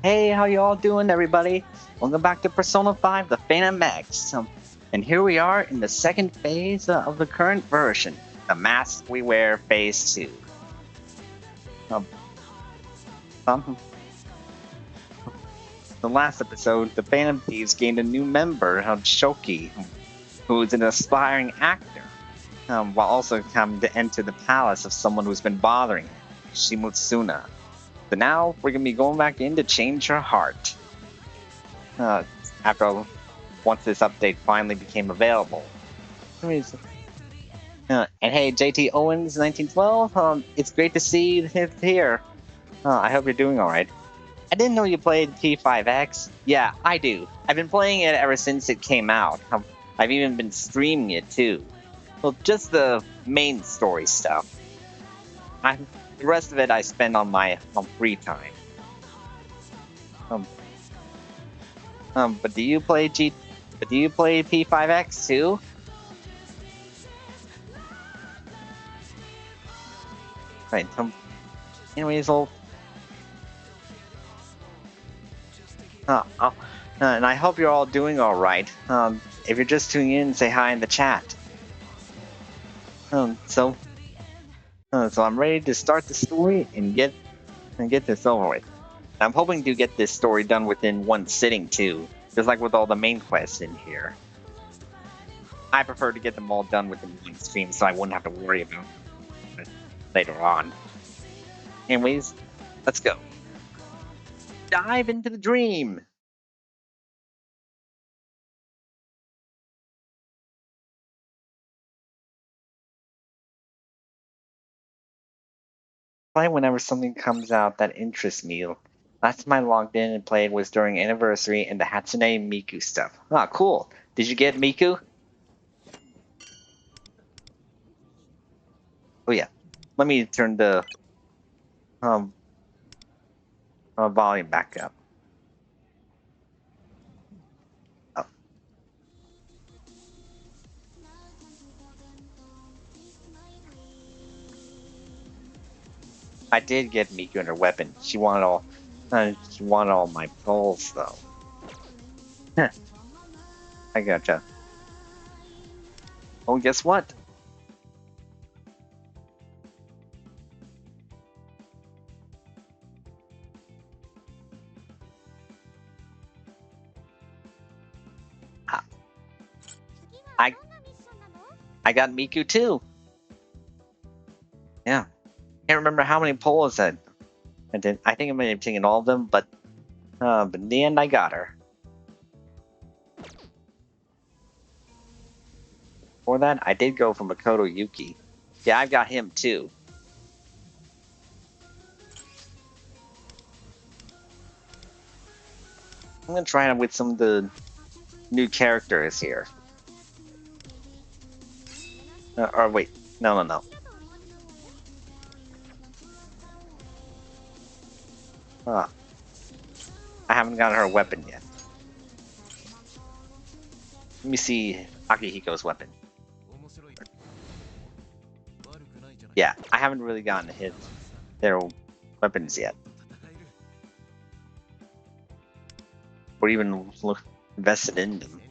Hey, how y'all doing, everybody? Welcome back to Persona 5, the Phantom X. And here we are in the second phase of the current version, the Mask We Wear Phase 2. Um, um, the last episode, the Phantom Thieves gained a new member, Shoki, who is an aspiring actor, while also coming to enter the palace of someone who's been bothering him, Shimutsuna. So now we're going to be going back in to change her heart. Uh, after once this update finally became available. And hey, JT Owens, 1912. It's great to see you here. I hope you're doing all right. I didn't know you played P5X. Yeah, I do. I've been playing it ever since it came out. I've even been streaming it too. Well, just the main story stuff. The rest of it I spend on my free time. Um, but do you play But do you play P5X too? Right. Anyways, and I hope you're all doing all right. If you're just tuning in, say hi in the chat. Um, so, so I'm ready to start the story and get this over with. I'm hoping to get this story done within one sitting too, just like with all the main quests in here. I prefer to get them all done within one stream, so I wouldn't have to worry about it later on. Anyways, let's go. Dive into the dream. Play whenever something comes out that interests me. Last time I logged in and played was during Anniversary and the Hatsune Miku stuff. Ah, cool. Did you get Miku? Oh yeah. Let me turn the um volume back up. Oh, I did get Miku and her weapon. She wanted all my pulls though. I gotcha. Oh, guess what? Ah, I I got Miku too. Yeah. Can't remember how many pulls I did. I think I may have taken all of them, but in the end I got her. For that, I did go for Makoto Yuki. Yeah, I've got him too. I'm gonna try him with some of the new characters here. Or wait, no. Uh, I haven't gotten her weapon yet. Let me see Akihiko's weapon. Yeah, I haven't really gotten to hit their weapons yet, or even invested in them.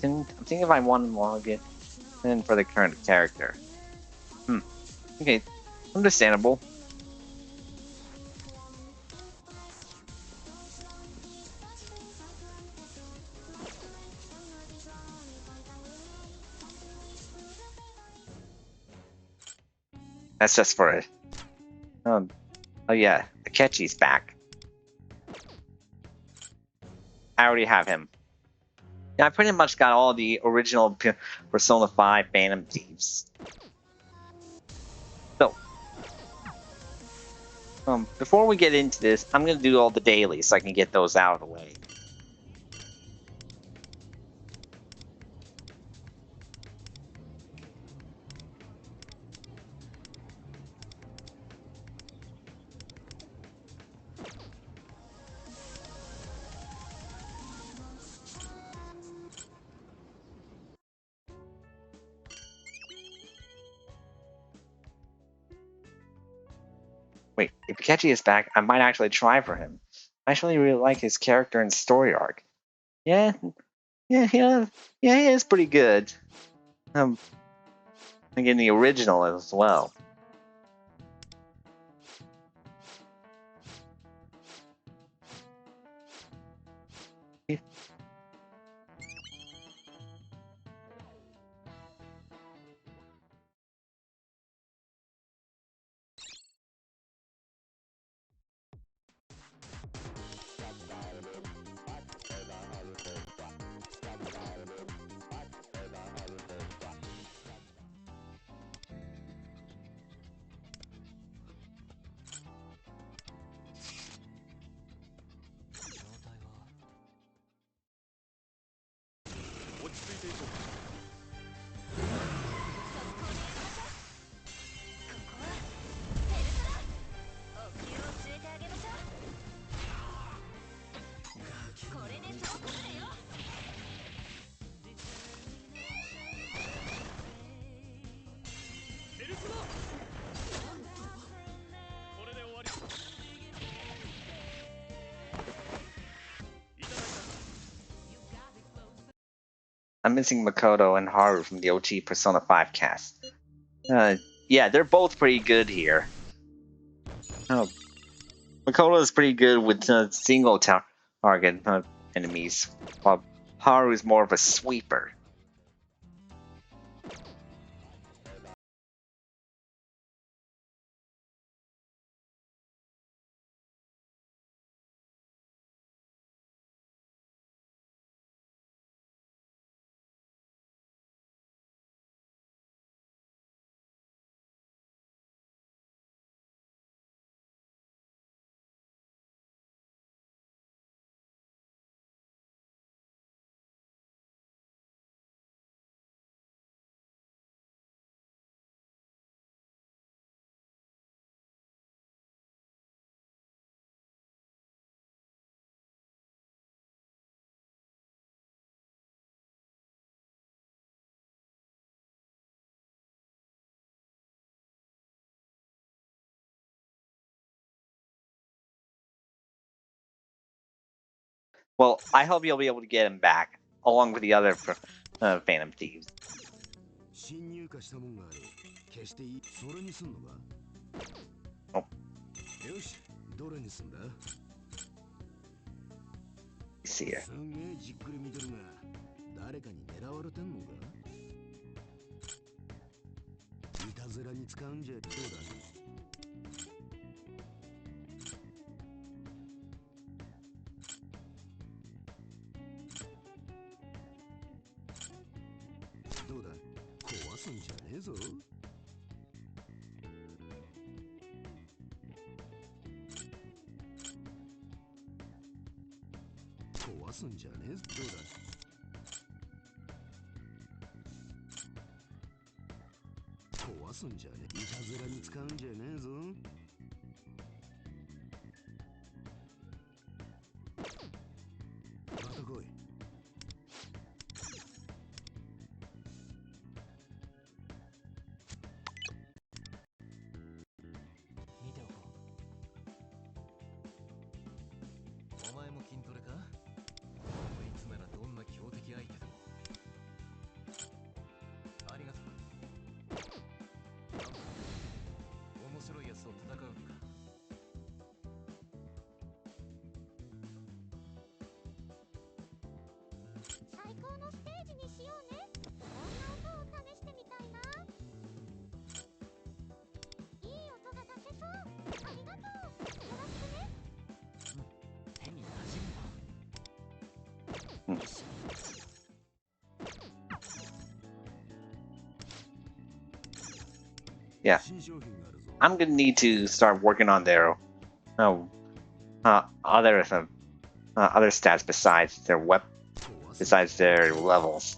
I'm thinking if I want to log it in for the current character. Hmm. Okay, understandable. That's just for it. Um, oh yeah, Akechi's back. I already have him. Yeah, I pretty much got all the original Persona 5 Phantom Thieves. So, before we get into this, I'm gonna do all the dailies so I can get those out of the way. If Akechi is back, I might actually try for him. I actually really like his character and story arc. Yeah, yeah, he is pretty good. Again, the original as well. I'm missing Makoto and Haru from the OG Persona 5 cast. Yeah, they're both pretty good here. Oh, Makoto is pretty good with single target enemies, while Haru is more of a sweeper. Well, I hope you'll be able to get him back, along with the other Phantom Thieves. Oh. See ya. Yeah, I'm gonna need to start working on their other stats besides their levels.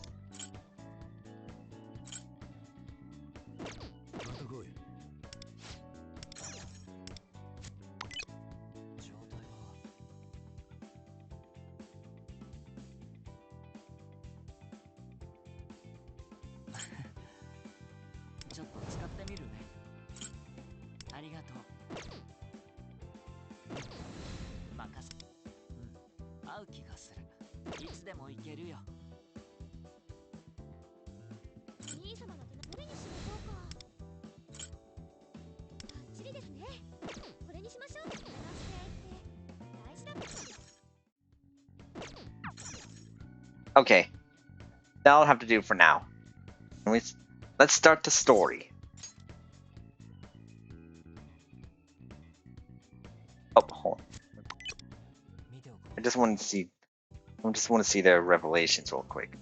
Okay, that'll have to do for now. Let's start the story. Oh, hold on. I just want to see their revelations real quick.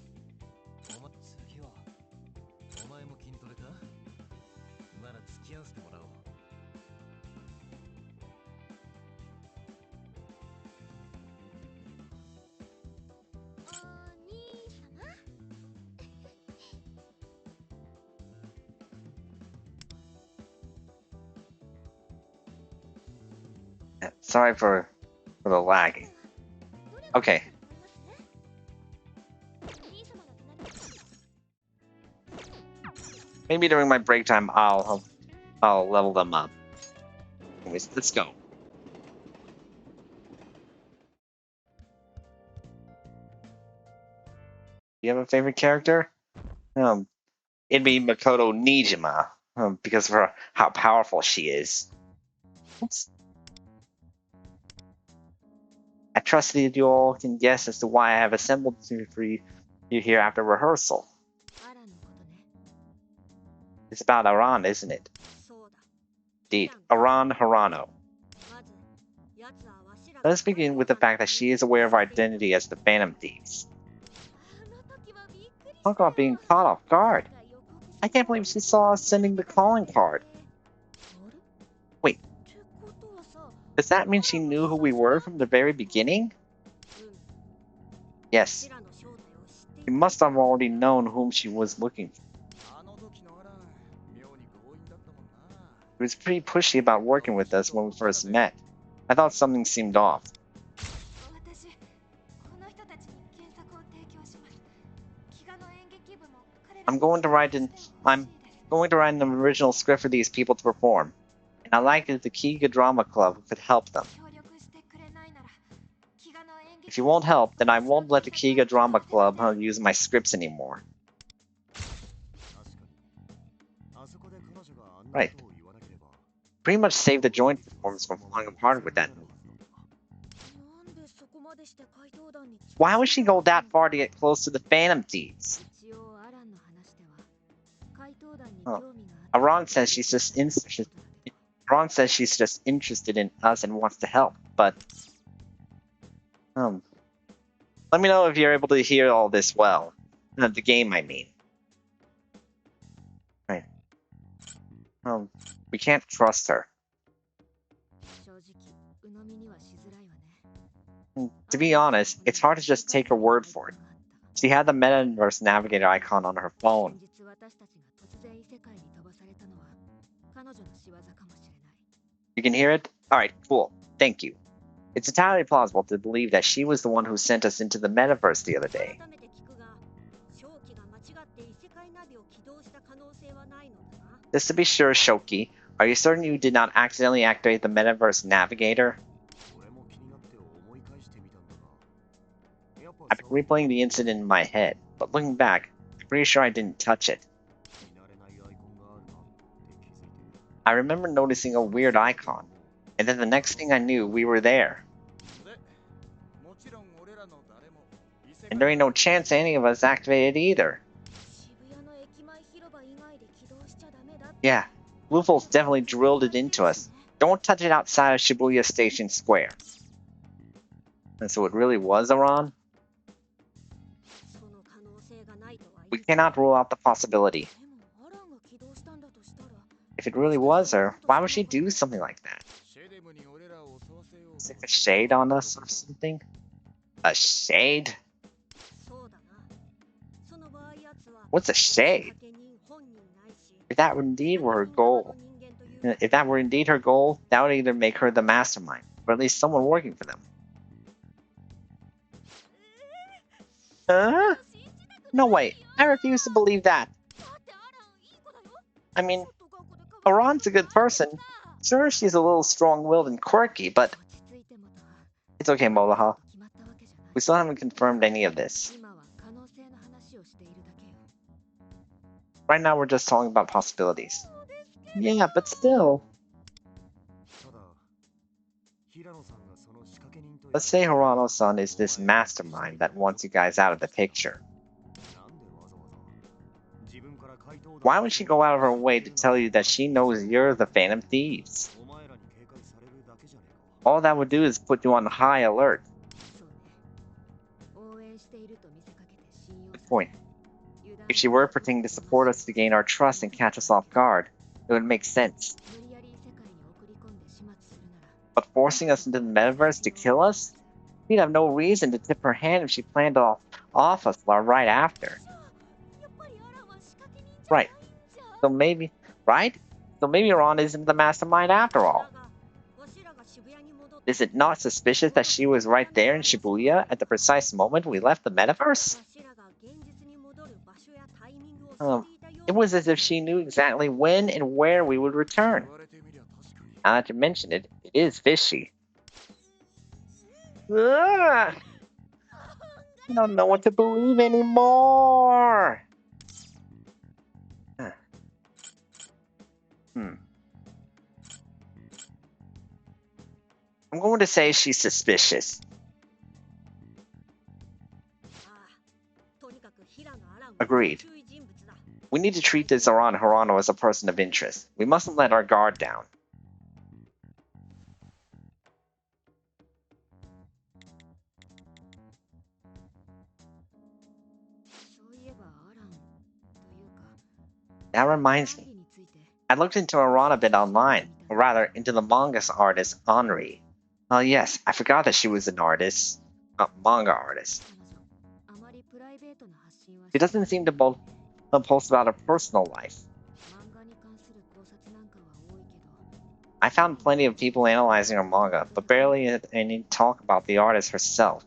Sorry for the lagging. Okay. Maybe during my break time, I'll level them up. Anyways, let's go. Do you have a favorite character? It'd be Makoto Nijima, because of how powerful she is. Oops. I trust that you all can guess as to why I have assembled for you here after rehearsal. It's about Aran, isn't it? Indeed, Aran Harano. Let us begin with the fact that she is aware of our identity as the Phantom Thieves. Talk about being caught off guard. I can't believe she saw us sending the calling card. Wait, does that mean she knew who we were from the very beginning? Yes. She must have already known whom she was looking for. She was pretty pushy about working with us when we first met. I thought something seemed off. I'm going to write an original script for these people to perform, and I like that the Kiga Drama Club could help them. If you won't help, then I won't let the Kiga Drama Club use my scripts anymore. Right. Pretty much saved the joint performance from falling apart with that movie. Why would she go that far to get close to the Phantom Thieves? Oh. Aran says she's just interested in us and wants to help, but let me know if you're able to hear all this well. The game, I mean. Right. We can't trust her. To be honest, it's hard to just take her word for it. She had the Metaverse Navigator icon on her phone. You can hear it? Alright, cool. Thank you. It's entirely plausible to believe that she was the one who sent us into the Metaverse the other day. Just to be sure, Shoki, are you certain you did not accidentally activate the Metaverse Navigator? I've been replaying the incident in my head, but looking back, I'm pretty sure I didn't touch it. I remember noticing a weird icon, and then the next thing I knew, we were there. And there ain't no chance any of us activated either. Yeah, Bluefolds definitely drilled it into us. Don't touch it outside of Shibuya Station Square. And so it really was Aran? We cannot rule out the possibility. If it really was her, why would she do something like that? Stick a shade on us or something? A shade? What's a shade? If that were indeed her goal, that would either make her the mastermind, or at least someone working for them. Huh? No way. I refuse to believe that. I mean, Aran's a good person. Sure, she's a little strong-willed and quirky, but... It's okay, Molaha. We still haven't confirmed any of this. Right now, we're just talking about possibilities. Yeah, but still. Let's say Hirano-san is this mastermind that wants you guys out of the picture. Why would she go out of her way to tell you that she knows you're the Phantom Thieves? All that would do is put you on high alert. Good point. If she were pretending to support us to gain our trust and catch us off guard, it would make sense. But forcing us into the metaverse to kill us? We'd have no reason to tip her hand if she planned off us right after. Right. So maybe Ron isn't the mastermind after all. Is it not suspicious that she was right there in Shibuya at the precise moment we left the metaverse? It was as if she knew exactly when and where we would return. Now that you mention it, it is fishy. Ugh! I don't know what to believe anymore! I'm going to say she's suspicious. Agreed. We need to treat this Aran Hirano as a person of interest. We mustn't let our guard down. That reminds me. I looked into Aran a bit online, or rather, into the manga artist Henri. Oh yes, I forgot that she was an artist. A manga artist. She doesn't seem to post about her personal life. I found plenty of people analyzing her manga, but barely any talk about the artist herself.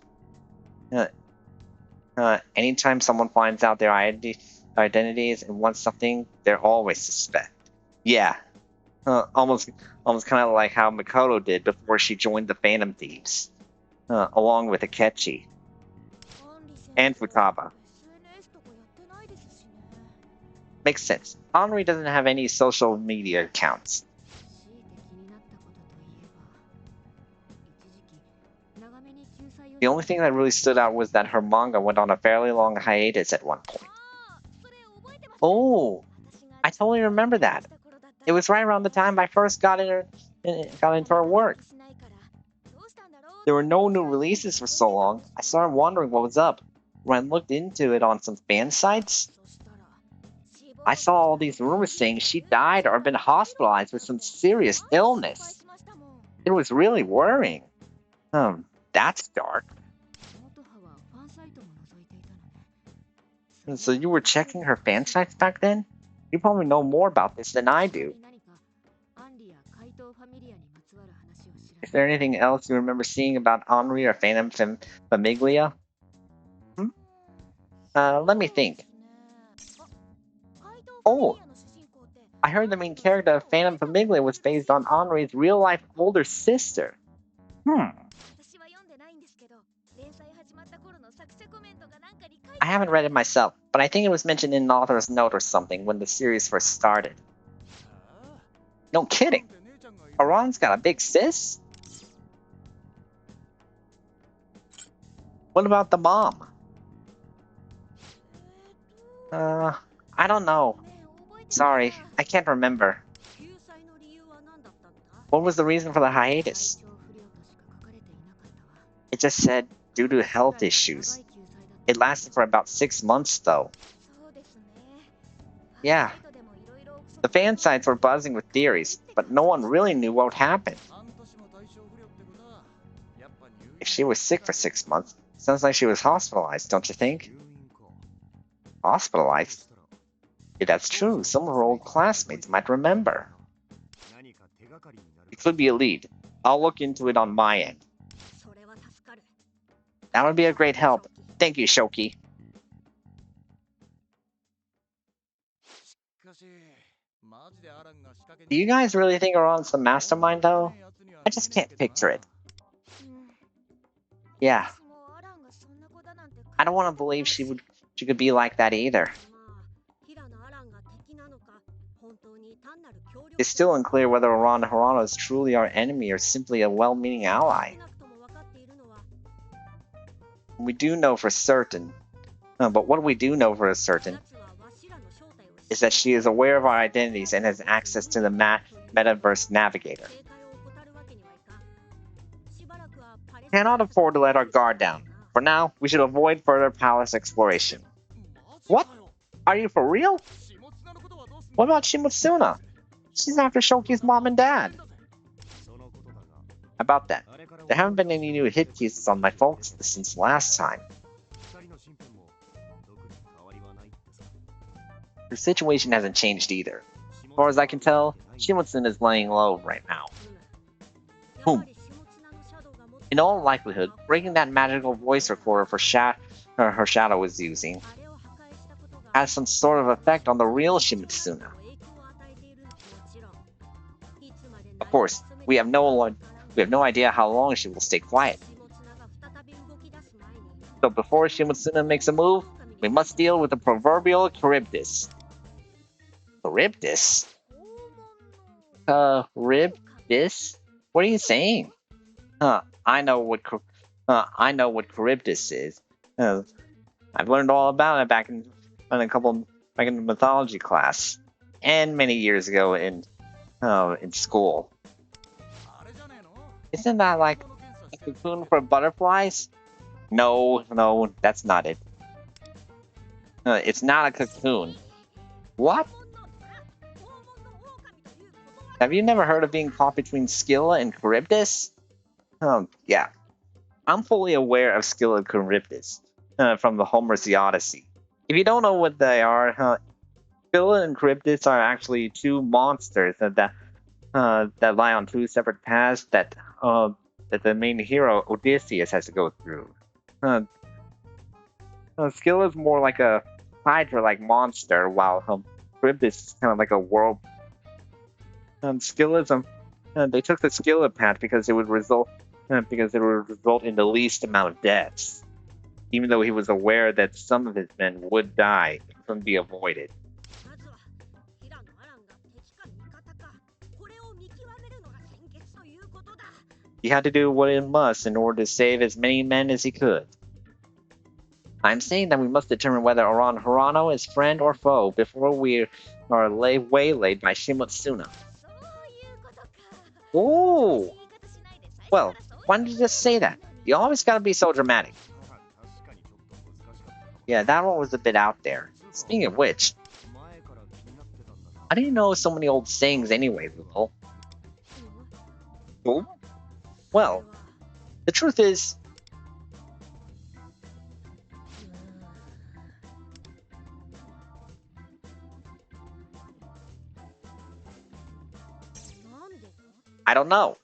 Anytime someone finds out their identities and wants something, they're always suspect. Yeah, almost kind of like how Mikoto did before she joined the Phantom Thieves, along with Akechi and Futaba. Makes sense. Henri doesn't have any social media accounts. The only thing that really stood out was that her manga went on a fairly long hiatus at one point. Oh, I totally remember that. It was right around the time I first got into her work. There were no new releases for so long, I started wondering what was up. When I looked into it on some fan sites, I saw all these rumors saying she died or been hospitalized with some serious illness. It was really worrying. That's dark. So you were checking her fan sites back then? You probably know more about this than I do. Is there anything else you remember seeing about Henri or Phantom Famiglia? Let me think. Oh, I heard the main character of Phantom Famiglia was based on Henri's real-life older sister. I haven't read it myself, but I think it was mentioned in an author's note or something when the series first started. No kidding. Aran's got a big sis? What about the mom? I don't know. Sorry, I can't remember. What was the reason for the hiatus? It just said, due to health issues. It lasted for about 6 months, though. Yeah. The fan sites were buzzing with theories, but no one really knew what happened. If she was sick for 6 months, sounds like she was hospitalized, don't you think? Hospitalized? Yeah, that's true. Some of her old classmates might remember. It could be a lead. I'll look into it on my end. That would be a great help. Thank you, Shoki. Do you guys really think Aran's the mastermind, though? I just can't picture it. Yeah. I don't want to believe she could be like that either. It's still unclear whether Aran Harano is truly our enemy or simply a well-meaning ally. We do know for certain, but what we do know for certain is that she is aware of our identities and has access to the Metaverse Navigator. Cannot afford to let our guard down. For now, we should avoid further palace exploration. What? Are you for real? What about Shimotsuna? She's after Shoki's mom and dad. About that, there haven't been any new hit cases on my folks since last time. Her situation hasn't changed either. As far as I can tell, Shimotsuna is laying low right now. In all likelihood, breaking that magical voice recorder for her shadow was using has some sort of effect on the real Shimotsuna. Of course, we have no idea how long she will stay quiet. So before Shimotsuna makes a move, we must deal with the proverbial Charybdis. Charybdis? Charybdis? What are you saying? I know what Charybdis is. I've learned all about it back in the mythology class, and many years ago in school. Isn't that like a cocoon for butterflies? No, that's not it. It's not a cocoon. What? Have you never heard of being caught between Scylla and Charybdis? Yeah. I'm fully aware of Scylla and Charybdis from the Homer's The Odyssey. If you don't know what they are, Scylla and Charybdis are actually two monsters that lie on two separate paths that the main hero Odysseus has to go through. Scylla is more like a Hydra-like monster, while Charybdis is kind of like a world. Skillism. They took the Scylla path because it would result in the least amount of deaths, even though he was aware that some of his men would die if it couldn't be avoided. He had to do what he must in order to save as many men as he could. I'm saying that we must determine whether Aran Harano is friend or foe before we are waylaid by Shimotsuna. Ooh! Well, why didn't you just say that? You always gotta be so dramatic. Yeah, that one was a bit out there. Speaking of which, how do you know so many old sayings anyway, Lil? Oh? Well, the truth is, I don't know.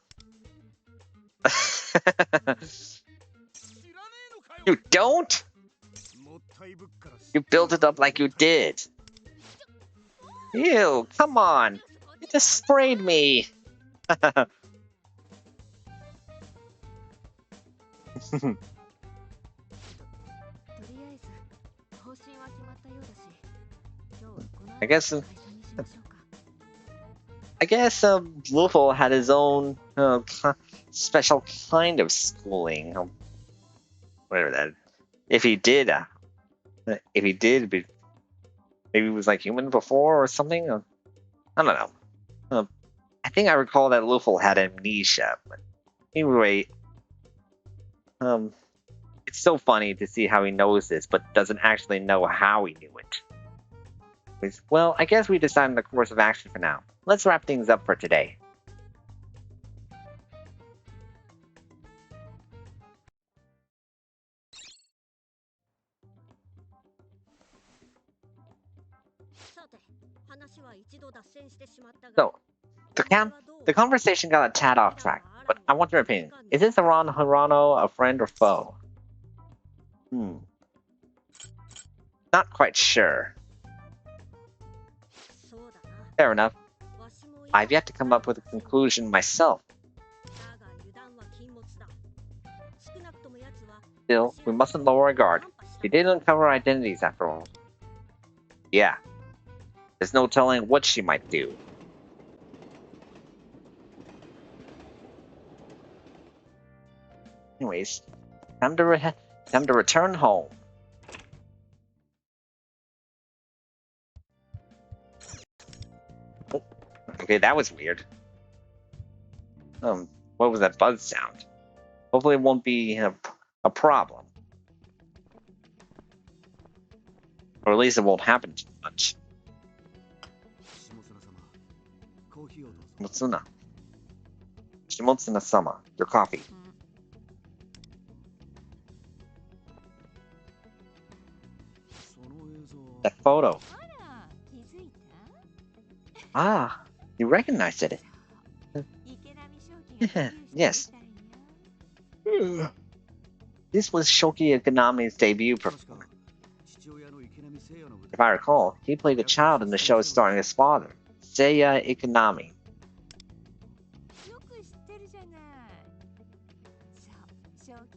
You don't? You built it up like you did. Ew, come on. You just sprayed me. I guess Luffel had his own special kind of schooling. Whatever that. If he did, maybe he was like human before or something. I don't know. I think I recall that Luffel had amnesia. But anyway, it's so funny to see how he knows this, but doesn't actually know how he knew it. Well, I guess we decided the course of action for now. Let's wrap things up for today. So, the conversation got a tad off track, but I want your opinion. Is this Aran Harano a friend or foe? Not quite sure. Fair enough. I've yet to come up with a conclusion myself. Still, we mustn't lower our guard. She did uncover identities after all. Yeah, there's no telling what she might do. Anyways, time to return home. Oh, okay, that was weird. What was that buzz sound? Hopefully, it won't be a problem, or at least it won't happen too much. Shimotsuna. Shimotsuna-sama, your coffee. That photo. Ah, you recognized it. Yes. This was Shoki Ikonami's debut performance. If I recall, he played a child in the show starring his father, Seiya Ikonami.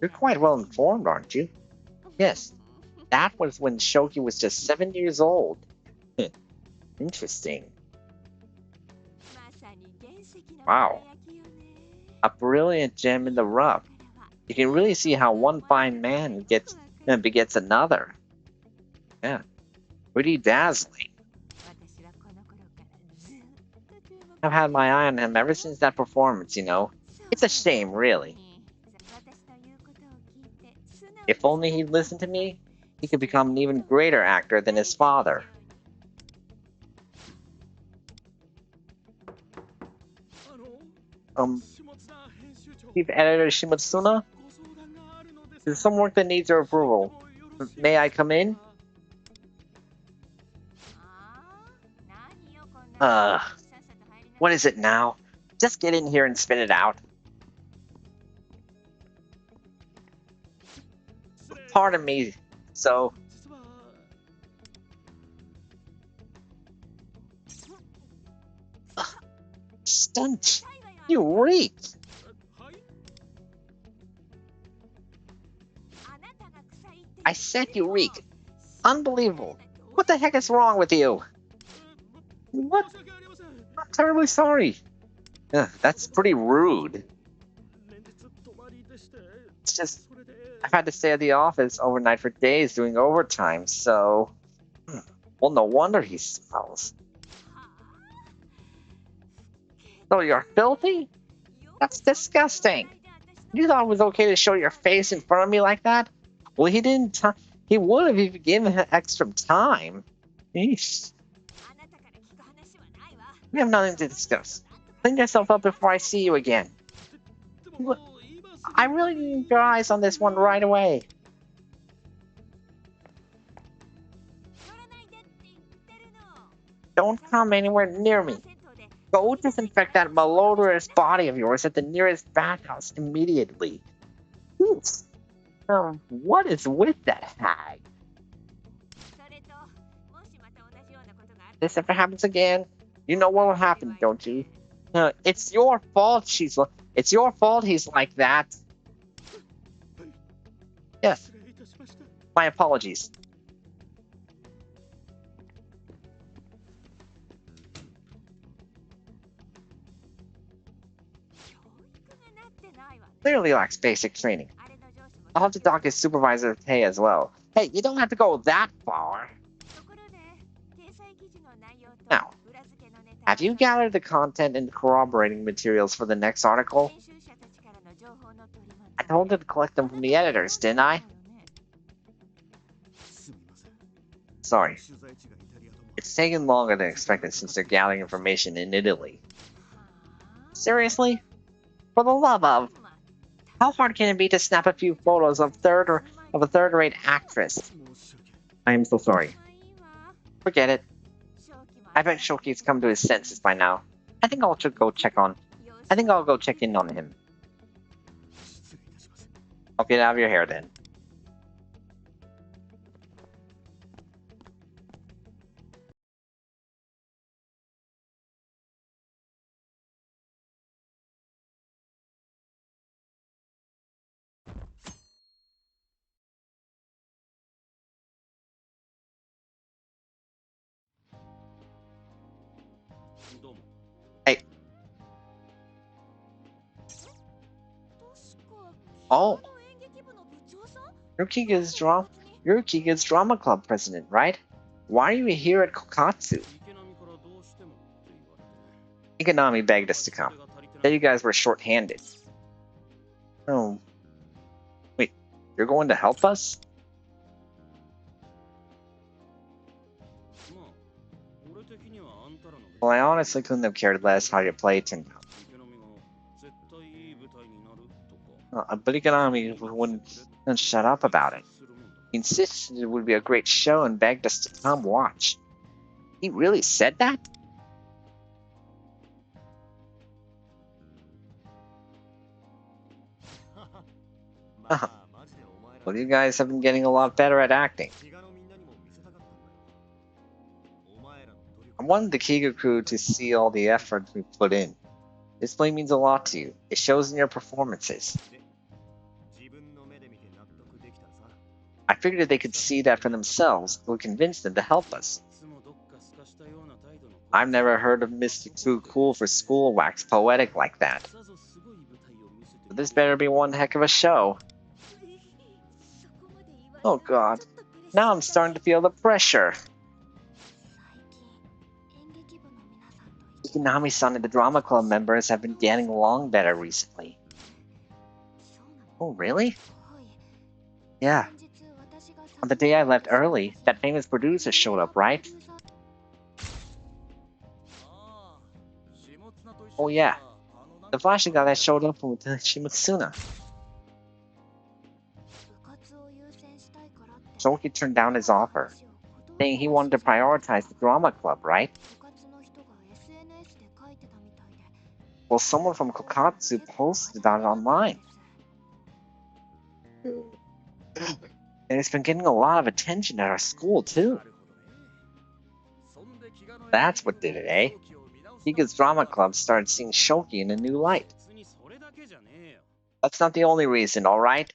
You're quite well informed, aren't you? Yes. That was when Shoki was just 7 years old. Interesting. Wow. A brilliant gem in the rough. You can really see how one fine man begets another. Yeah. Pretty dazzling. I've had my eye on him ever since that performance, you know. It's a shame, really. If only he'd listened to me, he could become an even greater actor than his father. Chief Editor Shimotsuna? There's some work that needs your approval. May I come in? What is it now? Just get in here and spit it out. Pardon me, so... Stunt! You reek! I said you reek! Unbelievable! What the heck is wrong with you? What? I'm terribly sorry. That's pretty rude. It's just, I've had to stay at the office overnight for days doing overtime, so... Well, no wonder he smells. So you're filthy? That's disgusting. You thought it was okay to show your face in front of me like that? Well, he didn't. He would have if you gave him extra time. Eesh. We have nothing to discuss. Clean yourself up before I see you again. Look, I really need your eyes on this one right away. Don't come anywhere near me. Go disinfect that malodorous body of yours at the nearest bathhouse immediately. Oof. What is with that hag? This ever happens again, you know what will happen, don't you? It's your fault it's your fault he's like that. Yes. My apologies. Clearly lacks basic training. I'll have to dock his supervisor's pay as well. Hey, you don't have to go that far. Now, have you gathered the content and corroborating materials for the next article? I told you to collect them from the editors, didn't I? Sorry. It's taken longer than expected since they're gathering information in Italy. Seriously? For the love of... How hard can it be to snap a few photos of a third-rate actress? I am so sorry. Forget it. I bet Shoki's come to his senses by now. I think I'll go check in on him. I'll get out of your hair then. Hey. Oh, you're Kiga's drama club president, right? Why are you here at Kokatsu? Ikonami begged us to come. Said you guys were short-handed. Oh, wait, you're going to help us? Well, I honestly couldn't have cared less how your play turned out. But Ikonami wouldn't shut up about it. He insisted it would be a great show and begged us to come watch. He really said that? Well, you guys have been getting a lot better at acting. I wanted the Kiga crew to see all the effort we put in. This play means a lot to you. It shows in your performances. I figured if they could see that for themselves, it would convince them to help us. I've never heard of Mr. Too Cool for School wax poetic like that. But this better be one heck of a show. Oh god. Now I'm starting to feel the pressure. Ikonami-san and the drama club members have been getting along better recently. Oh, really? Yeah. On the day I left early, that famous producer showed up, right? Oh yeah. The flashy guy that showed up with Shimatsuna. Shoki turned down his offer, saying he wanted to prioritize the drama club, right? Well, someone from Kokatsu posted that online. And it's been getting a lot of attention at our school, too. That's what did it, eh? Kiga's drama club started seeing Shoki in a new light. That's not the only reason, alright?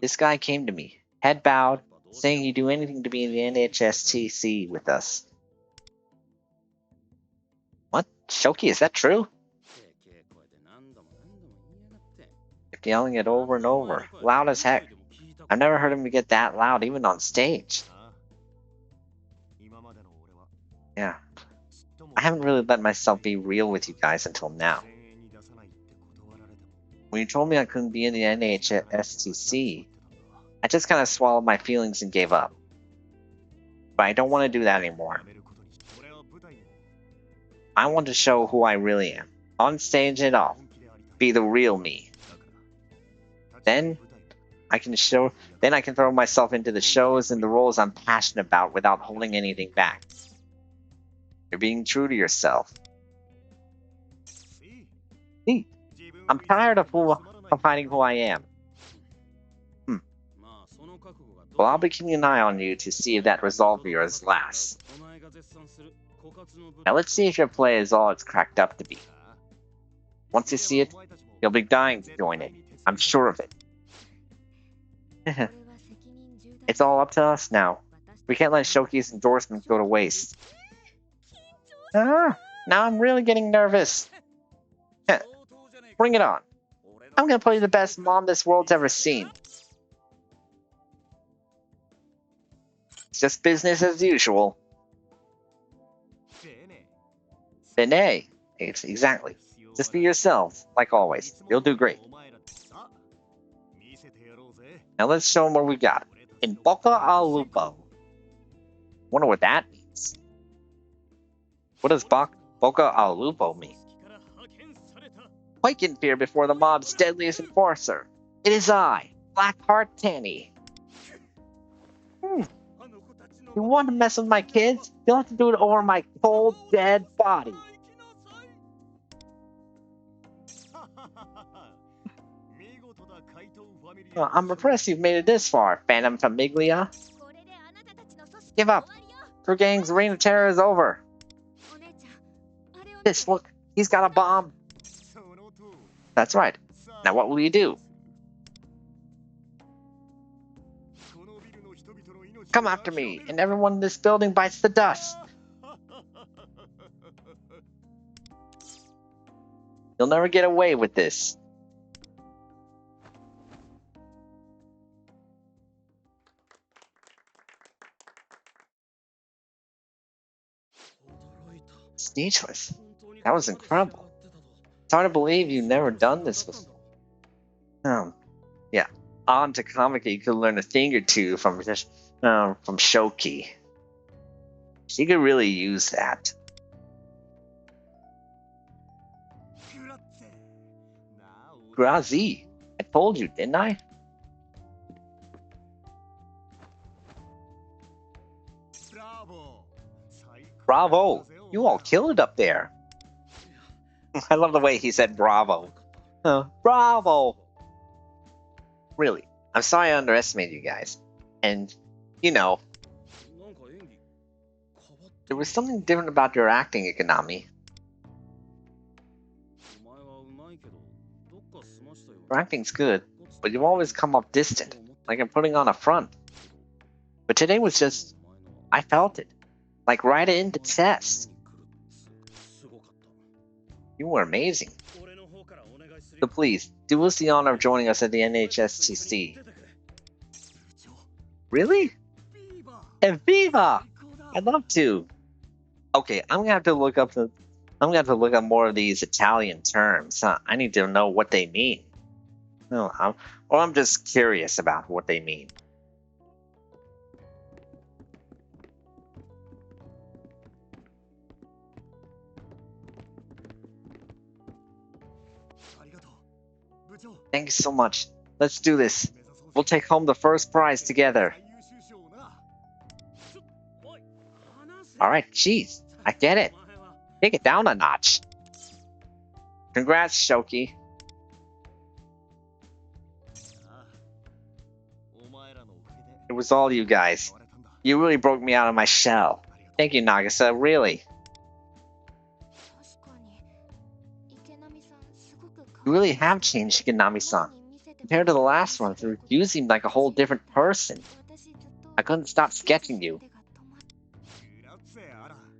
This guy came to me, head bowed, saying he'd do anything to be in the NHSTC with us. What? Shoki, is that true? Kept yelling it over and over, loud as heck. I've never heard him get that loud, even on stage. Yeah. I haven't really let myself be real with you guys until now. When you told me I couldn't be in the NHSTC, I just kind of swallowed my feelings and gave up. But I don't want to do that anymore. I want to show who I really am, on stage and off. Be the real me. Then I can throw myself into the shows and the roles I'm passionate about without holding anything back. You're being true to yourself. See, I'm tired of hiding who I am. Well, I'll be keeping an eye on you to see if that resolve of yours lasts. Now let's see if your play is all it's cracked up to be. Once you see it, you'll be dying to join it. I'm sure of it. It's all up to us now. We can't let Shoki's endorsement go to waste. Now I'm really getting nervous. Bring it on. I'm gonna play the best mom this world's ever seen. It's just business as usual. Bene. Exactly. Just be yourselves, like always. You'll do great. Now let's show them what we got. In Boca al Lupo. Wonder what that means. What does Boca al Lupo mean? Quake in fear before the mob's deadliest enforcer. It is I, Blackheart Tanny. You want to mess with my kids? You'll have to do it over my cold, dead body. I'm impressed you've made it this far, Phantom Famiglia. Give up. Your gang's reign of terror is over. This, look, he's got a bomb. That's right. Now what will you do? Come after me, and everyone in this building bites the dust. You'll never get away with this. Speechless. That was incredible. It's hard to believe you've never done this before. Yeah. On to Kamika, you could learn a thing or two from Shoki. She could really use that. Grazi. I told you, didn't I? Bravo! You all killed it up there. I love the way he said bravo. Bravo! Really, I'm sorry I underestimated you guys. And, you know, there was something different about your acting, Ikonami. Your acting's good, but you've always come off distant, like I'm putting on a front. But today was just... I felt it. Like right in the chest. You were amazing. So please, do us the honor of joining us at the NHSTC. Really? Evviva! I'd love to. Okay, I'm gonna have to look up more of these Italian terms. I need to know what they mean. No, I'm just curious about what they mean. Thank you so much. Let's do this. We'll take home the first prize together. Alright, jeez. I get it. Take it down a notch. Congrats, Shoki. It was all you guys. You really broke me out of my shell. Thank you, Nagisa, really. You really have changed, Shigenami-san. Compared to the last one, you seemed like a whole different person. I couldn't stop sketching you.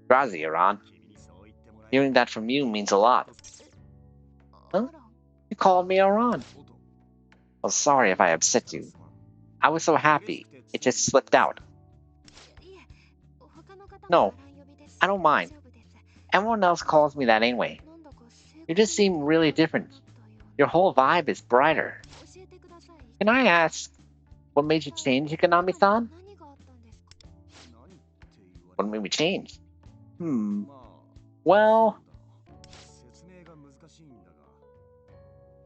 Grazie, Aran. Hearing that from you means a lot. Huh? You called me Aran. Oh, sorry if I upset you. I was so happy, it just slipped out. No, I don't mind. Everyone else calls me that anyway. You just seem really different. Your whole vibe is brighter. Can I ask, what made you change, Ikonami-san? What made me change? Well...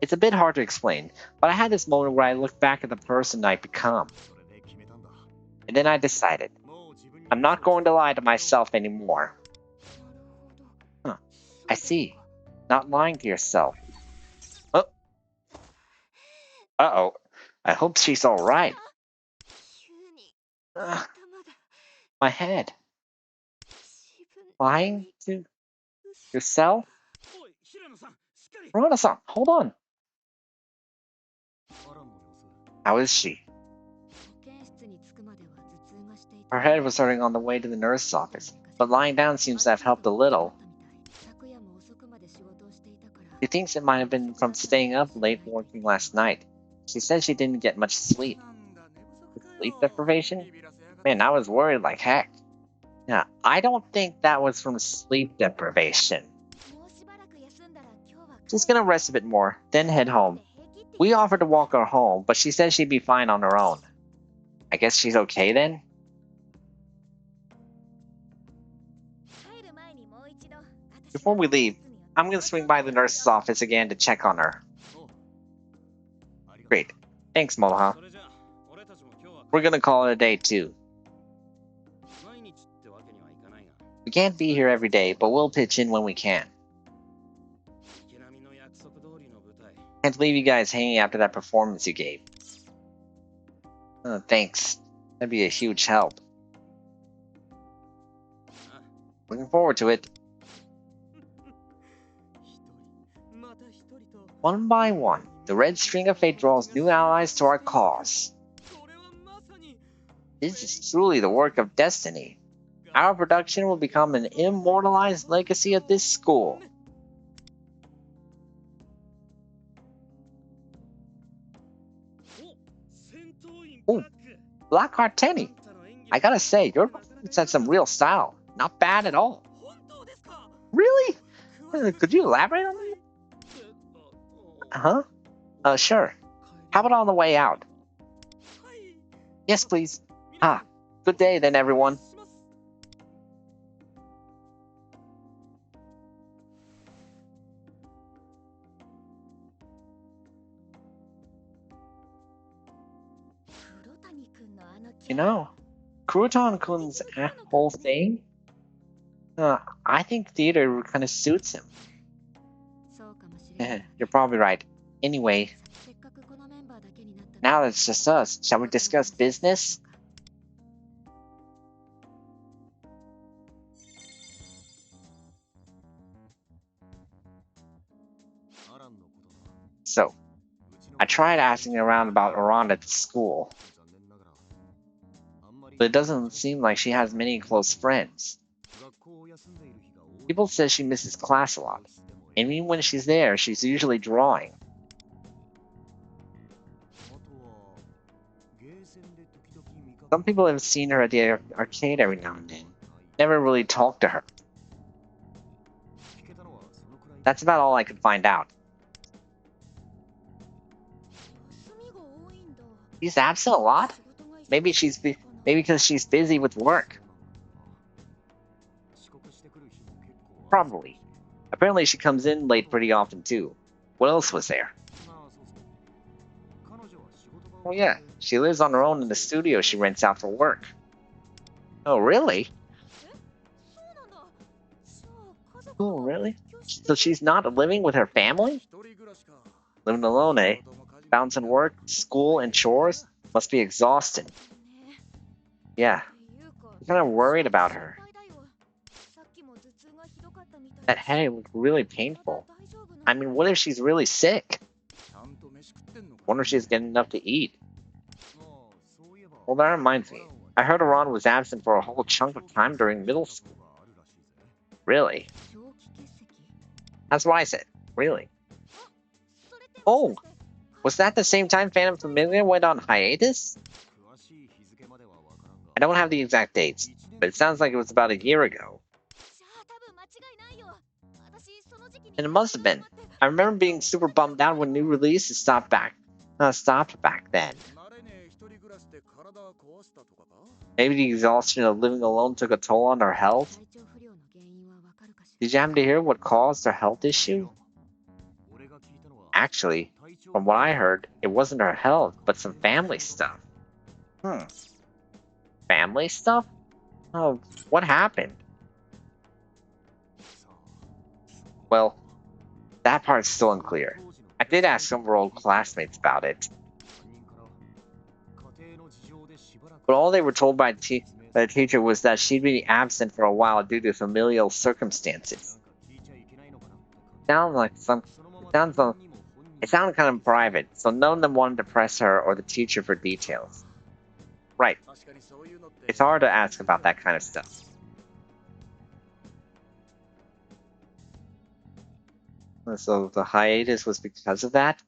It's a bit hard to explain, but I had this moment where I looked back at the person I'd become. And then I decided, I'm not going to lie to myself anymore. Huh, I see. Not lying to yourself. Oh. Uh-oh. I hope she's alright. My head. Lying to yourself? Hirano-san, hold on. How is she? Her head was hurting on the way to the nurse's office, but lying down seems to have helped a little. She thinks it might have been from staying up late working last night. She said she didn't get much sleep. Sleep deprivation? Man, I was worried like heck. Yeah, I don't think that was from sleep deprivation. She's gonna rest a bit more, then head home. We offered to walk her home, but she said she'd be fine on her own. I guess she's okay then? Before we leave, I'm gonna swing by the nurse's office again to check on her. Great. Thanks, Moha. We're gonna call it a day too. We can't be here every day, but we'll pitch in when we can. Can't leave you guys hanging after that performance you gave. Thanks. That'd be a huge help. Looking forward to it. One by one, the red string of fate draws new allies to our cause. This is truly the work of destiny. Our production will become an immortalized legacy at this school. Ooh, Black Heart Tenny. I gotta say, your performance had some real style. Not bad at all. Really? Could you elaborate on that? Huh? Sure. How about on the way out? Yes, please. Ah, good day then, everyone. You know, Crouton-kun's whole thing, I think theater kind of suits him. You're probably right. Anyway, now that it's just us, shall we discuss business? So, I tried asking around about Iran at the school, but it doesn't seem like she has many close friends. People say she misses class a lot, and even when she's there, she's usually drawing. Some people have seen her at the arcade every now and then. Never really talked to her. That's about all I could find out. She's absent a lot? Maybe because she's busy with work. Probably. Apparently she comes in late pretty often too. What else was there? Oh yeah, she lives on her own in the studio she rents out for work. Oh really? Oh really? So she's not living with her family? Living alone, eh? Balancing work, school, and chores must be exhausting. Yeah, I'm kind of worried about her. That headache looked really painful. I mean, what if she's really sick? Wonder if she's getting enough to eat. Well, that reminds me. I heard Iran was absent for a whole chunk of time during middle school. Really? That's what I said. Really? Oh, was that the same time Phantom Familia went on hiatus? I don't have the exact dates, but it sounds like it was about a year ago. And it must have been. I remember being super bummed out when new releases stopped back then. Maybe the exhaustion of living alone took a toll on her health? Did you happen to hear what caused her health issue? Actually, from what I heard, it wasn't her health, but some family stuff. Family stuff? Oh, what happened? Well, that part's still unclear. I did ask some of her old classmates about it, but all they were told by the teacher was that she'd be absent for a while due to familial circumstances. It sounded kind of private, so none of them wanted to press her or the teacher for details. Right. It's hard to ask about that kind of stuff. So the hiatus was because of that?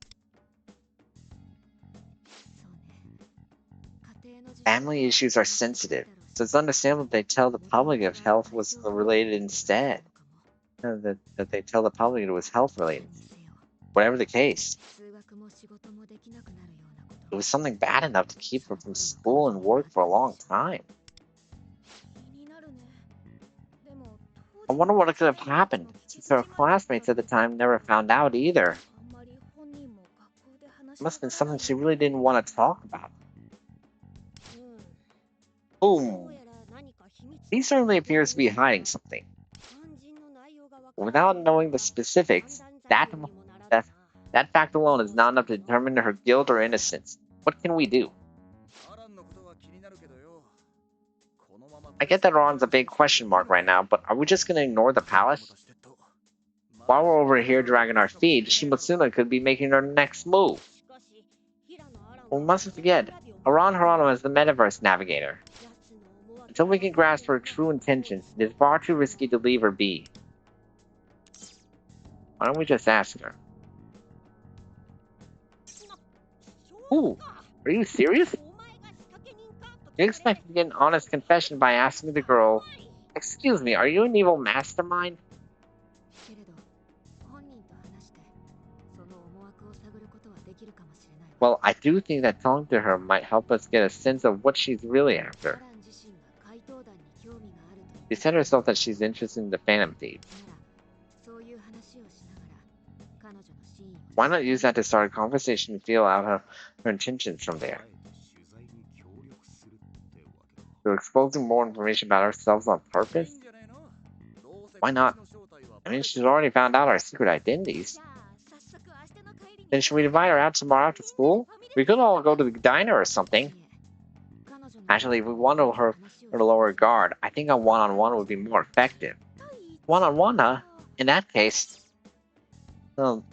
Family issues are sensitive, so it's understandable they tell the public if health was related instead. That they tell the public it was health related. Whatever the case, it was something bad enough to keep her from school and work for a long time. I wonder what could have happened, since her classmates at the time never found out either. It must have been something she really didn't want to talk about. Boom! He certainly appears to be hiding something. Without knowing the specifics, that fact alone is not enough to determine her guilt or innocence. What can we do? I get that Ron's a big question mark right now, but are we just gonna ignore the palace? While we're over here dragging our feet, Shimotsuno could be making her next move. We mustn't forget, Aran Harano is the Metaverse Navigator. Until we can grasp her true intentions, it is far too risky to leave her be. Why don't we just ask her? Ooh, are you serious? You expect to get an honest confession by asking the girl, "Excuse me, are you an evil mastermind?" Well, I do think that talking to her might help us get a sense of what she's really after. She said herself that she's interested in the Phantom Thief. Why not use that to start a conversation and feel out her intentions from there? So exposing more information about ourselves on purpose? Why not? I mean, she's already found out our secret identities. Then should we invite her out tomorrow after school? We could all go to the diner or something. Actually, if we want her to lower her guard, I think a one-on-one would be more effective. One-on-one, huh? In that case, um,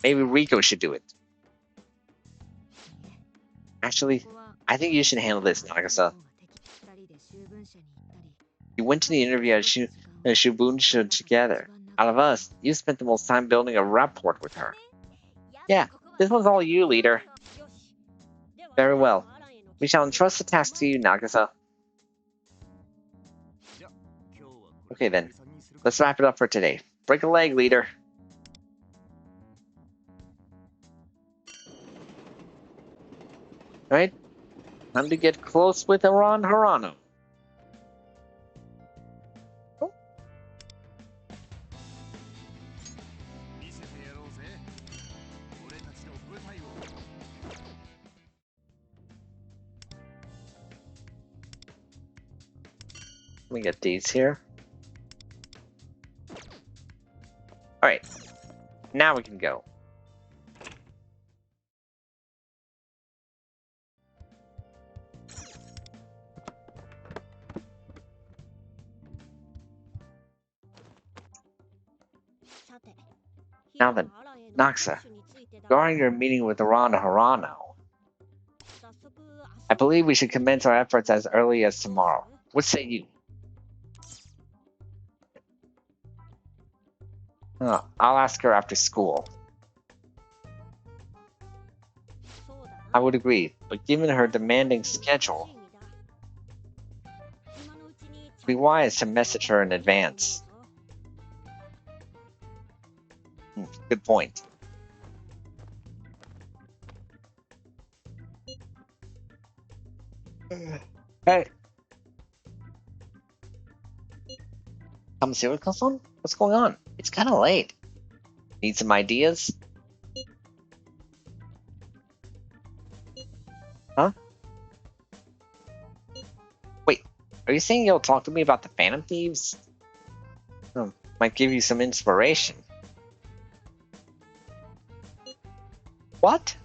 maybe Rico should do it. Actually, I think you should handle this, Nagasa. You went to the interview at Shibunsha together. Out of us, you spent the most time building a rapport with her. Yeah, this one's all you, leader. Very well. We shall entrust the task to you, Nagasa. Okay then, let's wrap it up for today. Break a leg, leader. Alright, time to get close with Aran Harano. Let me get these here. Alright, now we can go. Now then, Naxa, regarding your meeting with Aran Harano, I believe we should commence our efforts as early as tomorrow. What say you? I'll ask her after school. I would agree, but given her demanding schedule, it'd be wise to message her in advance. Good point. Hey. Kamasura-san? What's going on? It's kind of late. Need some ideas? Huh? Wait, are you saying you'll talk to me about the Phantom Thieves? Might give you some inspiration. What?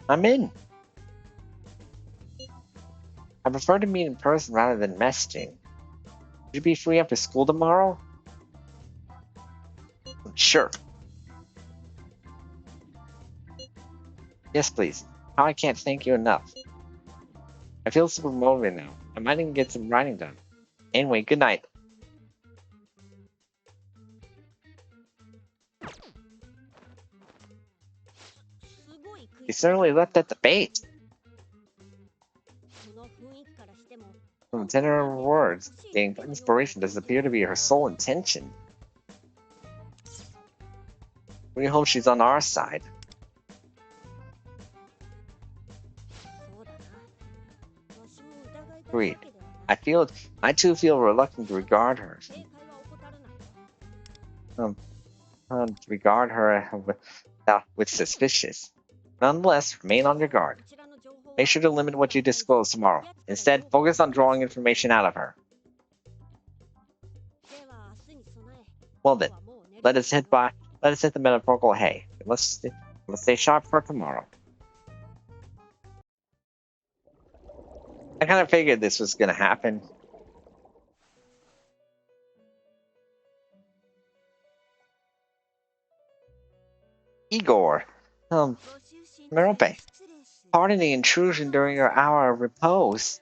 I'm in. I prefer to meet in person rather than messaging. Would you be free after school tomorrow? Sure. Yes, please. How I can't thank you enough. I feel super motivated now. I might even get some writing done. Anyway, good night. You certainly left at the bait. From the tenor of her words, gaining inspiration does appear to be her sole intention. We hope she's on our side. Agreed. I too feel reluctant to regard her. With suspicious. Nonetheless, remain on your guard. Make sure to limit what you disclose tomorrow. Instead, focus on drawing information out of her. Well then, let us hit the metaphorical hay. Let's stay sharp for tomorrow. I kind of figured this was gonna happen. Igor, Merope, pardon the intrusion during your hour of repose.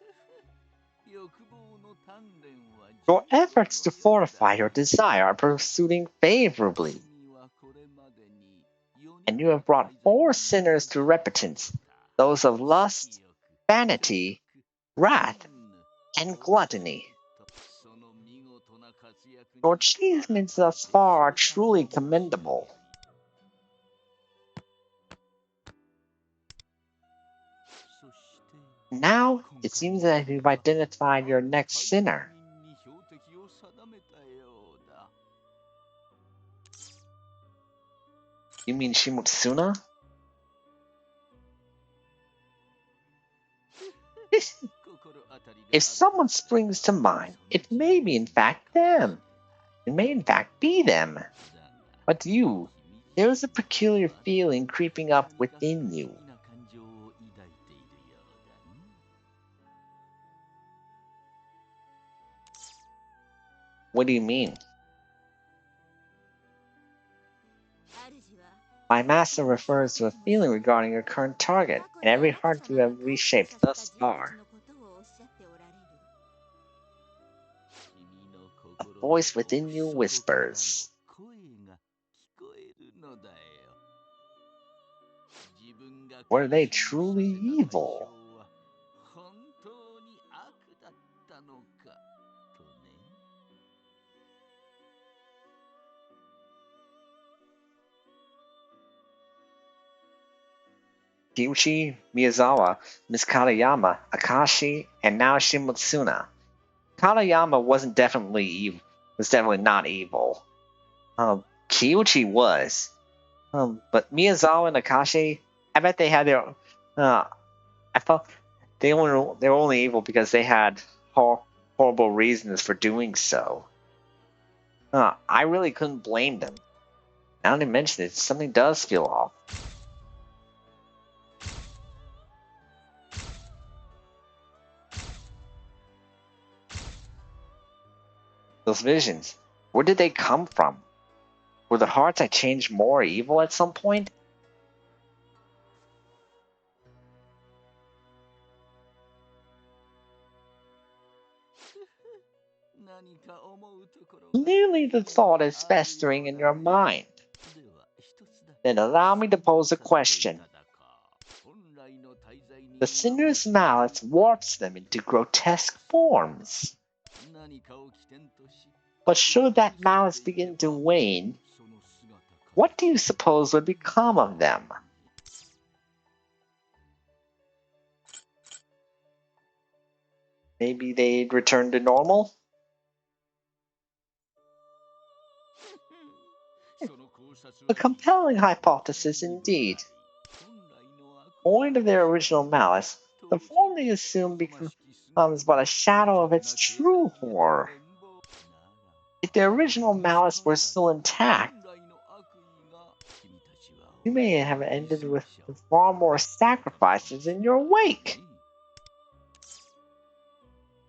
Your efforts to fortify your desire are proceeding favorably, and you have brought 4 sinners to repentance. those of lust, vanity, wrath, and gluttony. Your achievements thus far are truly commendable. Now, it seems that you've identified your next sinner. You mean Shimutsuna? If someone springs to mind, it may be in fact them. It may in fact be them. But you, there is a peculiar feeling creeping up within you. What do you mean? My master refers to a feeling regarding your current target and every heart you have reshaped thus far. A voice within you whispers. Were they truly evil? Kyuchi, Miyazawa, Miss Katayama, Akashi, and now Shimutsuna. Katayama wasn't definitely evil. Was definitely not evil. Kyuchi was. But Miyazawa and Akashi, I bet they had their. I thought they were only evil because they had horrible reasons for doing so. I really couldn't blame them. Now that you mention it, something does feel off. Those visions, where did they come from? Were the hearts I changed more evil at some point? Clearly the thought is festering in your mind. Then allow me to pose a question. The sinner's malice warps them into grotesque forms. But should that malice begin to wane, what do you suppose would become of them? Maybe they'd return to normal? A compelling hypothesis indeed. Void of their original malice, the form they assume becomes but a shadow of its true horror. If their original malice were still intact, you may have ended with far more sacrifices in your wake.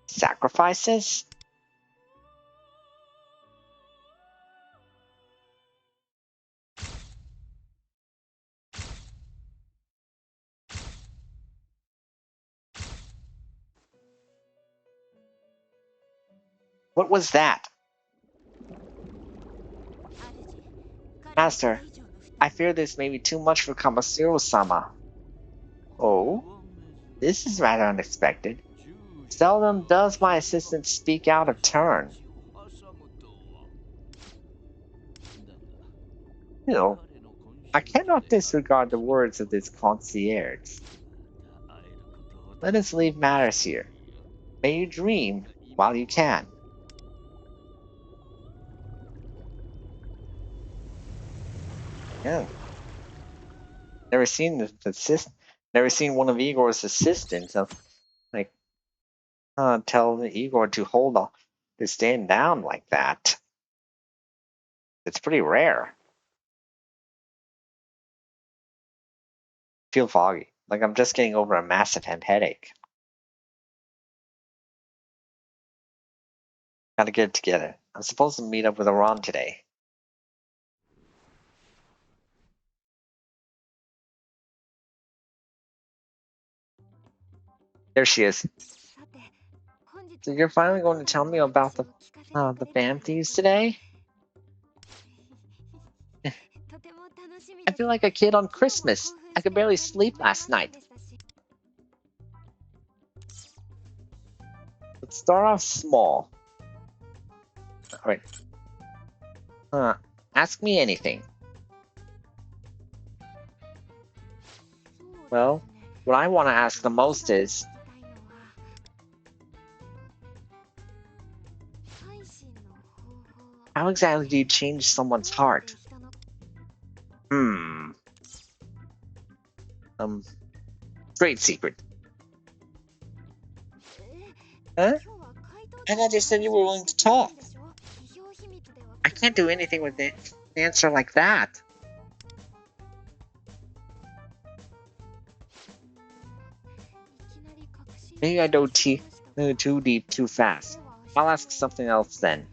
Sacrifices? What was that? Master, I fear this may be too much for Kamasiro-sama. Oh? This is rather unexpected. Seldom does my assistant speak out of turn. Still, I cannot disregard the words of this concierge. Let us leave matters here. May you dream while you can. Yeah. Never seen never seen one of Igor's assistants like tell Igor to hold on to stand down like that. It's pretty rare. Feel foggy, like I'm just getting over a massive headache. Gotta get it together. I'm supposed to meet up with Iran today. There she is. So you're finally going to tell me about the fan thieves today? I feel like a kid on Christmas. I could barely sleep last night. Start off small. Alright. Ask me anything. Well, what I want to ask the most is, how exactly do you change someone's heart? Great secret. Huh? I thought you said you were willing to talk. I can't do anything with an answer like that. Maybe I dove too deep too fast. I'll ask something else then.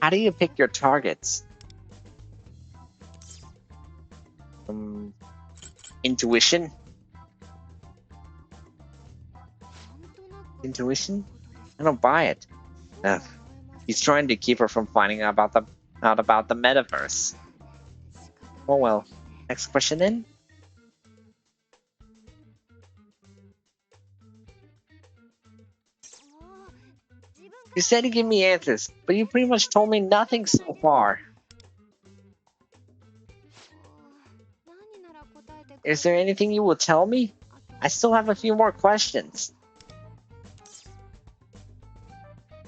How do you pick your targets? Intuition? Intuition? I don't buy it. Ugh. He's trying to keep her from finding out about the metaverse. Oh well. Next question then? You said to give me answers, but you pretty much told me nothing so far. Is there anything you will tell me? I still have a few more questions.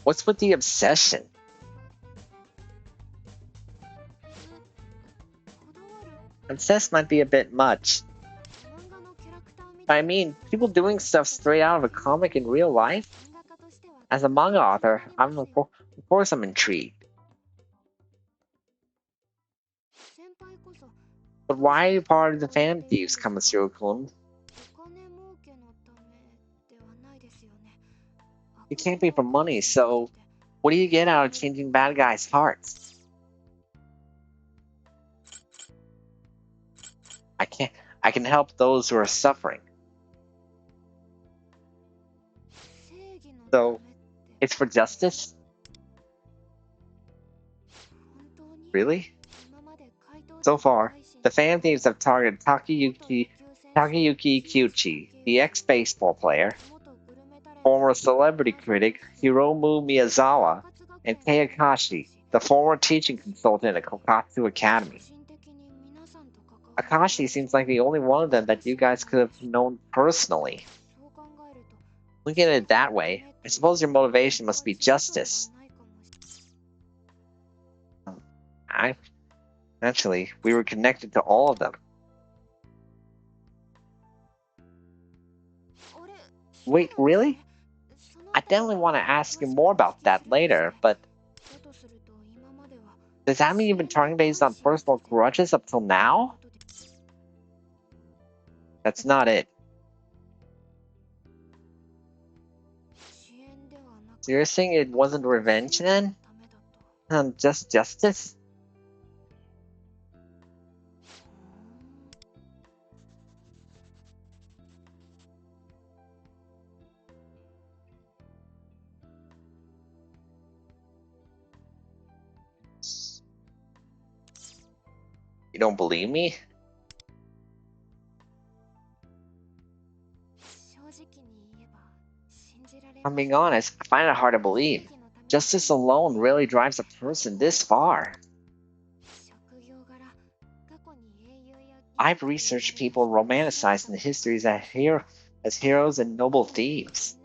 What's with the obsession? Obsessed might be a bit much. I mean, people doing stuff straight out of a comic in real life? As a manga author, of course I'm intrigued. But why are you part of the Phantom Thieves, Kamasuro-kun? You can't be for money, so what do you get out of changing bad guys' hearts? I can help those who are suffering. So, it's for justice? Really? So far, the Phantom Thieves have targeted Takayuki Kyuchi, the ex-baseball player, former celebrity critic Hiromu Miyazawa, and Kayakashi, the former teaching consultant at Kokatsu Academy. Akashi seems like the only one of them that you guys could have known personally. Looking at it that way, I suppose your motivation must be justice. Actually, we were connected to all of them. Wait, really? I definitely want to ask you more about that later, but does that mean you've been targeting based on personal grudges up till now? That's not it. So you're saying it wasn't revenge then? Just justice? You don't believe me? I'm being honest, I find it hard to believe. Justice alone really drives a person this far. I've researched people romanticized in the histories as heroes and noble thieves.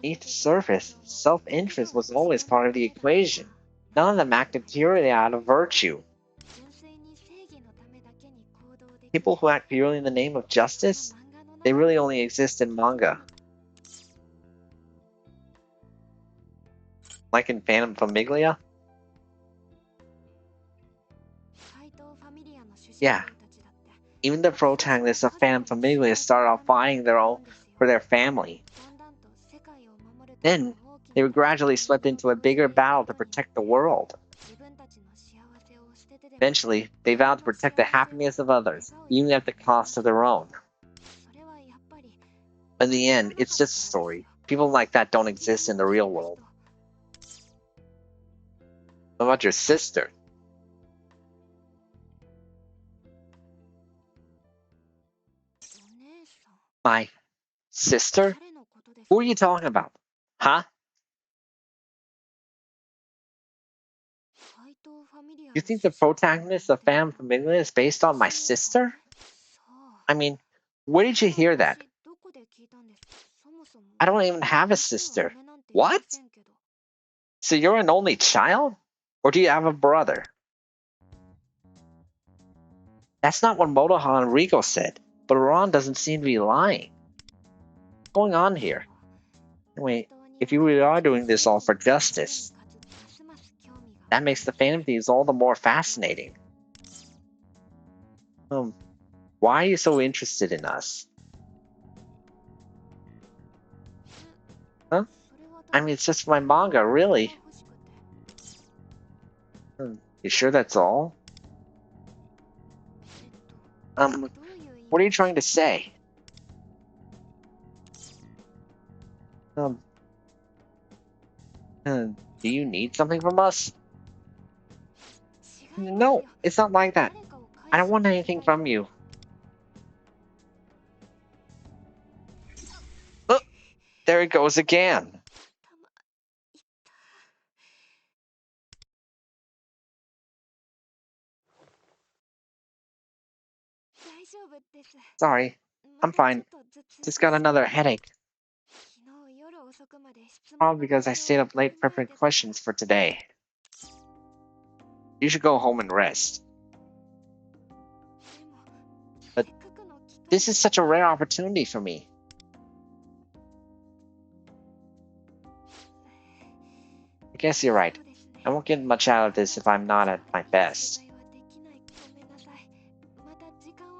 Beneath the surface, self-interest was always part of the equation. None of them acted purely out of virtue. People who act purely in the name of justice, they really only exist in manga. Like in Phantom Famiglia? Yeah. Even the protagonists of Phantom Famiglia started off fighting for their family. Then, they were gradually swept into a bigger battle to protect the world. Eventually, they vowed to protect the happiness of others, even at the cost of their own. In the end, it's just a story. People like that don't exist in the real world. What about your sister? My sister? Who are you talking about? Huh? You think the protagonist of Fam Familia is based on my sister? I mean, where did you hear that? I don't even have a sister. What? So you're an only child? Or do you have a brother? That's not what Motoha and Rico said, but Ron doesn't seem to be lying. What's going on here? Anyway, if you really are doing this all for justice, that makes the Phantom Thieves all the more fascinating. Why are you so interested in us? Huh? I mean, it's just my manga, really. You sure that's all? What are you trying to say? Um, do you need something from us? No, it's not like that. I don't want anything from you. Oh, there it goes again. Sorry, I'm fine. Just got another headache. Probably because I stayed up late preparing questions for today. You should go home and rest. But this is such a rare opportunity for me. I guess you're right. I won't get much out of this if I'm not at my best.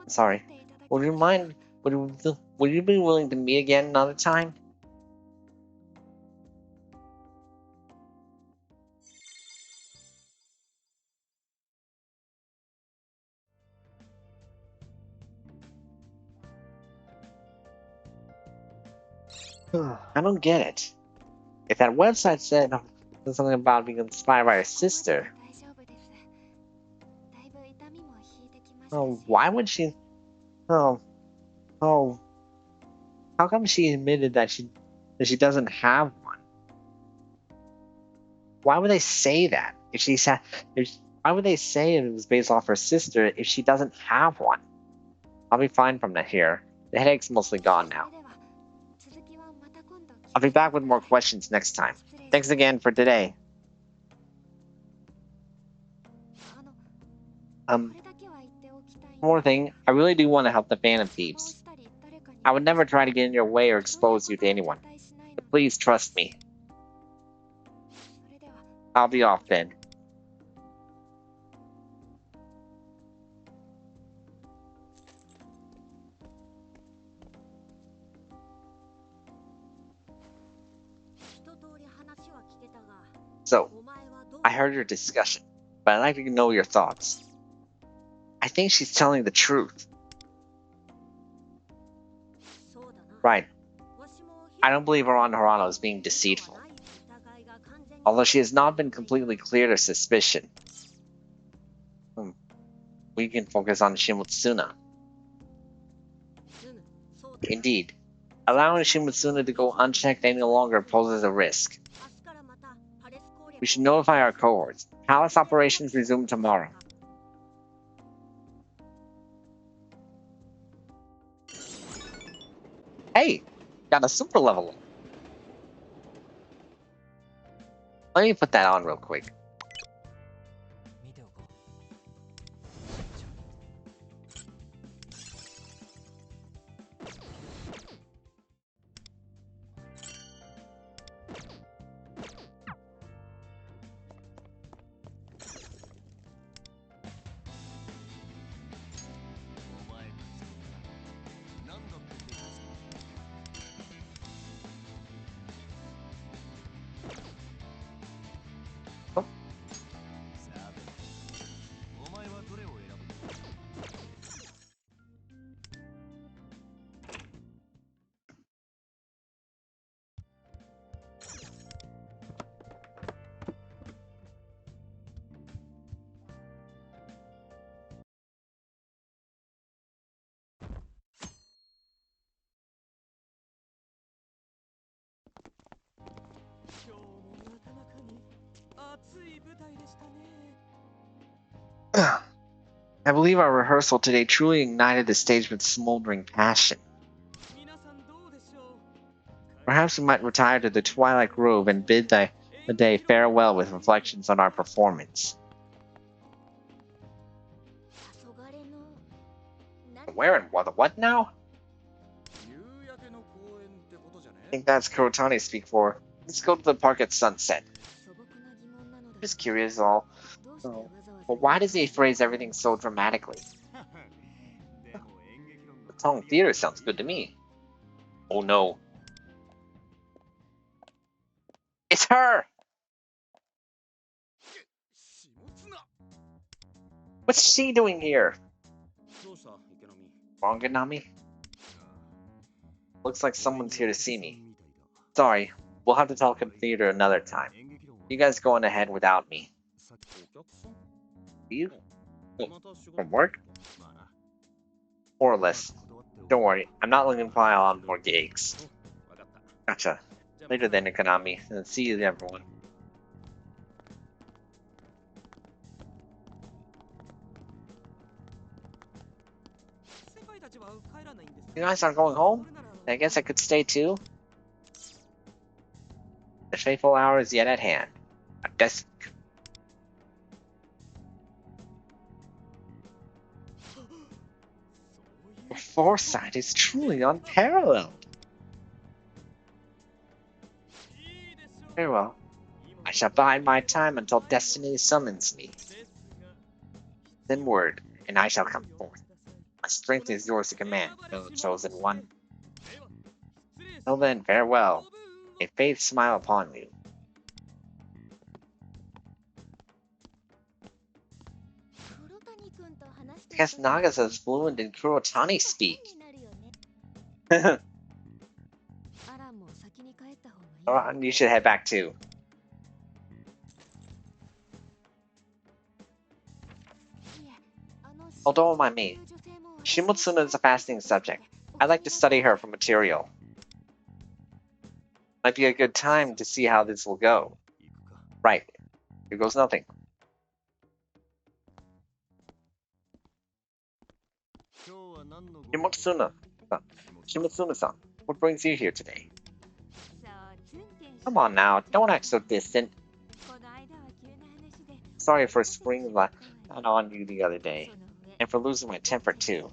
Sorry. Would you mind? Would you be willing to meet again another time? I don't get it. If that website said something about being inspired by her sister, why would she? Oh, oh, how come she admitted that she doesn't have one? Why would they say that? Why would they say it was based off her sister if she doesn't have one? I'll be fine from here. The headache's mostly gone now. I'll be back with more questions next time. Thanks again for today. One more thing, I really do want to help the Phantom Thieves. I would never try to get in your way or expose you to anyone. But please trust me. I'll be off then. So, I heard your discussion, but I'd like to know your thoughts. I think she's telling the truth. Right. I don't believe Aran Harano is being deceitful. Although she has not been completely cleared of suspicion. We can focus on Shimutsuna. Indeed. Allowing Shimutsuna to go unchecked any longer poses a risk. We should notify our cohorts. Palace operations resume tomorrow. Hey, got a super level up. Let me put that on real quick. I believe our rehearsal today truly ignited the stage with smoldering passion. Perhaps we might retire to the Twilight Grove and bid the day farewell with reflections on our performance. Where and what now? I think that's Kurotani speak for. Let's go to the park at sunset. Just curious all. Oh. But why does he phrase everything so dramatically? The Tong Theater sounds good to me. Oh no. It's her! What's she doing here? Wanganami? Looks like someone's here to see me. Sorry, we'll have to talk at the theater another time. You guys going ahead without me. You? Oh, from work? More or less. Don't worry, I'm not looking to pile on more gigs. Gotcha. Later then, Konami, and see you everyone. You guys aren't going home? I guess I could stay too. The fateful hour is yet at hand. A desk. Your foresight is truly unparalleled. Very well. I shall bide my time until destiny summons me. Then word, and I shall come forth. My strength is yours to command, O chosen one. Till then, farewell. May faith smile upon you. I guess Nagasa's is fluent in Kurotani speak. You should head back too. Oh, don't mind me. Shimotsuna is a fascinating subject. I'd like to study her for material. Might be a good time to see how this will go. Right. Here goes nothing. Shimotsuna-san, what brings you here today? Come on now, don't act so distant. Sorry for springing that on you the other day, and for losing my temper too.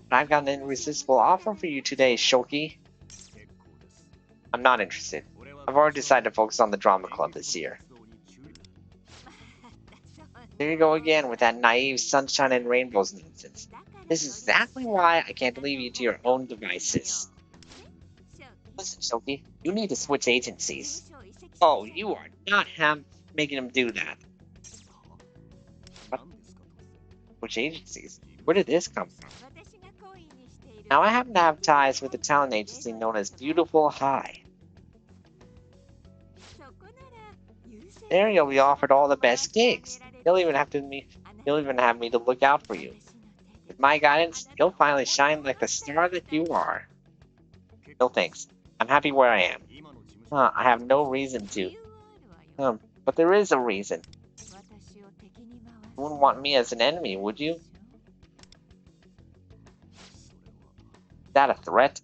But I've got an irresistible offer for you today, Shoki. I'm not interested. I've already decided to focus on the drama club this year. There you go again with that naive sunshine and rainbows nonsense. This is exactly why I can't leave you to your own devices. Listen, Shoki, you need to switch agencies. Oh, you are not making him do that. What? Which agencies? Where did this come from? Now I happen to have ties with a talent agency known as Beautiful High. There you'll be offered all the best gigs. You'll even have me to look out for you. With my guidance, you'll finally shine like the star that you are. No thanks. I'm happy where I am. I have no reason to. But there is a reason. You wouldn't want me as an enemy, would you? Is that a threat?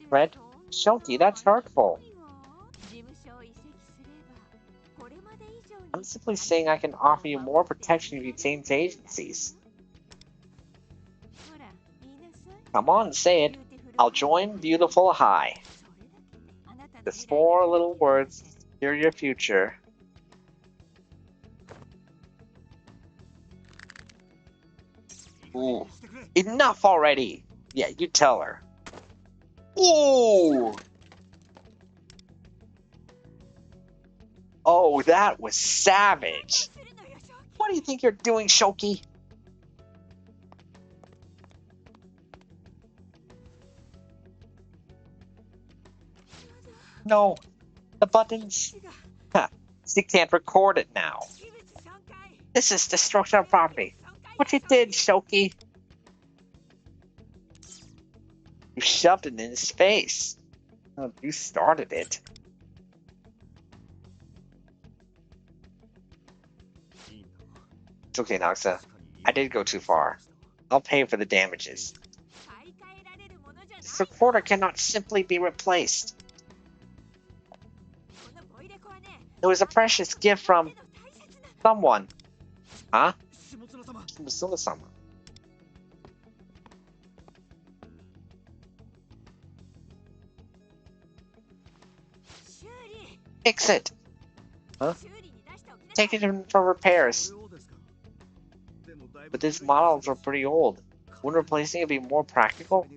Threat? Shoki, that's hurtful. I'm simply saying I can offer you more protection if you change agencies. Come on, say it. I'll join Beautiful High. Just 4 little words to secure your future. Ooh. Enough already! Yeah, you tell her. Ooh! Oh, that was savage! What do you think you're doing, Shoki? No, the buttons. You can't record it now. This is destruction of property. What you did, Shoki? You shoved it in his face. Oh, you started it. It's okay, Noxa. I did go too far. I'll pay for the damages. This recorder cannot simply be replaced. It was a precious gift from someone. Huh? Shimosuna-sama. Fix it. Huh? Take it in for repairs. But these models are pretty old. Wouldn't replacing it be more practical?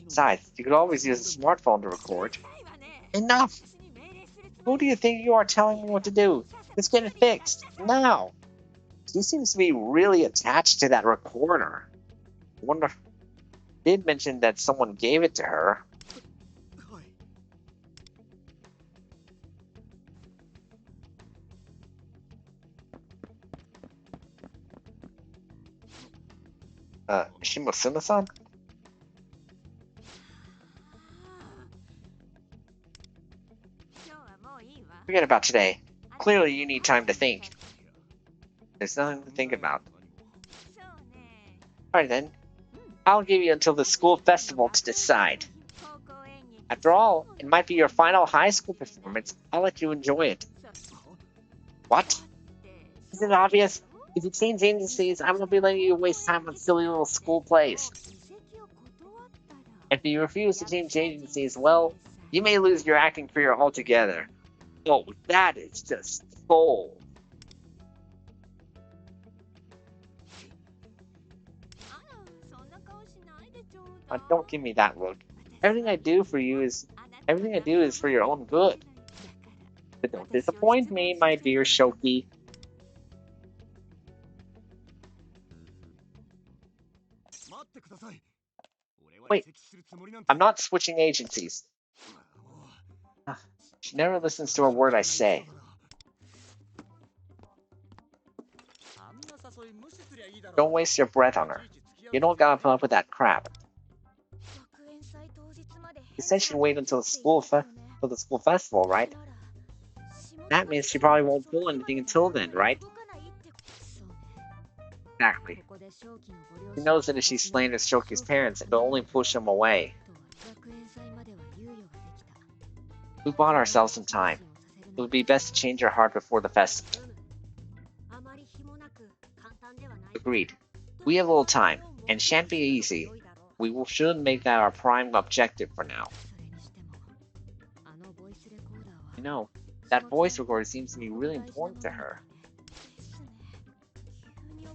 Besides, you could always use a smartphone to record. Enough! Who do you think you are telling me what to do? Let's get it fixed, now! She seems to be really attached to that recorder. I wonder if did mention that someone gave it to her. Shimosuna-san? Forget about today. Clearly you need time to think. There's nothing to think about. Alright then. I'll give you until the school festival to decide. After all, it might be your final high school performance. I'll let you enjoy it. What? Isn't it obvious? If you change agencies, I won't be letting you waste time on silly little school plays. If you refuse to change agencies, well, you may lose your acting career altogether. Oh, that is just cold. Don't give me that look. Everything I do is for your own good. But don't disappoint me, my dear Shoki. Wait, I'm not switching agencies. She never listens to a word I say. Don't waste your breath on her. You don't gotta put up with that crap. You said she'd wait until the school festival, right? That means she probably won't pull anything until then, right? Exactly. She knows that if she slanders Shoki's parents, it'll only push him away. We bought ourselves some time. It would be best to change our heart before the festival. Agreed. We have a little time, and shan't be easy. Should make that our prime objective for now. You know, that voice recorder seems to be really important to her.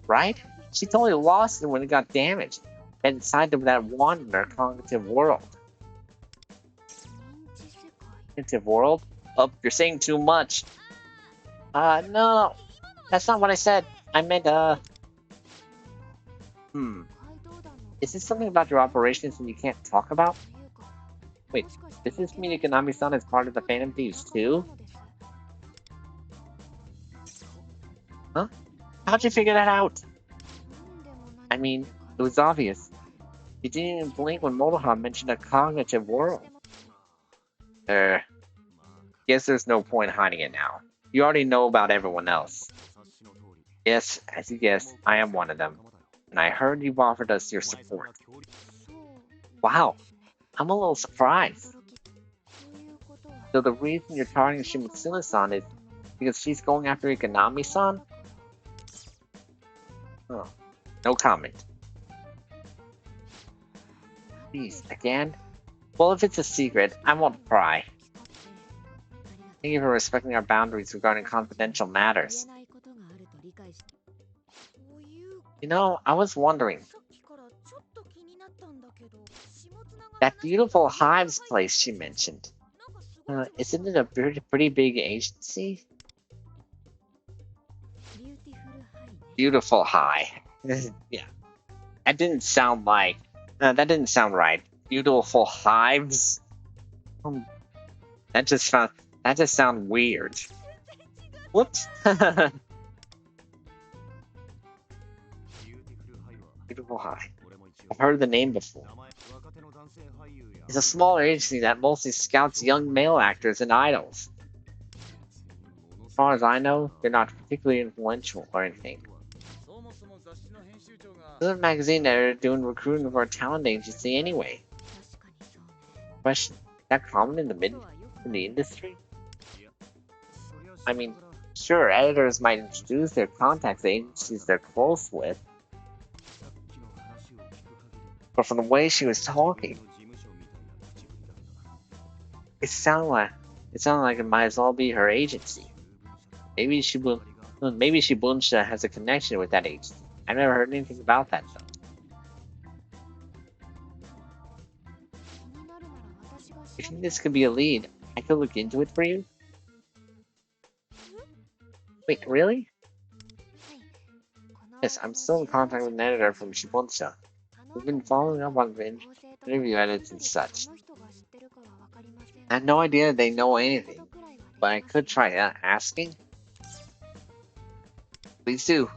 Right? She totally lost it when it got damaged, and decided that wand in her cognitive world. Cognitive world? Oh, you're saying too much. No. That's not what I said. I meant, Is this something about your operations that you can't talk about? Wait, does this mean Ikonami-san is part of the Phantom Thieves too? Huh? How'd you figure that out? I mean, it was obvious. You didn't even blink when Motoha mentioned a cognitive world. Guess there's no point hiding it now. You already know about everyone else. Yes, as you guessed, I am one of them. And I heard you've offered us your support. Wow, I'm a little surprised. So the reason you're targeting Shimosuna-san is because she's going after Ikonami-san? Oh, no comment. Please, again? Well, if it's a secret, I won't pry. Thank you for respecting our boundaries regarding confidential matters. You know, I was wondering. That beautiful Hives place she mentioned. Isn't it a pretty big agency? Beautiful High. Yeah. That didn't sound like... that didn't sound right. Beautiful Hives? That just sounded weird. Whoops. Beautiful High. I've heard the name before. It's a smaller agency that mostly scouts young male actors and idols. As far as I know, they're not particularly influential or anything. There's a magazine that are doing recruiting for a talent agency anyway. Question: is that common in the industry? I mean, sure, editors might introduce their contacts to agencies they're close with, but from the way she was talking, it sounded like it might as well be her agency. Maybe Shibunsha has a connection with that agency. I've never heard anything about that though. If you think this could be a lead, I could look into it for you. Wait, really? Yes, I'm still in contact with an editor from Shibunsha. We've been following up on the interview edits and such. I have no idea they know anything, but I could try asking. Please do.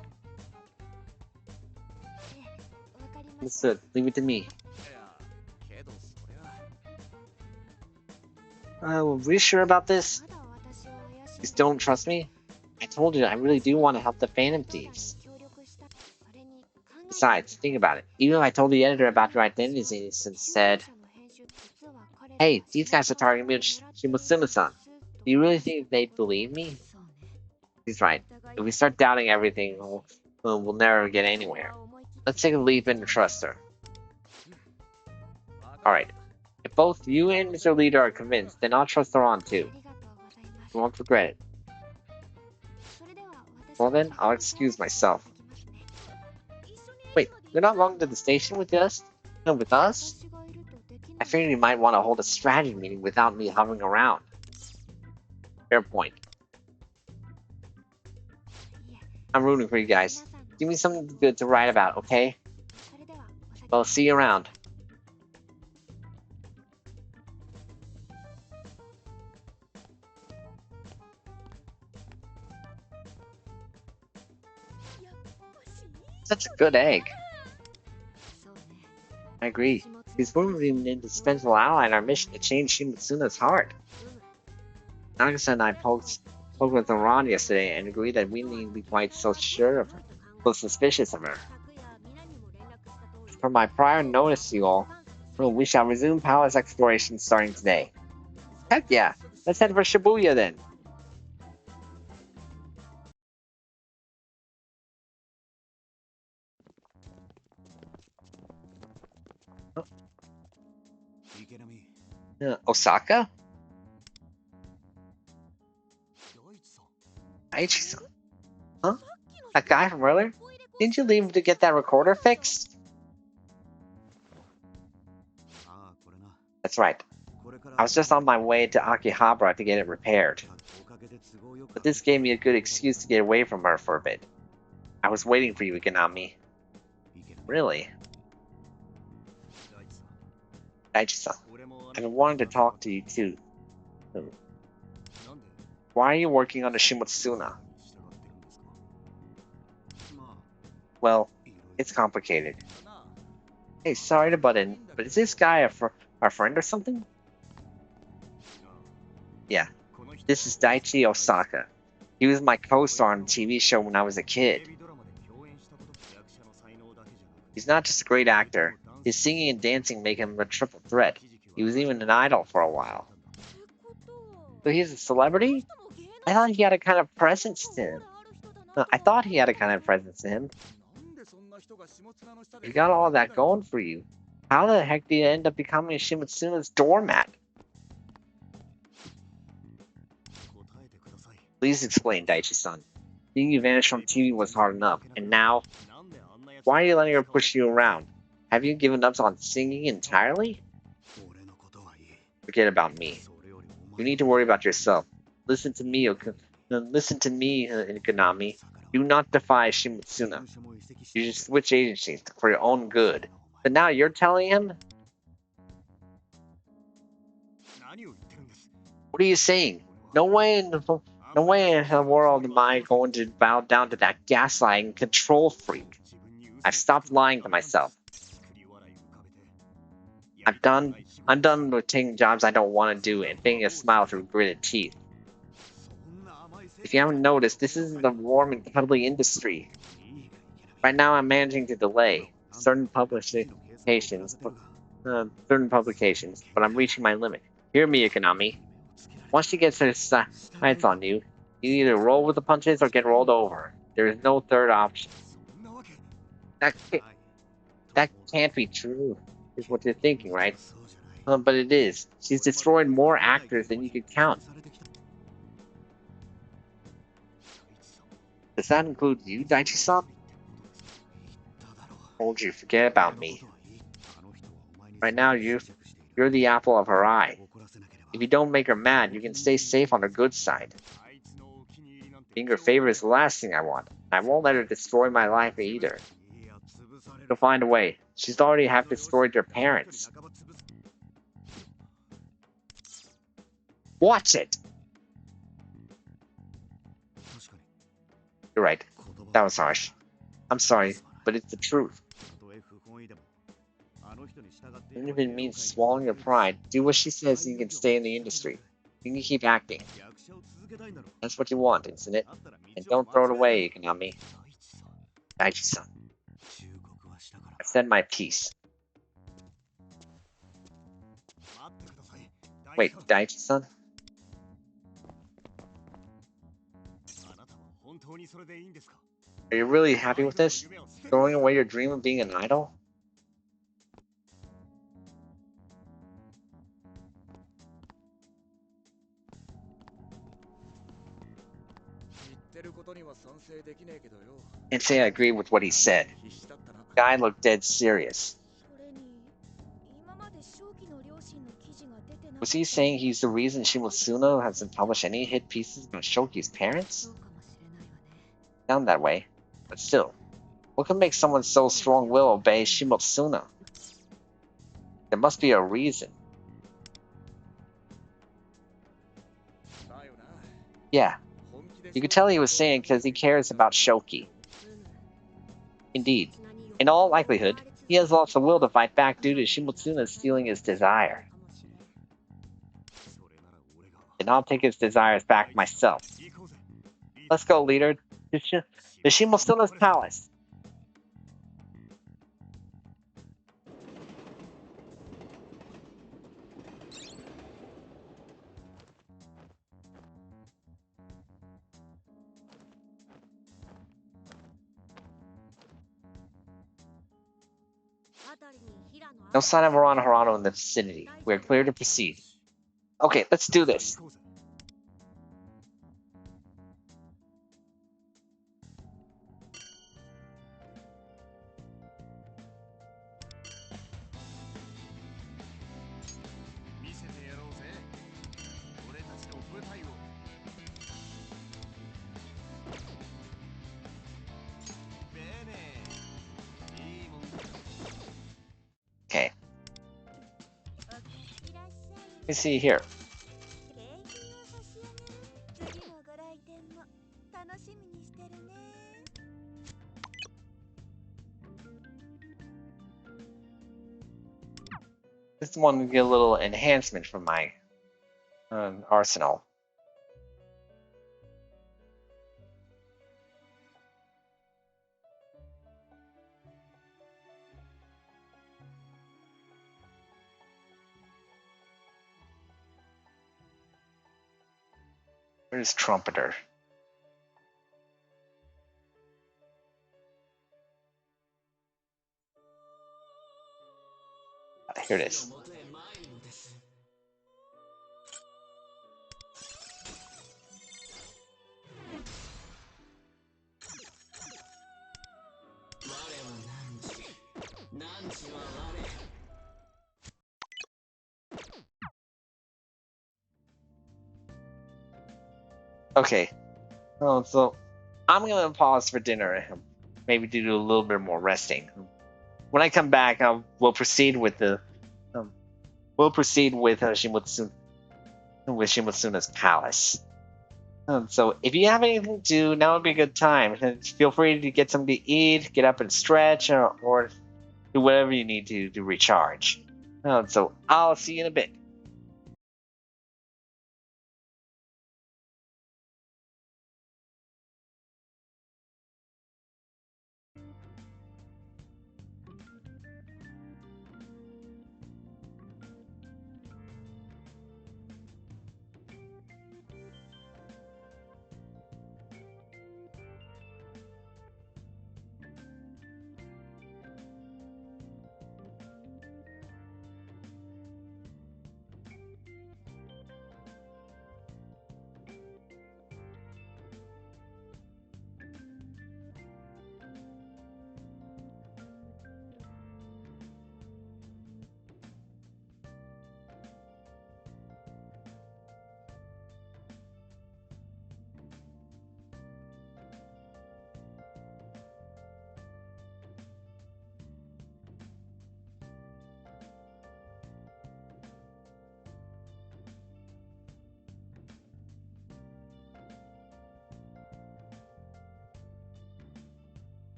Understood. Leave it to me. Well, are you sure about this? You still don't trust me? I told you I really do want to help the Phantom Thieves. Besides, think about it. Even if I told the editor about your identities and said, hey, these guys are targeting me with Shimosuma-san, do you really think they'd believe me? He's right. If we start doubting everything, we'll never get anywhere. Let's take a leap and trust her. Alright. If both you and Mr. Leader are convinced, then I'll trust her on too. You won't regret it. Well then, I'll excuse myself. Wait, you're not going to the station with us? No, with us? I figured you might want to hold a strategy meeting without me hovering around. Fair point. I'm rooting for you guys. Give me something good to write about, okay? Well, see you around. Such a good egg. I agree. He's probably an indispensable ally in our mission to change Shimatsuna's heart. Nagasa and I spoke with Iran yesterday and agreed that we needn't be quite so sure of her, so suspicious of her. From my prior notice to you all, we shall resume palace exploration starting today. Heck yeah! Let's head for Shibuya then! Osaka? Aichi-san? Huh? That guy from earlier? Didn't you leave to get that recorder fixed? That's right. I was just on my way to Akihabara to get it repaired. But this gave me a good excuse to get away from her for a bit. I was waiting for you, Ikanami. Really? Daichi-san, I've been wanting to talk to you too. Why are you working on the Shimotsuna? Well, it's complicated. Hey, sorry to butt in, but is this guy our friend or something? Yeah, this is Daichi Osaka. He was my co-star on a TV show when I was a kid. He's not just a great actor. His singing and dancing make him a triple threat. He was even an idol for a while. So he's a celebrity? I thought he had a kind of presence to him. You got all that going for you. How the heck did you end up becoming Shimatsuna's doormat? Please explain, Daichi-san. Seeing you vanish from TV was hard enough, and now? Why are you letting her push you around? Have you given up on singing entirely? Forget about me. You need to worry about yourself. Listen to me, Ikanami. Do not defy Shimotsuna. You should switch agencies for your own good. But now you're telling him? What are you saying? No way in the world am I going to bow down to that gaslighting control freak. I've stopped lying to myself. I'm done with taking jobs I don't want to do and faking a smile through gritted teeth. If you haven't noticed, this isn't the warm and cuddly industry. Right now, I'm managing to delay certain publications, but I'm reaching my limit. Hear me, Economy. Once she gets her sights on you, you either roll with the punches or get rolled over. There is no third option. That can't, that can't be true, is what you're thinking, right? But it is. She's destroyed more actors than you could count. Does that include you, Daichi-san? Told you, forget about me. Right now, you're the apple of her eye. If you don't make her mad, you can stay safe on her good side. Being her favorite is the last thing I want. I won't let her destroy my life either. She'll find a way. She's already half destroyed your parents. Watch it! You're right. That was harsh. I'm sorry, but it's the truth. Even if it means swallowing your pride, do what she says and you can stay in the industry. You can keep acting. That's what you want, isn't it? And don't throw it away, Ikonami. Daichi-san. I've said my piece. Wait, Daichi-san? Are you really happy with this? Throwing away your dream of being an idol? Can't say I agree with what he said. Guy looked dead serious. Was he saying he's the reason Shimotsuno hasn't published any hit pieces about Shoki's parents? Sound that way, but still, what could make someone so strong-willed obey Shimotsuno? There must be a reason. Yeah, you could tell he was saying because he cares about Shoki. Indeed, in all likelihood, he has lost the will to fight back due to Shimotsuno stealing his desire. And I'll take his desires back myself. Let's go, leader. To Shimotsuno's palace. No sign of Harano in the vicinity. We are clear to proceed. Okay, let's do this. Okay. Let me see here. This one to get a little enhancement from my arsenal. Where's Trumpeter? Here it is. Okay. Oh, so I'm gonna pause for dinner and maybe do a little bit more resting. When I come back, we'll proceed with Shimotsuna's palace. So if you have anything to do, now would be a good time. Feel free to get something to eat, get up and stretch, or do whatever you need to recharge. So I'll see you in a bit.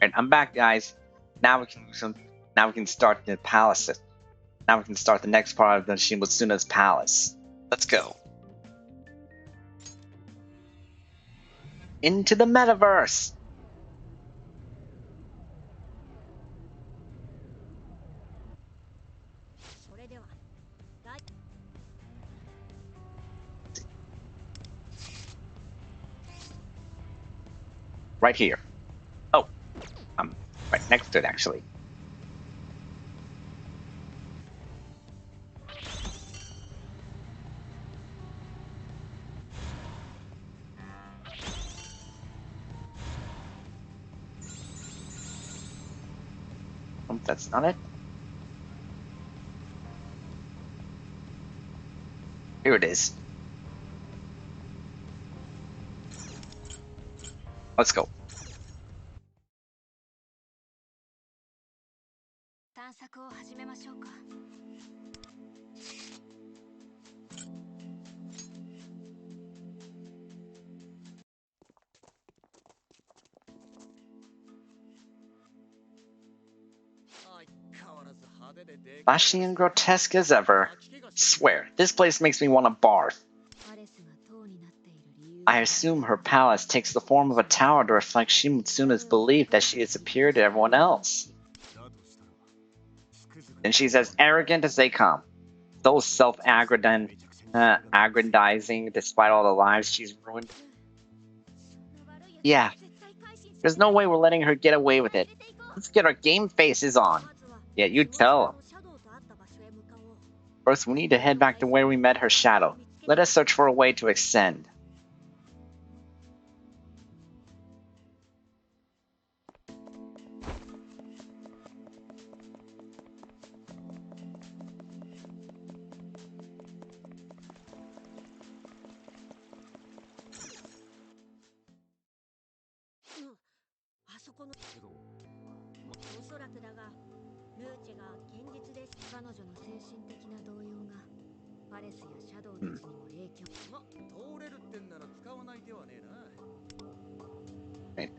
Alright, I'm back, guys. Now we can do some. Now we can start the palace. Now we can start the next part of the Shimatsuna's palace. Let's go. Into the metaverse! Right here. Oh, I'm right next to it, actually. Oh, that's not it. Here it is. Let's go. Flashy and grotesque as ever. Swear, this place makes me want to barf. I assume her palace takes the form of a tower to reflect Shimatsuna's belief that she is superior to everyone else. And she's as arrogant as they come. So self-aggrandizing despite all the lives she's ruined. Yeah, there's no way we're letting her get away with it. Let's get our game faces on. Yeah, you tell them. First, we need to head back to where we met her shadow. Let us search for a way to ascend. Right.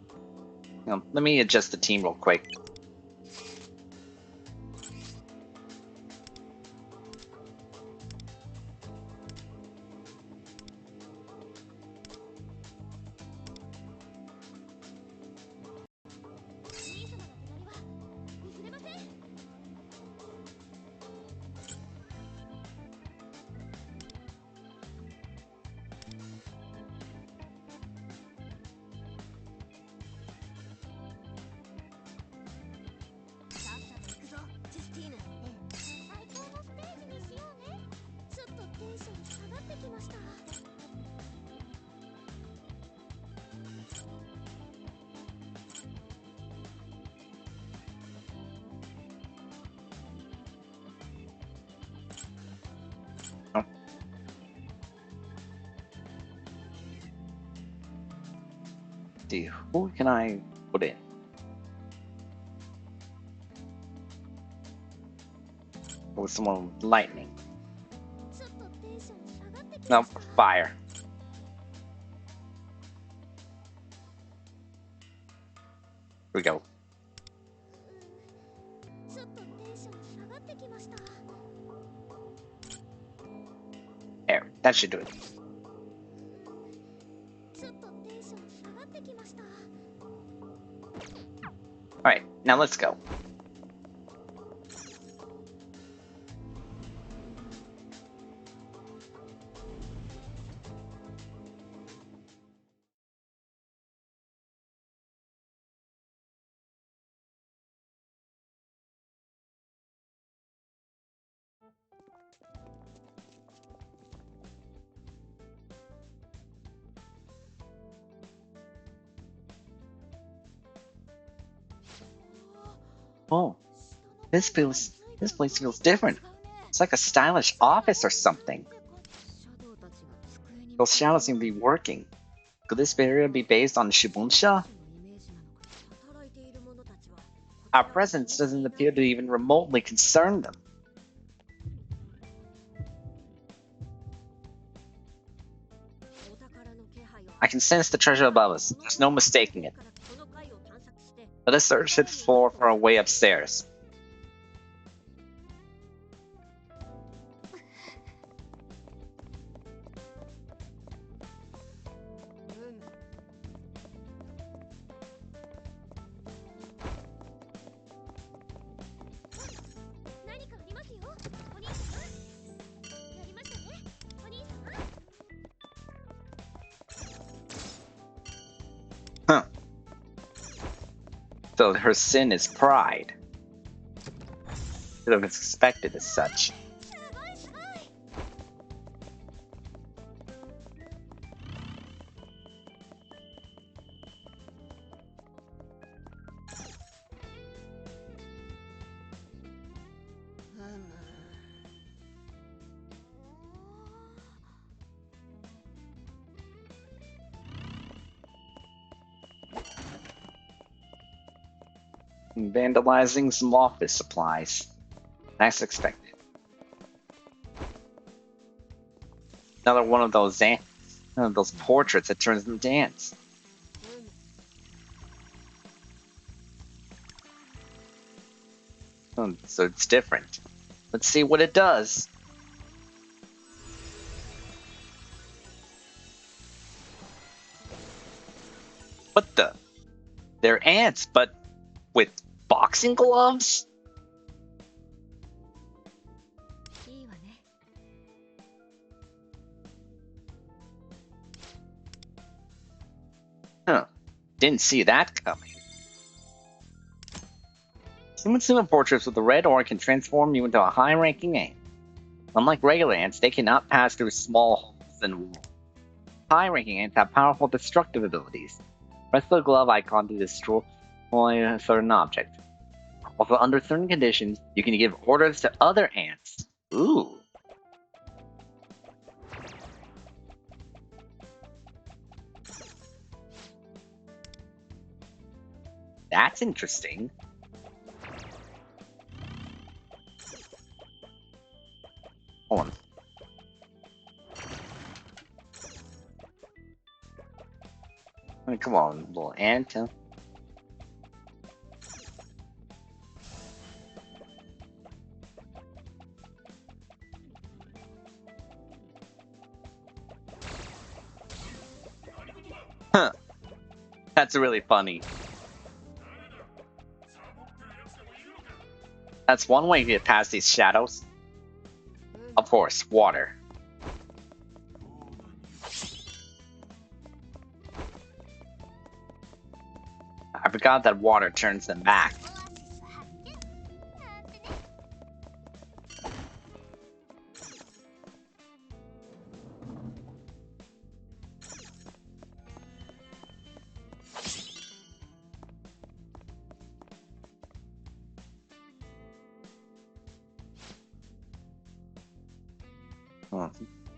Let me adjust the team real quick. Oh. See, who can I put in? With someone with lightning. No, fire. Here we go. There, that should do it. Alright, now let's go. Oh, this place feels different. It's like a stylish office or something. Those shadows seem to be working. Could this area be based on Shibunsha? Our presence doesn't appear to even remotely concern them. I can sense the treasure above us. There's no mistaking it. Let us search the floor for a way upstairs. Huh. So her sin is pride. Should have expected as such. Vandalizing some office supplies. As expected. Another one of those portraits that turns them dance. So it's different. Let's see what it does. What the? They're ants, but with boxing gloves? Huh. Didn't see that coming. Human portraits with the red aura can transform you into a high-ranking ant. Unlike regular ants, they cannot pass through small holes in walls. High-ranking ants have powerful destructive abilities. Press the glove icon to destroy a certain object. Also, under certain conditions, you can give orders to other ants. Ooh. That's interesting. Hold on. I mean, come on, little ant. Huh. That's really funny. That's one way to get past these shadows. Of course, water. I forgot that water turns them back.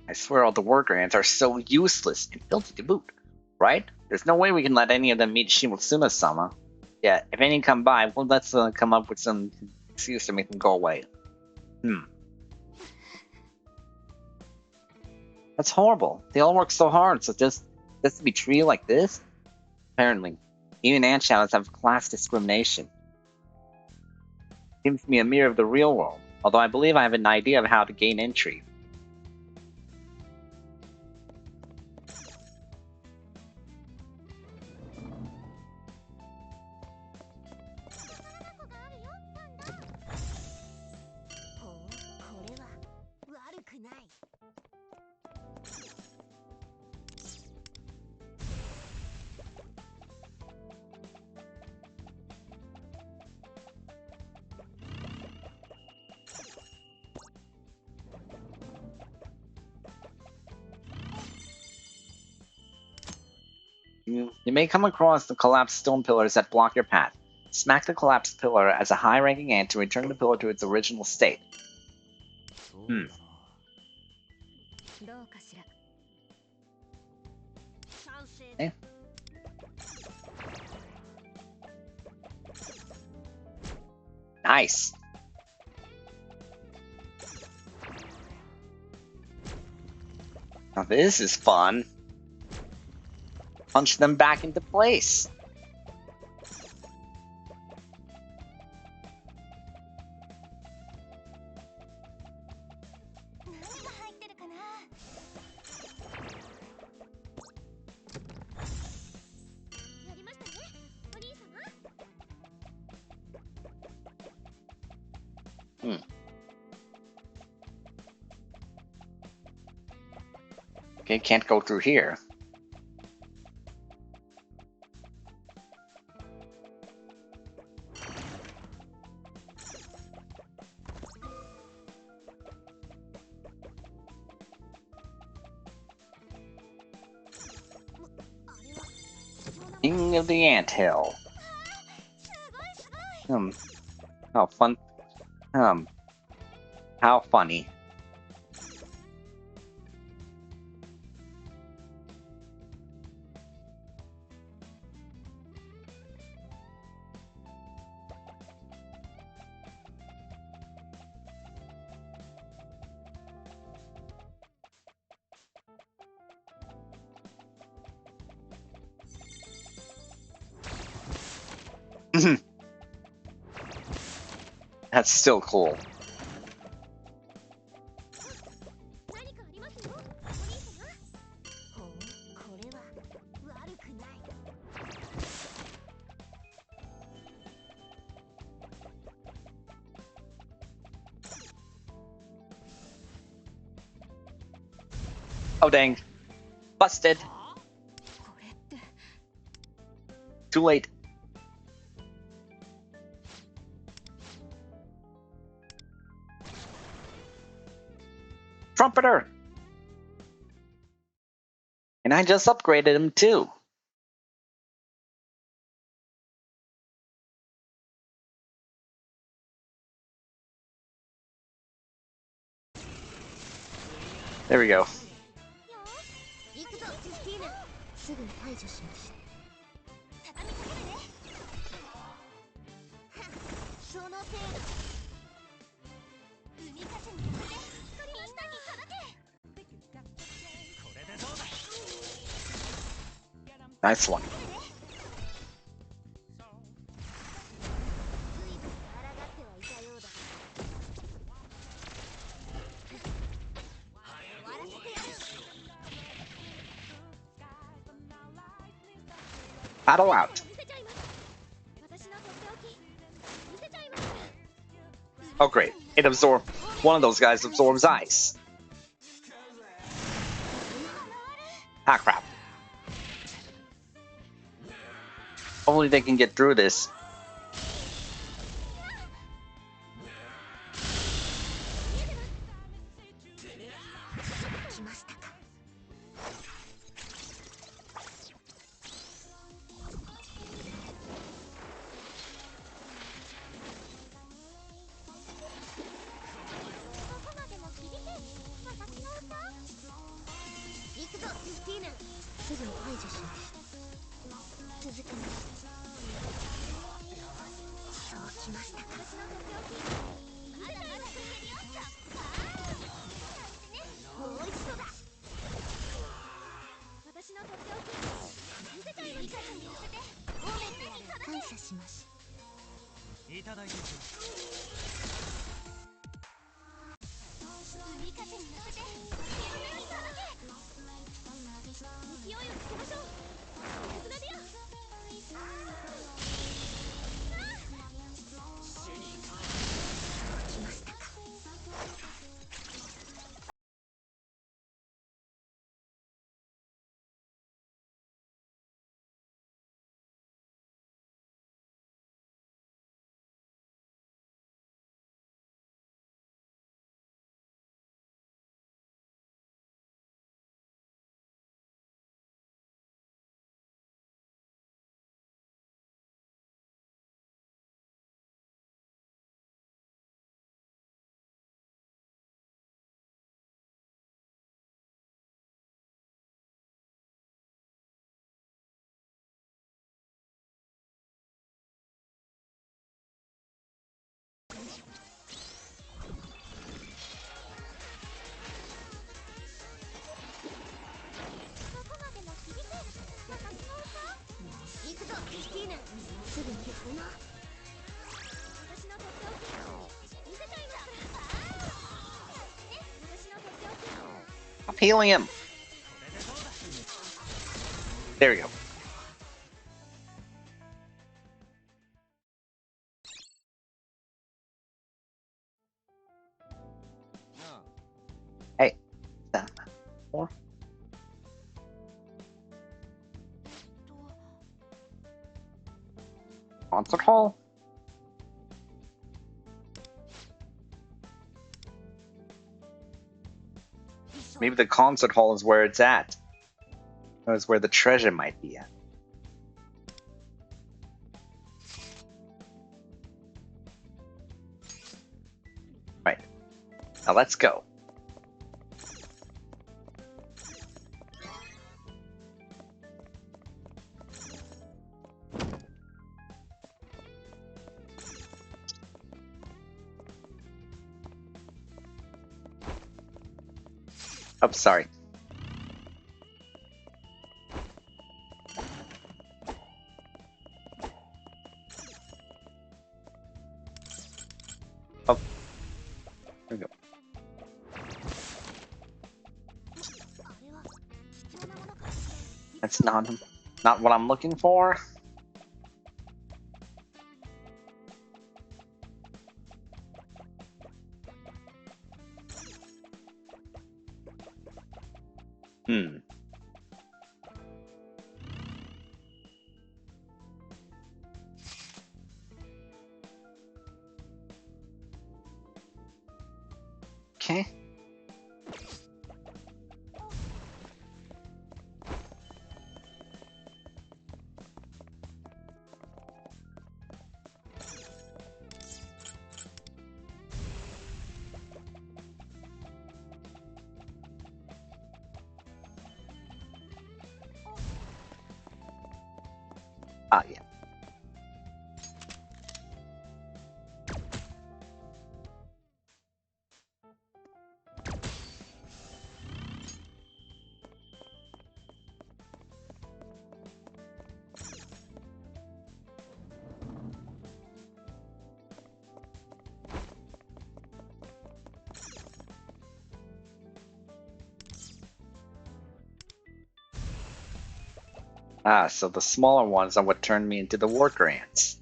I swear all the worker ants are so useless and filthy to boot, right? There's no way we can let any of them meet Shimotsuma-sama. Yeah, if any come by, well, let's come up with some excuse to make them go away. That's horrible. They all work so hard, so just to be treated like this? Apparently, even ant shadows have class discrimination. Gives me a mirror of the real world, although I believe I have an idea of how to gain entry. You may come across the collapsed stone pillars that block your path. Smack the collapsed pillar as a high-ranking ant to return the pillar to its original state. Okay. Nice. Now this is fun. Punch them back into place. Okay, can't go through here. King of the Anthill. How fun. How funny. That's still cool. Oh dang. Busted. Too late. Trumpeter! And I just upgraded him too. There we go. Nice one. Battle out. Oh great, it absorbed. One of those guys absorbs ice. Ah crap. Hopefully they can get through this. I'm healing him. There we go. Hey. 4. Concert hall? Maybe the concert hall is where it's at. Or is where the treasure might be at. Right. Now let's go. Oh, sorry. Oh. There we go. That's not what I'm looking for. Hmm. Okay. Ah, yeah. Ah, so the smaller ones are what turned me into the worker ants.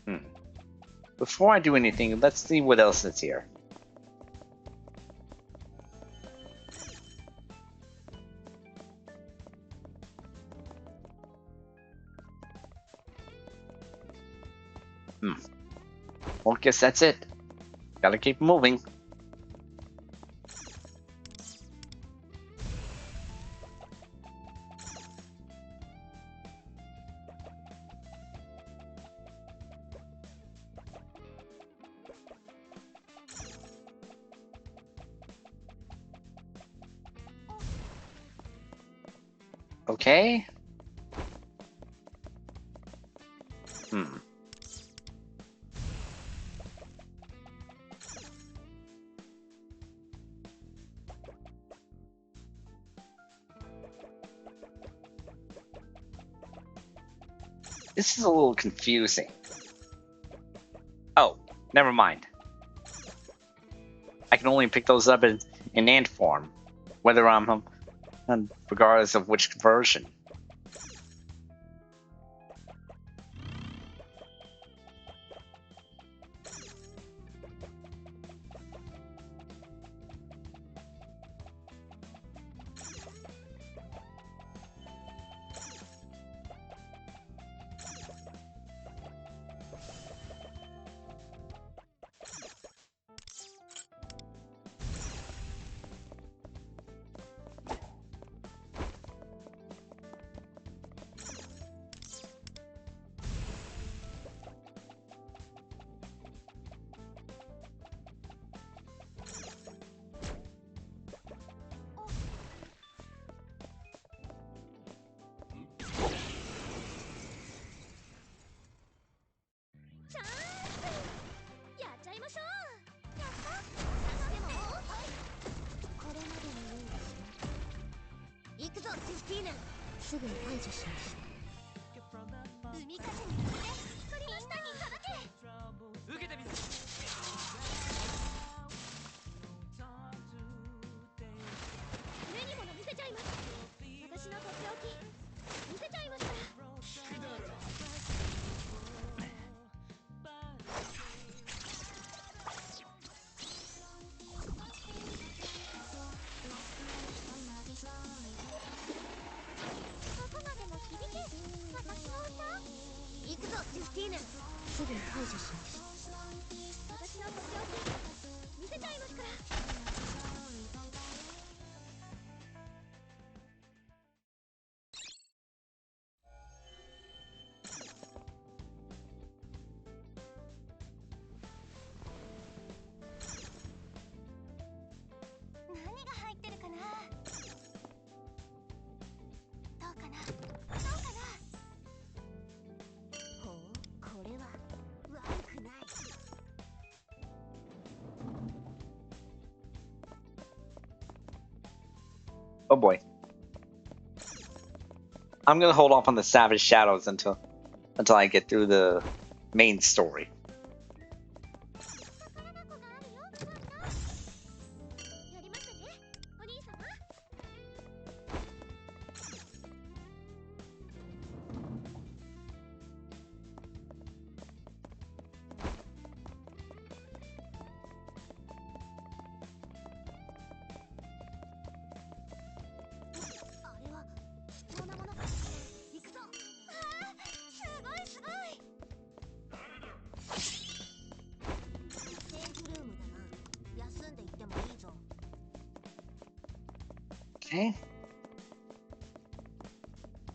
Hmm. Before I do anything, let's see what else is here. Well, guess that's it. Gotta keep moving. Okay. Hmm. This is a little confusing. Oh, never mind. I can only pick those up in ant form, whether I'm regardless of which version. Oh boy. I'm gonna hold off on the Savage Shadows until I get through the main story. Okay.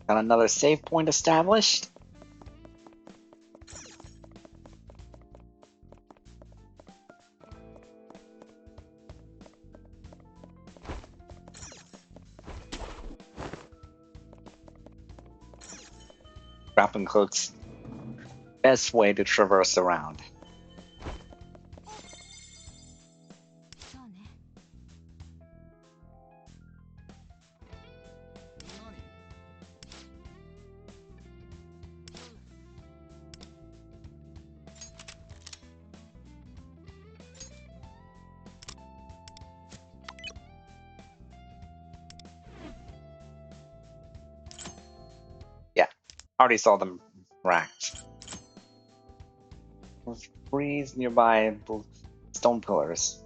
Got another save point established. Grappling hooks. Best way to traverse around. Yeah, already saw them racked. Freeze nearby stone pillars.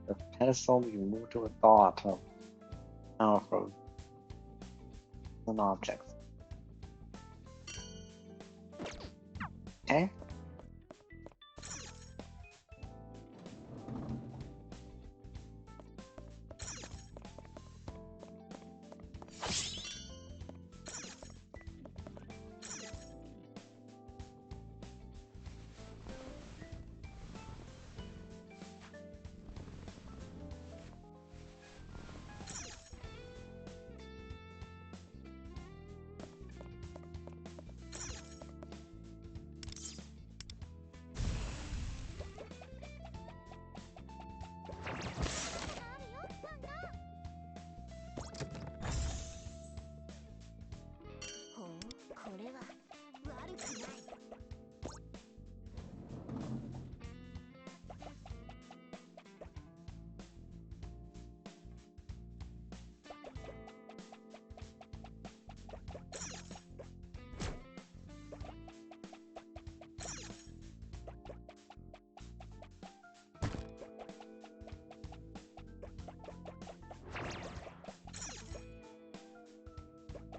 The pedestal you move to a thought of powerful an object. Okay.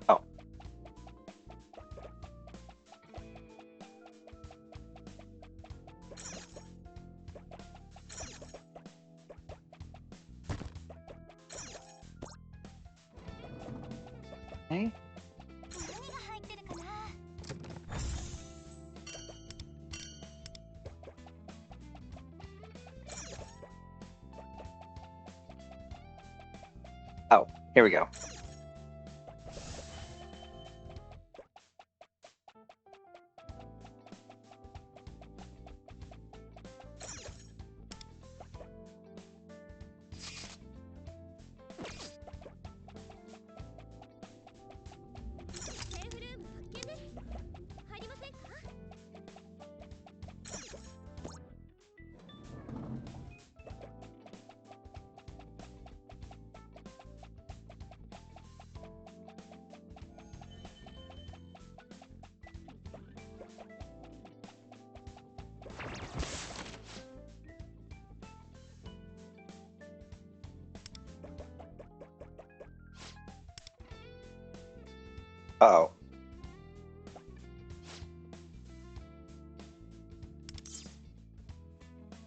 Oh. Okay. Oh, here we go. Uh oh.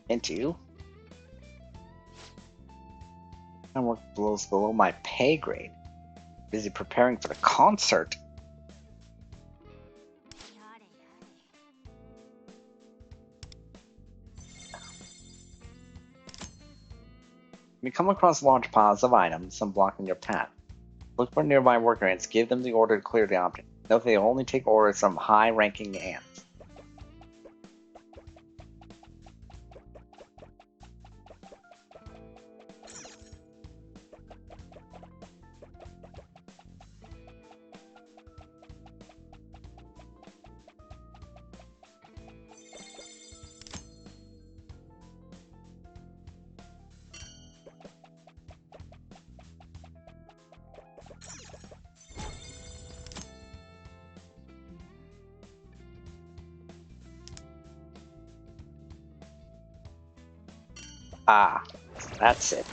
into. I work below my pay grade. Busy preparing for the concert. When you come across large piles of items, some blocking your path. Look for nearby worker ants, give them the order to clear the object. Note they only take orders from high-ranking ants. Ah, that's it.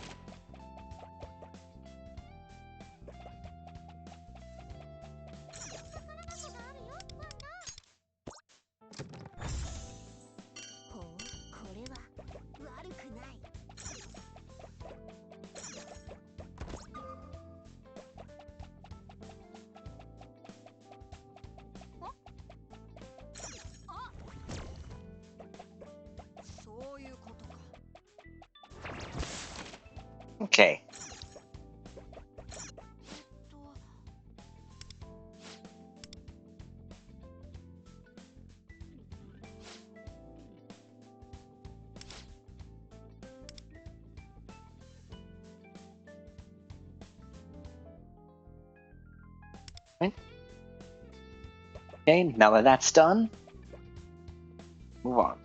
Okay. Okay, now that that's done, move on.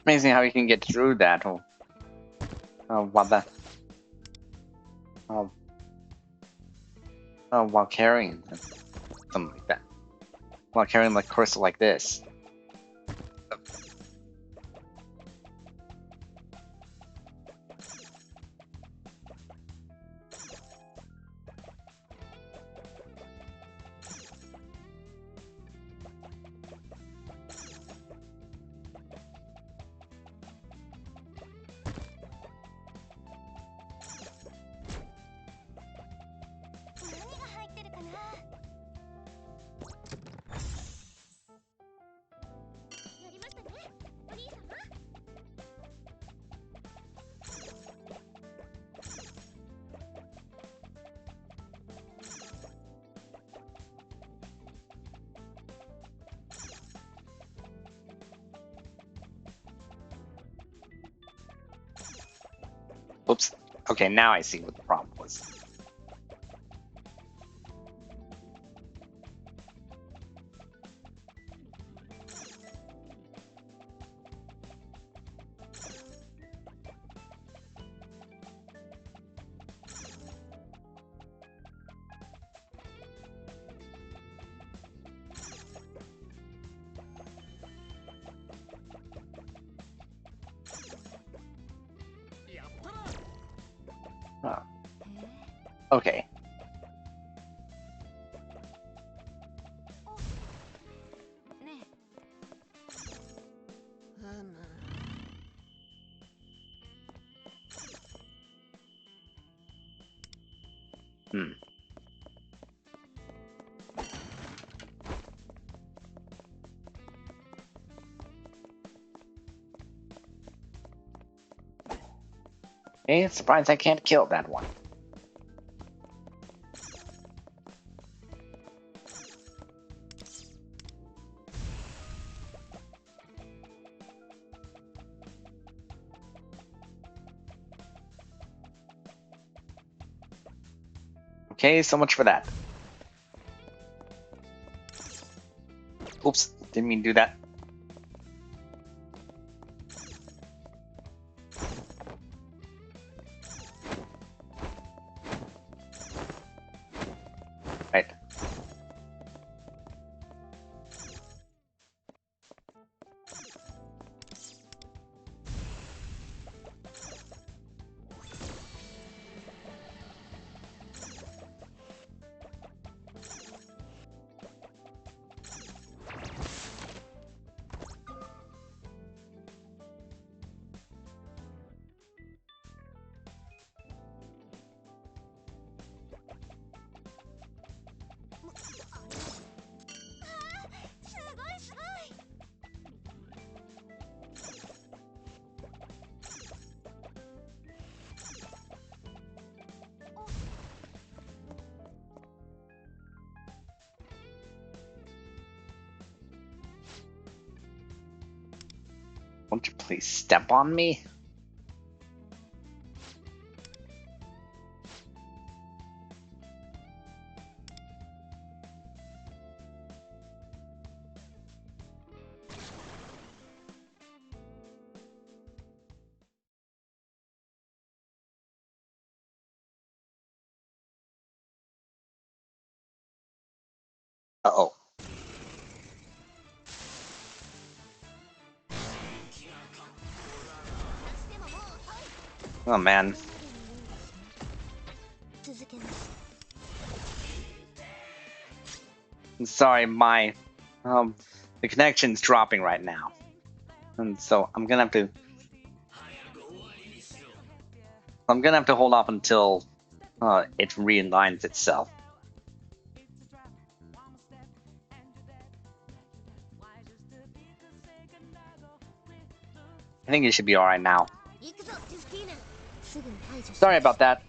Amazing how you can get through that while carrying something like that. While carrying like cursor like this. Oops. Okay, now I see what the problem was. Oh. Okay. Hmm. Hey, surprised I can't kill that one. Okay, so much for that. Oops, didn't mean to do that. Won't you please step on me? Uh-oh. Oh man. I'm sorry, the connection's dropping right now. And so I'm gonna have to hold off until it realigns itself. I think it should be alright now. Sorry about that.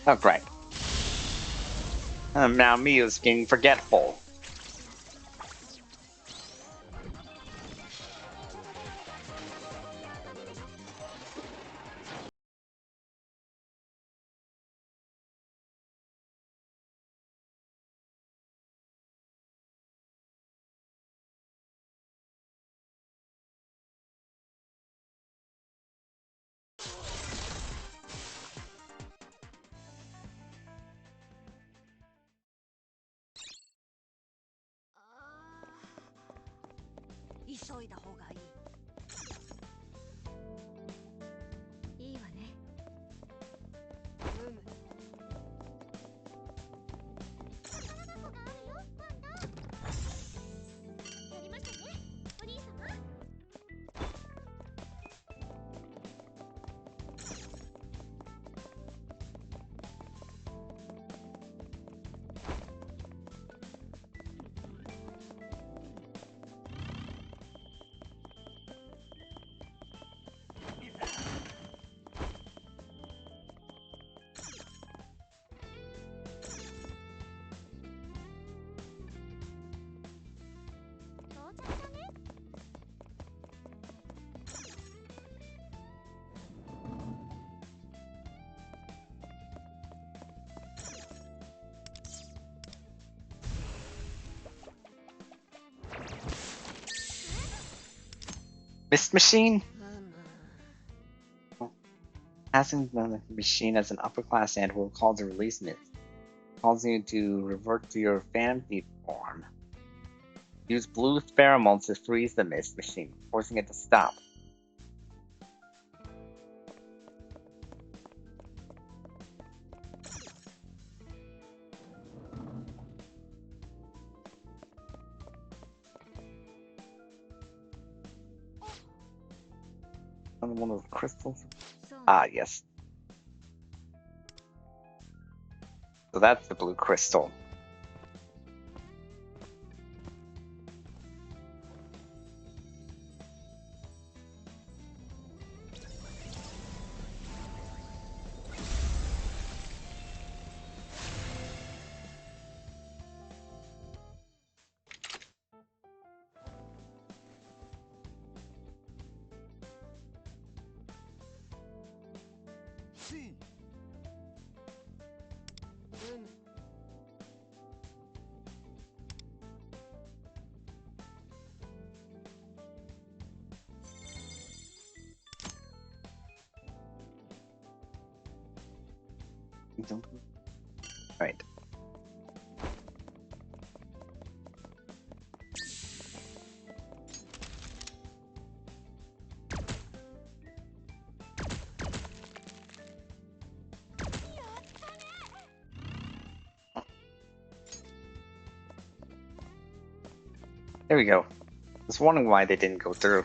Oh, great. Now Mia's getting forgetful. Mist machine? Passing the machine as an upper class ant will cause a release mist, causing you to revert to your phantom form. Use blue pheromones to freeze the mist machine, forcing it to stop. One of the crystals? Ah, yes. So that's the blue crystal. Right. There we go. I was wondering why they didn't go through.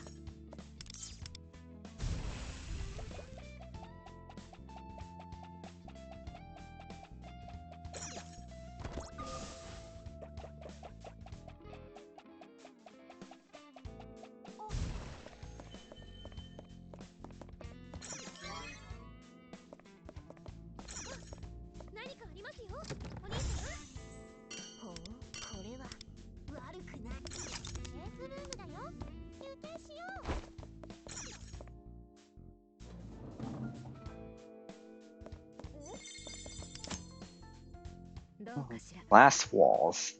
Glass walls.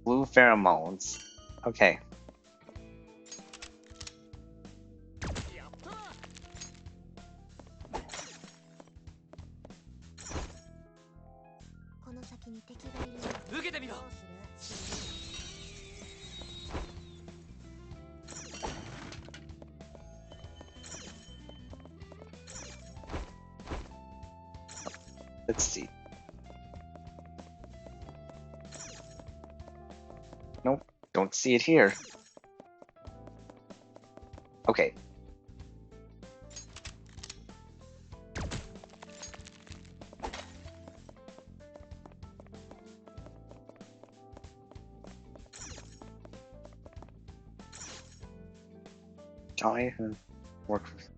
Blue pheromones. Okay. Let's see. Nope, don't see it here. Okay. I have worked with.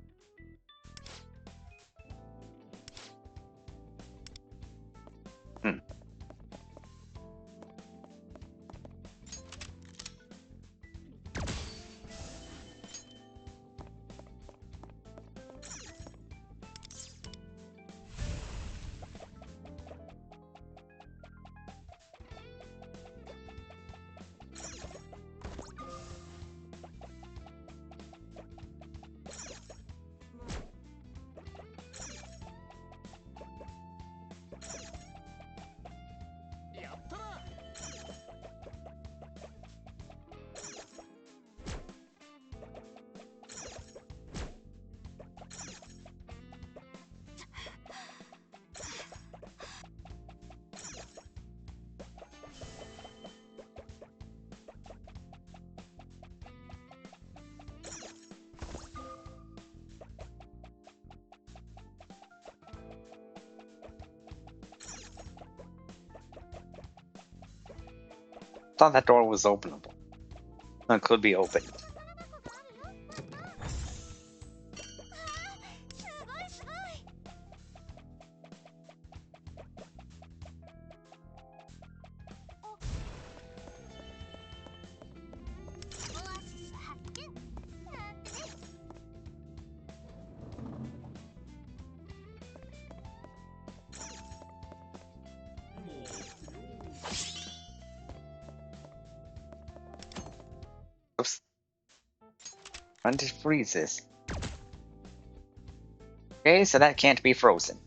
Thought that door was openable. It could be open. Oops. When did it freezes? Okay, so that can't be frozen.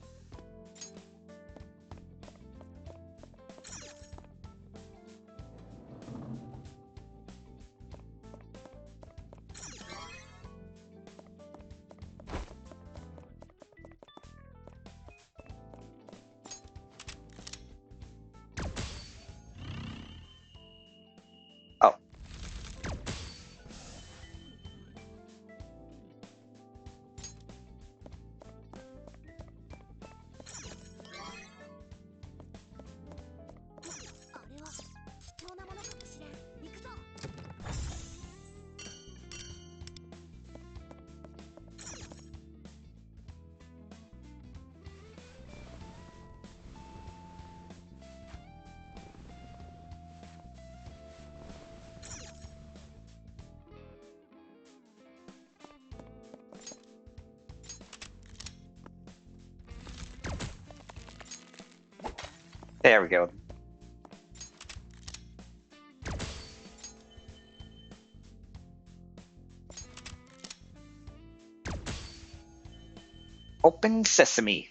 Oh. There we go. Open sesame.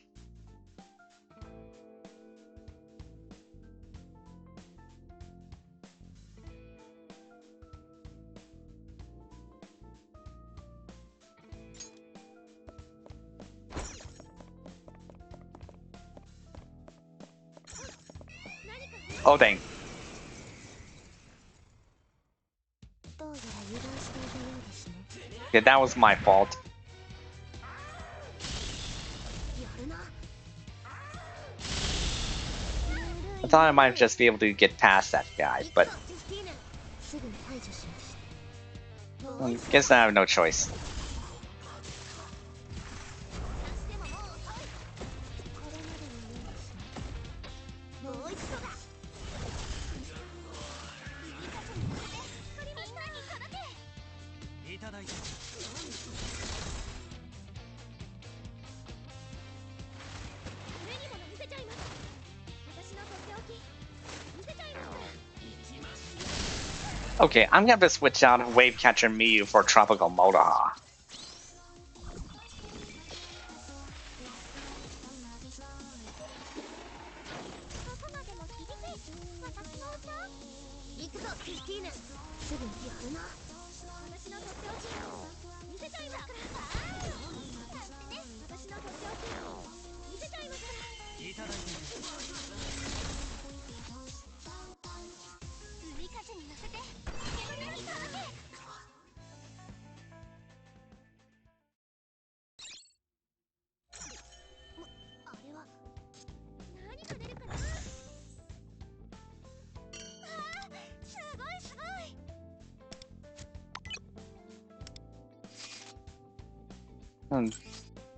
Oh dang. Yeah, that was my fault. I thought I might just be able to get past that guy, but I guess I have no choice. Okay, I'm gonna have to switch out Wave Catcher Miyu for Tropical Motoha.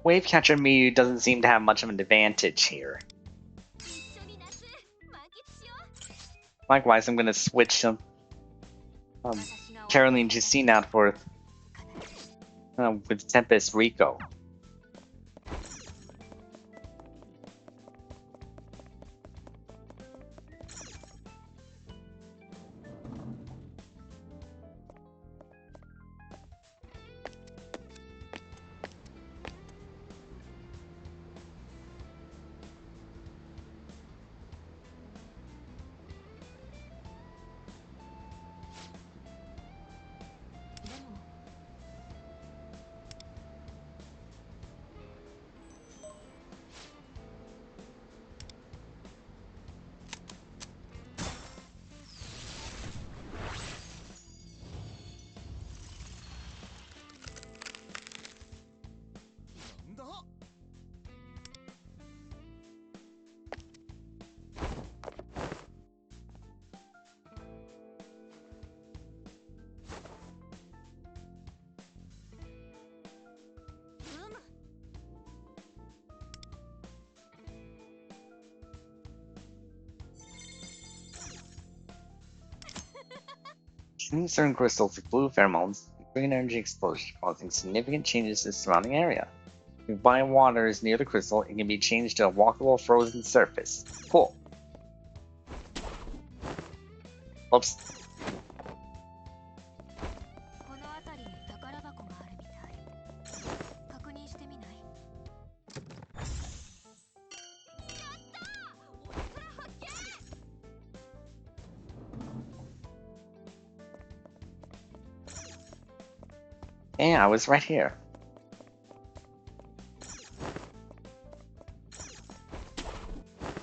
Wave Catcher Miyu doesn't seem to have much of an advantage here. Likewise, I'm gonna switch Caroline Justine out for with Tempest Rico. Shooting certain crystals with blue pheromones, green energy explosion, causing significant changes to the surrounding area. If buying water is near the crystal, it can be changed to a walkable frozen surface. Cool. Oops. Yeah, I was right here.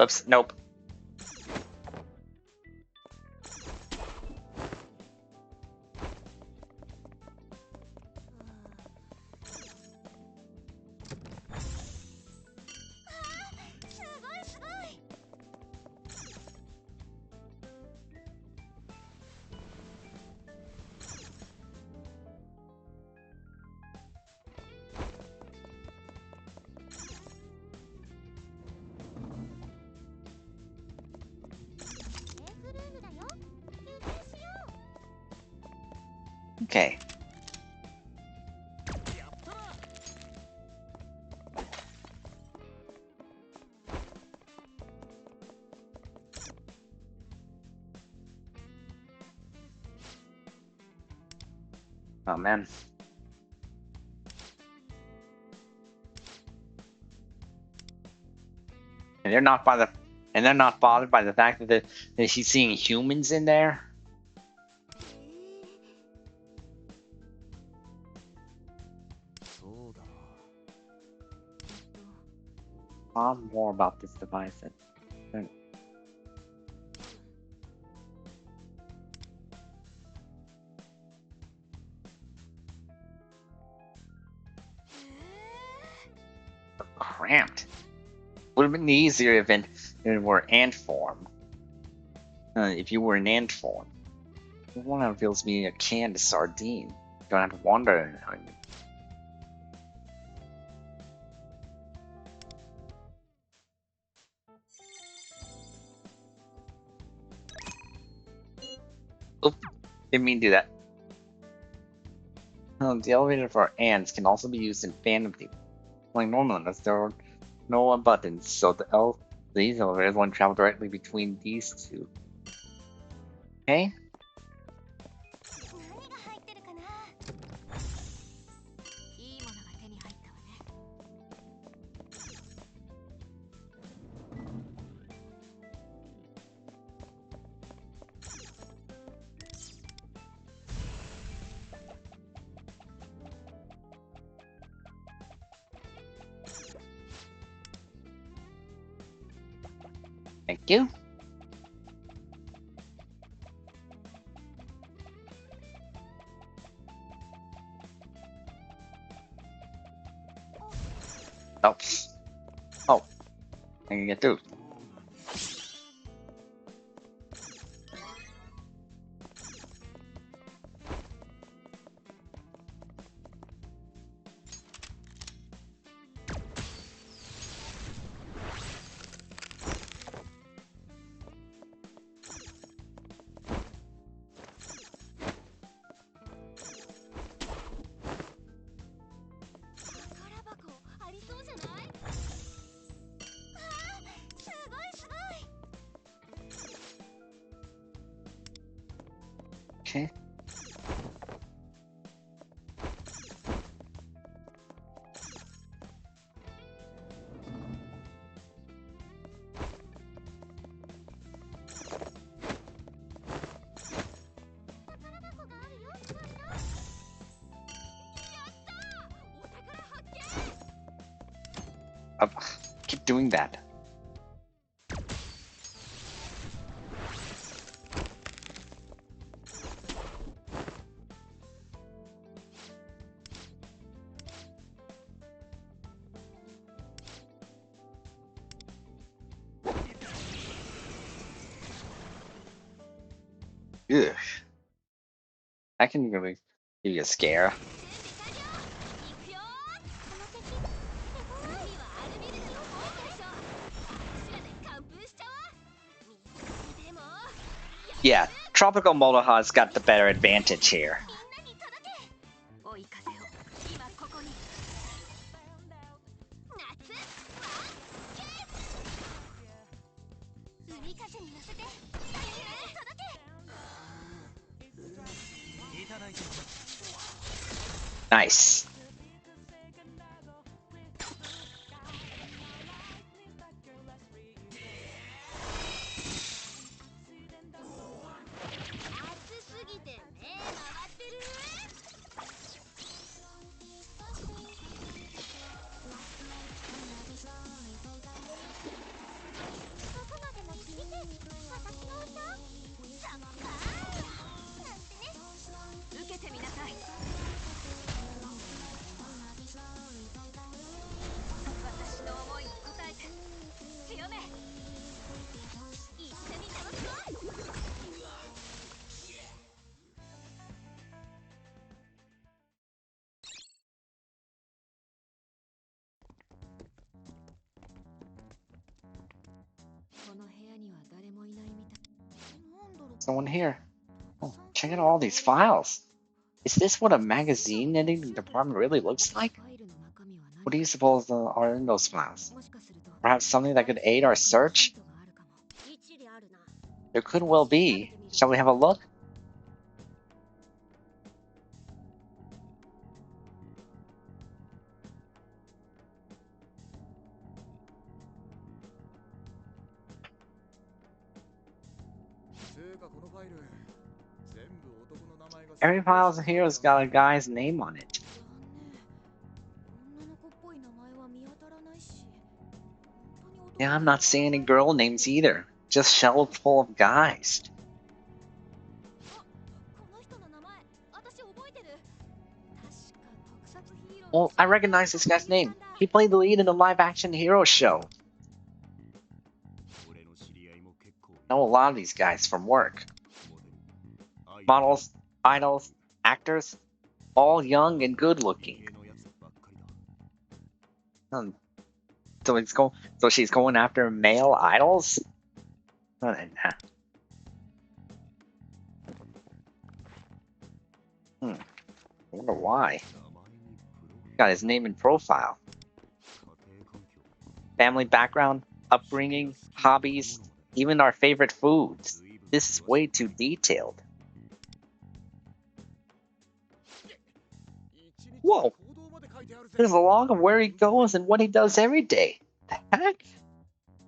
Oops, nope. Okay. Oh man. And they're not bothered by the fact that he's seeing humans in there. More about this device. Cramped. Would have been easier if it were ant form. If you were in ant form. One feels me a canned sardine. Don't have to wander. Oop, didn't mean to do that. The elevator for ants can also be used in Phantom Thief. Like normal, unless there are no buttons, so these elevators want to travel directly between these two. Okay. Thank you. Oh. Oh. I can get through. Okay. Keep doing that. Ugh. That can really give you a scare. Yeah, Tropical Moloha's got the better advantage here. Nice. Someone here. Oh, check out all these files. Is this what a magazine editing department really looks like? What do you suppose are in those files? Perhaps something that could aid our search? There could well be. Shall we have a look? Every file's hero's got a guy's name on it. Yeah, I'm not seeing any girl names either. Just shelves full of guys. Well, I recognize this guy's name. He played the lead in the live-action hero show. I know a lot of these guys from work. Models, idols, actors, all young and good-looking. So she's going after male idols? I wonder why. Got his name and profile. Family background, upbringing, hobbies, even our favorite foods. This is way too detailed. Whoa! There's a log of where he goes and what he does every day. The heck?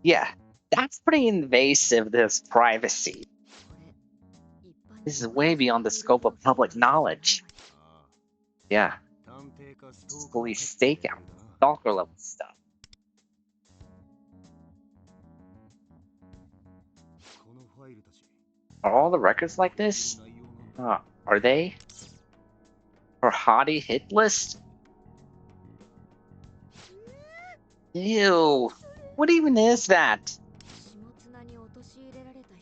Yeah, that's pretty invasive, this privacy. This is way beyond the scope of public knowledge. Yeah. It's police stakeout, stalker level stuff. Are all the records like this? Are they? Her hottie hit list? Ew. What even is that?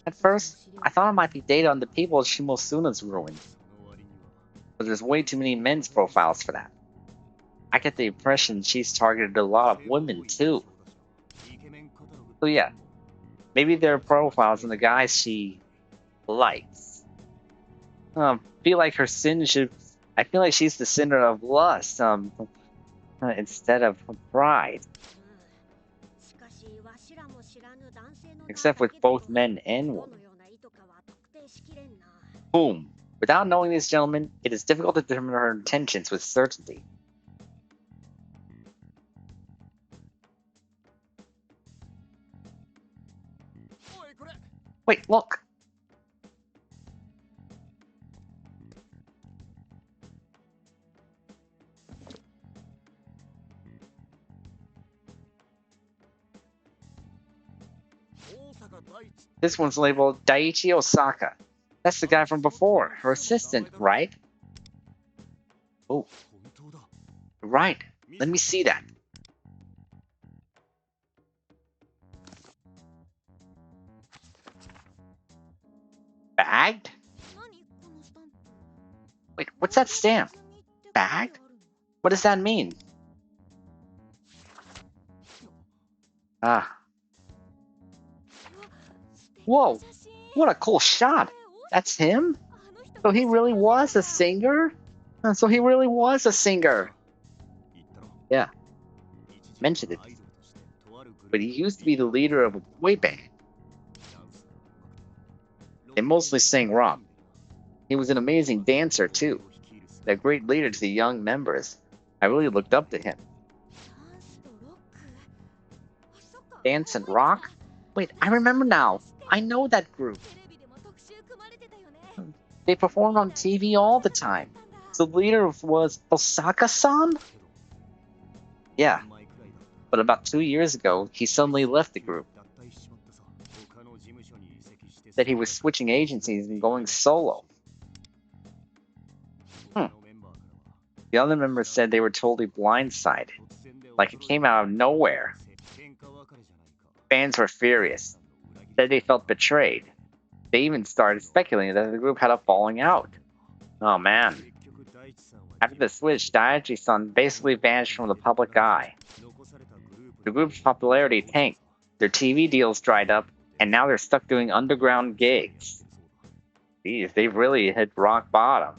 At first, I thought it might be data on the people Shimosuna's ruined. But there's way too many men's profiles for that. I get the impression she's targeted a lot of women too. So yeah, maybe there are profiles on the guys she likes. Feel like her sin should. I feel like she's the sinner of lust, instead of pride. Except with both men and women. Boom. Without knowing these gentlemen, it is difficult to determine her intentions with certainty. Wait, look! This one's labeled Daiichi Osaka. That's the guy from before, her assistant, right? Oh. Right. Let me see that. Bagged? Wait, what's that stamp? Bagged? What does that mean? Ah. Whoa! What a cool shot! That's him? So he really was a singer? So he really was a singer. Yeah. Mentioned it. But he used to be the leader of a boy band. They mostly sang rock. He was an amazing dancer, too. A great leader to the young members. I really looked up to him. Dance and rock? Wait, I remember now. I know that group. They performed on TV all the time. So the leader was Osaka-san? Yeah. But about 2 years ago, he suddenly left the group. Said he was switching agencies and going solo. The other members said they were totally blindsided. Like it came out of nowhere. Fans were furious. Said they felt betrayed. They even started speculating that the group had a falling out. Oh man. After the switch, Daiichi-san basically vanished from the public eye. The group's popularity tanked, their TV deals dried up, and now they're stuck doing underground gigs. Geez, they've really hit rock bottom.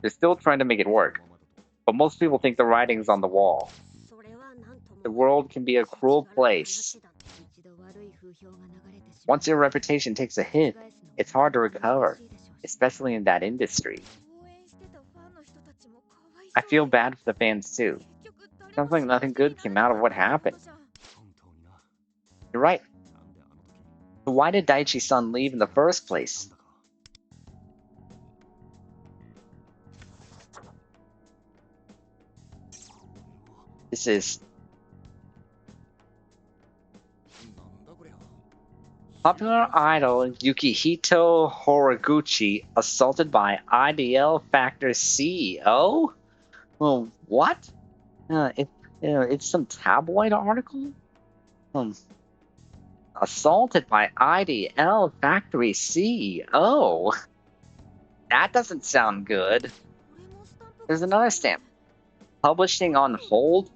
They're still trying to make it work, but most people think the writing's on the wall. The world can be a cruel place. Once your reputation takes a hit, it's hard to recover, especially in that industry. I feel bad for the fans too. Sounds like nothing good came out of what happened. You're right. So why did Daichi-san leave in the first place? This is popular idol Yukihito Horiguchi assaulted by IDL Factor CEO? Well, what? It's some tabloid article? Um, assaulted by IDL Factory CEO? That doesn't sound good. There's another stamp. Publishing on hold?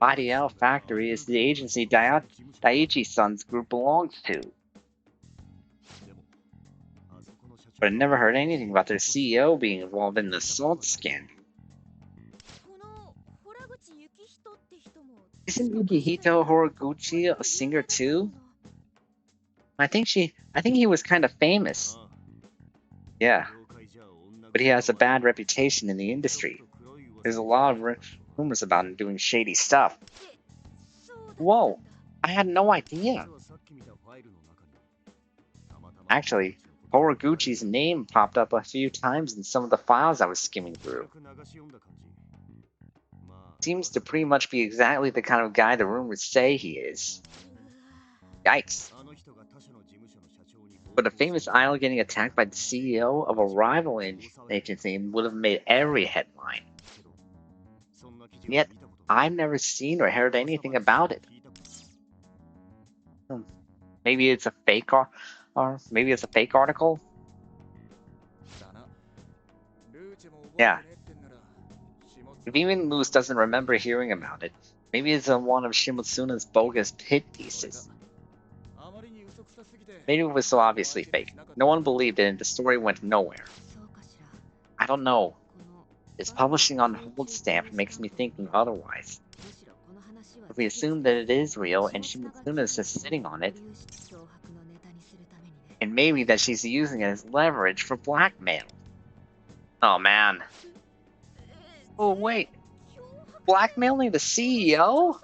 IDL Factory is the agency Daiichi-san's group belongs to. But I never heard anything about their CEO being involved in the assault scandal. Isn't Yukihito Horiguchi a singer too? I think he was kind of famous. Yeah, but he has a bad reputation in the industry. There's a lot of rumors about him doing shady stuff. Whoa, I had no idea. Actually, Horiguchi's name popped up a few times in some of the files I was skimming through. Seems to pretty much be exactly the kind of guy the rumors say he is. Yikes. But a famous idol getting attacked by the CEO of a rival agency would have made every headline. Yet, I've never seen or heard anything about it. Maybe it's a fake or maybe it's a fake article? Yeah. If even Moose doesn't remember hearing about it, maybe it's one of Shimotsuna's bogus pit pieces. Maybe it was so obviously fake. No one believed it and the story went nowhere. I don't know. This publishing on hold stamp makes me thinking otherwise. If we assume that it is real and Shimotsuna is just sitting on it, and maybe that she's using it as leverage for blackmail. Oh man. Oh wait. Blackmailing the CEO?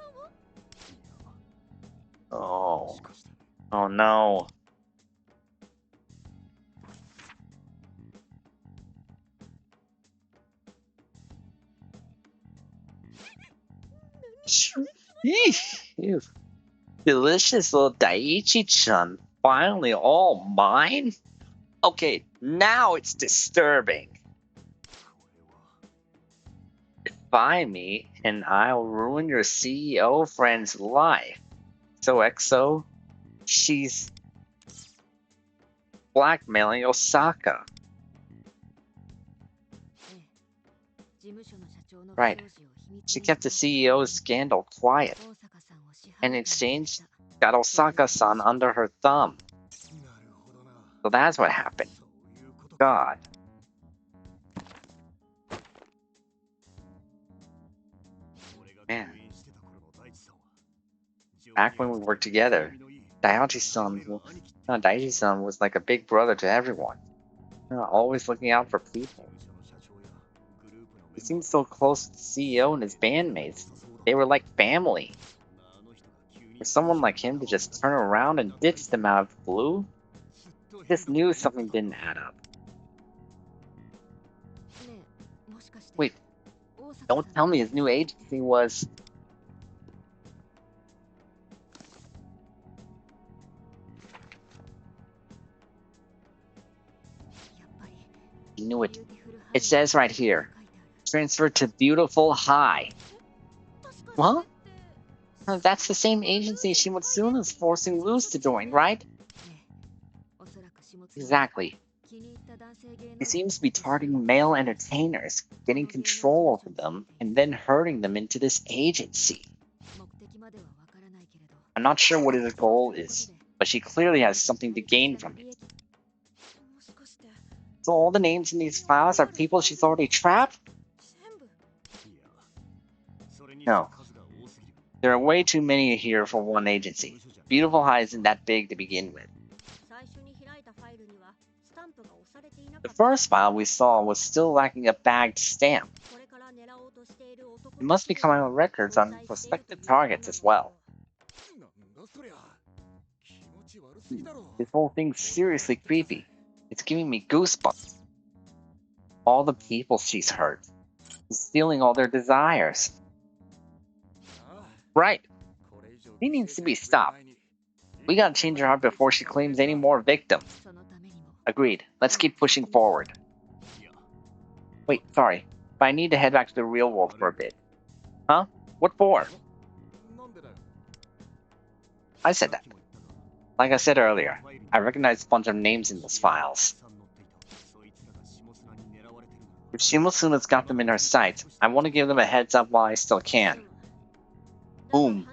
Oh. Oh no. Ew. Delicious little Daiichi-chan. Finally all mine? Okay, now it's disturbing. Defy me, and I'll ruin your CEO friend's life. So EXO, she's blackmailing Osaka. Right. She kept the CEO's scandal quiet. And in exchange, got Osaka-san under her thumb. So that's what happened. God. Man. Back when we worked together, Daiichi-san was like a big brother to everyone. Always looking out for people. He seemed so close to the CEO and his bandmates. They were like family. For someone like him to just turn around and ditch them out of the blue, I just knew something didn't add up. Wait, don't tell me his new agency was... He knew it. It says right here, transferred to Beautiful High. What? That's the same agency Shimotsuna's forcing Luz to join, right? Exactly. He seems to be targeting male entertainers, getting control over them, and then herding them into this agency. I'm not sure what his goal is, but she clearly has something to gain from it. So all the names in these files are people she's already trapped? No. There are way too many here for one agency. Beautiful High isn't that big to begin with. The first file we saw was still lacking a bagged stamp. It must be coming on records on prospective targets as well. This whole thing's seriously creepy. It's giving me goosebumps. All the people she's hurt. She's stealing all their desires. Right. He needs to be stopped. We gotta change her heart before she claims any more victims. Agreed. Let's keep pushing forward. Wait, sorry. But I need to head back to the real world for a bit. Huh? What for? I said that. Like I said earlier, I recognize a bunch of names in those files. If Shimosuna's got them in her sights, I want to give them a heads up while I still can. Boom.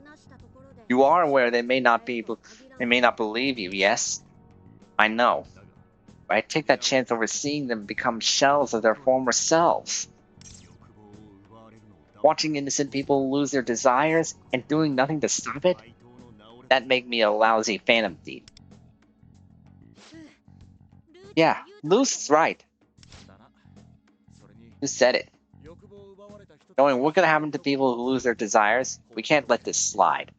You are aware they may not believe you, yes? I know. But I take that chance over seeing them become shells of their former selves. Watching innocent people lose their desires and doing nothing to stop it? That make me a lousy phantom thief. Yeah, Luce's right. Who said it? Knowing what could happen to people who lose their desires, we can't let this slide.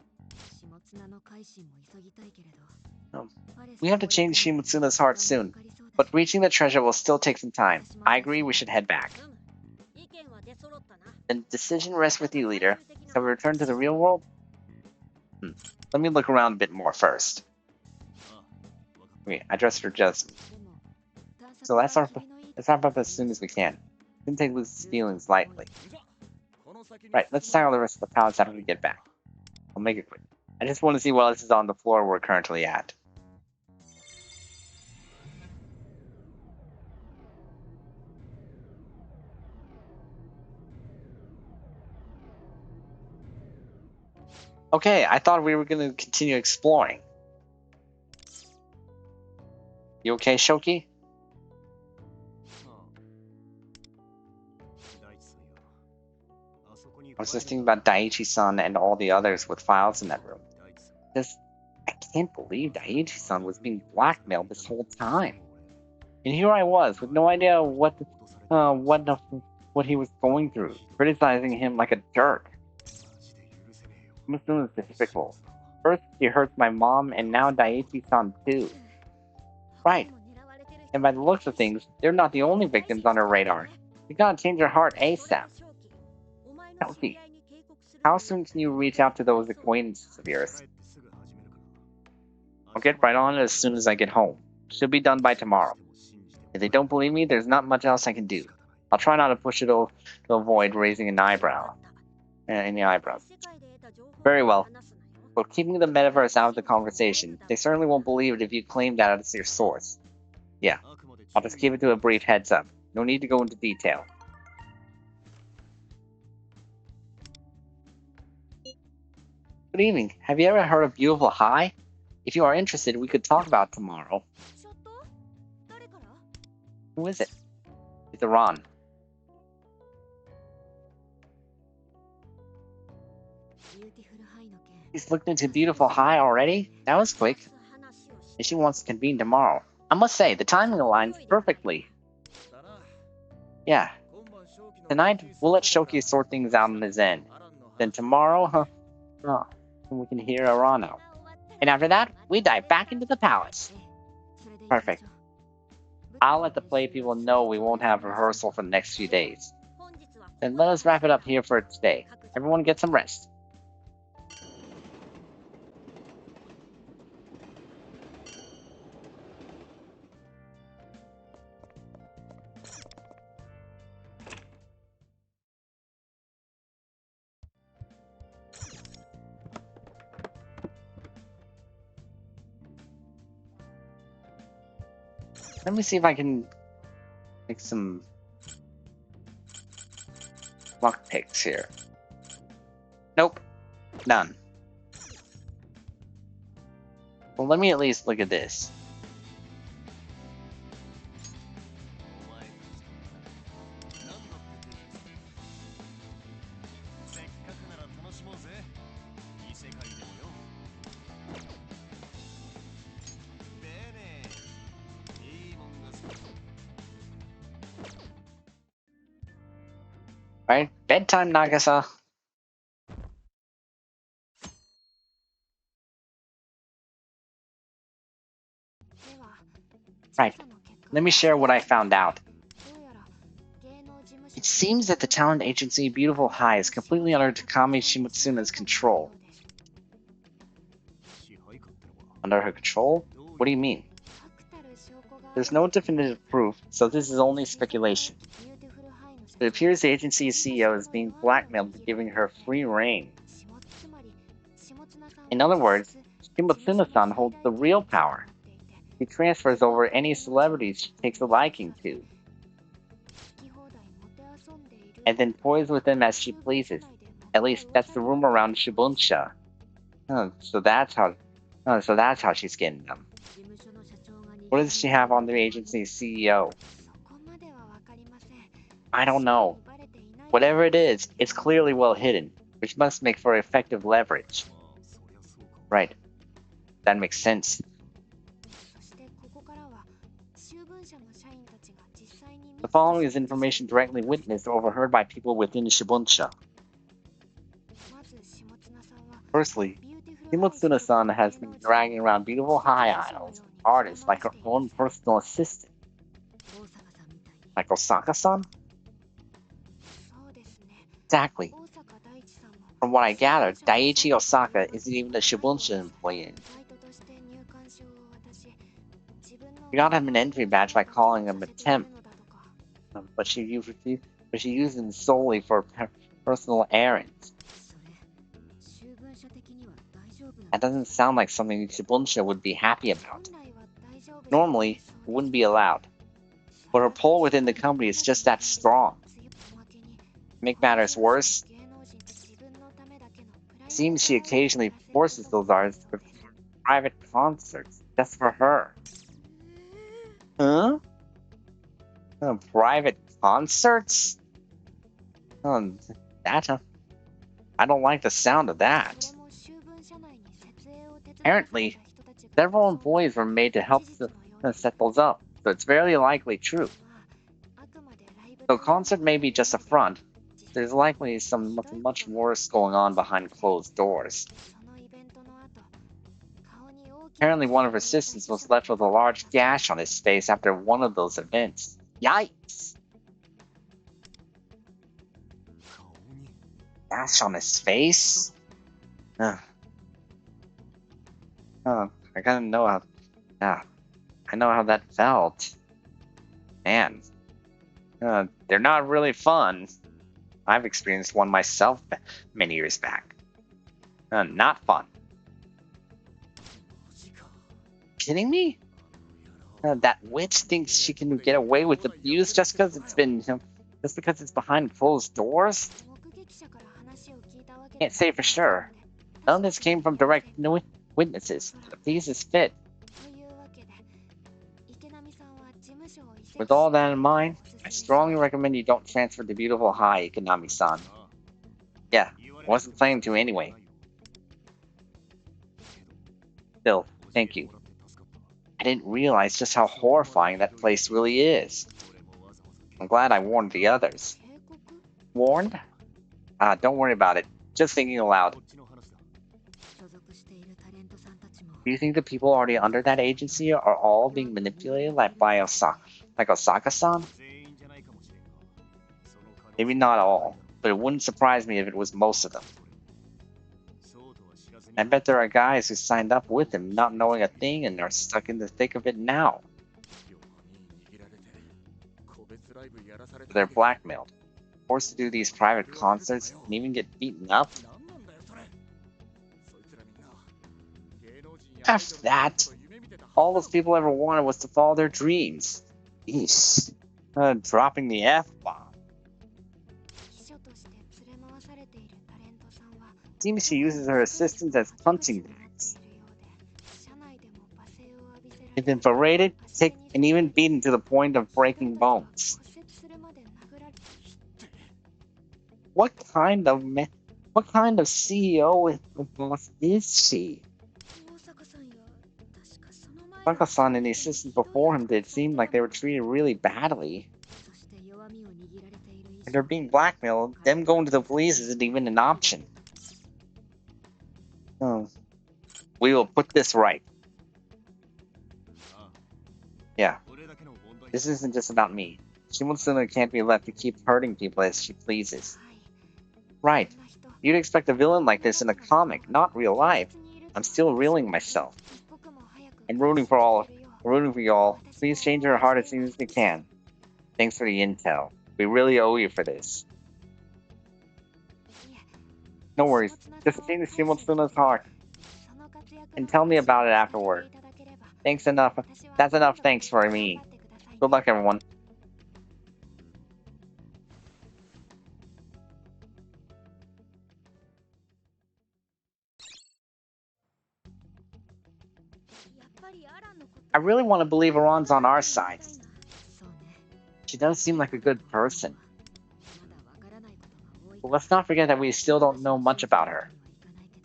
We have to change Shimotsuna's heart soon, but reaching the treasure will still take some time. I agree we should head back. The decision rests with you, leader. Shall we return to the real world? Let me look around a bit more first. Wait, I dressed for just. So let's wrap up as soon as we can. Didn't take Luce's feelings lightly. Right, let's tackle the rest of the palace after we get back. I'll make it quick. I just want to see what else is on the floor we're currently at. Okay, I thought we were going to continue exploring. You okay, Shoki? I was just thinking about Daiichi-san and all the others with files in that room. I can't believe Daiichi-san was being blackmailed this whole time. And here I was, with no idea what he was going through, criticizing him like a jerk. Shimotsuna's despicable. First, he hurts my mom, and now Daiichi-san too. Right. And by the looks of things, they're not the only victims on her radar. We gotta change her heart ASAP. Shoki, how soon can you reach out to those acquaintances of yours? I'll get right on it as soon as I get home. Should be done by tomorrow. If they don't believe me, there's not much else I can do. I'll try not to push it to avoid raising an eyebrow. Any eyebrows. Very well. But keeping the metaverse out of the conversation, they certainly won't believe it if you claim that as your source. Yeah, I'll just keep it to a brief heads up. No need to go into detail. Good evening. Have you ever heard of Beautiful High? If you are interested, we could talk about it tomorrow. Who is it? It's Iran. He's looked into Beautiful High already? That was quick. And she wants to convene tomorrow. I must say, the timing aligns perfectly. Yeah. Tonight, we'll let Shoki sort things out on his end. Then tomorrow, we can hear Arano. And after that, we dive back into the palace. Perfect. I'll let the play people know we won't have rehearsal for the next few days. Then let us wrap it up here for today. Everyone get some rest. Let me see if I can make some luck picks here. Nope, none. Well, let me at least look at this. Alright, bedtime, Nagasa. Alright, let me share what I found out. It seems that the talent agency Beautiful High is completely under Takami Shimotsuna's control. Under her control? What do you mean? There's no definitive proof, so this is only speculation. It appears the agency's CEO is being blackmailed into giving her free reign. In other words, Shimotsuna-san holds the real power. He transfers over any celebrities she takes a liking to, and then toys with them as she pleases. At least that's the rumor around Shibunsha. So that's how she's getting them. What does she have on the agency's CEO? I don't know. Whatever it is, it's clearly well hidden, which must make for effective leverage. Right. That makes sense. The following is information directly witnessed or overheard by people within Shibunsha. Firstly, Shimotsuna-san has been dragging around beautiful high idols, artists like her own personal assistant. Like Osaka-san? Exactly. From what I gathered, Daiichi Osaka isn't even a Shibunsha employee. We got him an entry badge by calling him a temp, but she used him solely for personal errands. That doesn't sound like something Shibunsha would be happy about. Normally, it wouldn't be allowed, but her pull within the company is just that strong. To make matters worse, it seems she occasionally forces those artists to perform private concerts just for her. Huh? Private concerts? I don't like the sound of that. Apparently, several employees were made to help set those up, so it's very likely true. So a concert may be just a front. There's likely something much worse going on behind closed doors. Apparently one of her assistants was left with a large gash on his face after one of those events. Yikes! Gash on his face? I gotta know how... I know how that felt. Man. They're not really fun. I've experienced one myself many years back. Not fun. Kidding me? That witch thinks she can get away with abuse just because it's behind closed doors? Can't say for sure. None of this came from direct witnesses. The piece is fit. With all that in mind, I strongly recommend you don't transfer to Beautiful High, Ikanami-san. Yeah, I wasn't planning to anyway. Still, thank you. I didn't realize just how horrifying that place really is. I'm glad I warned the others. Warned? Don't worry about it. Just thinking aloud. Do you think the people already under that agency are all being manipulated by Osaka-san? Maybe not all, but it wouldn't surprise me if it was most of them. I bet there are guys who signed up with him not knowing a thing and are stuck in the thick of it now. They're blackmailed, forced to do these private concerts, and even get beaten up. After that, all those people ever wanted was to follow their dreams. Eesh. Dropping the F-bomb. Seems she uses her assistants as punching bags. They've been berated, kicked, and even beaten to the point of breaking bones. What kind of CEO boss is she? Osaka-san and the assistant before him did seem like they were treated really badly. And they're being blackmailed. Them going to the police isn't even an option. We will put this right. Yeah, This isn't just about me. Shimotsuna can't be left to keep hurting people as she pleases. Right. You'd expect a villain like this in a comic, not real life. I'm still reeling myself. I'm rooting for y'all. Please change her heart as soon as you can. Thanks for the intel. We really owe you for this. No worries. Just change Shimotsuna's heart and tell me about it afterward. Thanks enough. That's enough thanks for me. Good luck, everyone. I really want to believe Iran's on our side. She does seem like a good person. But let's not forget that we still don't know much about her.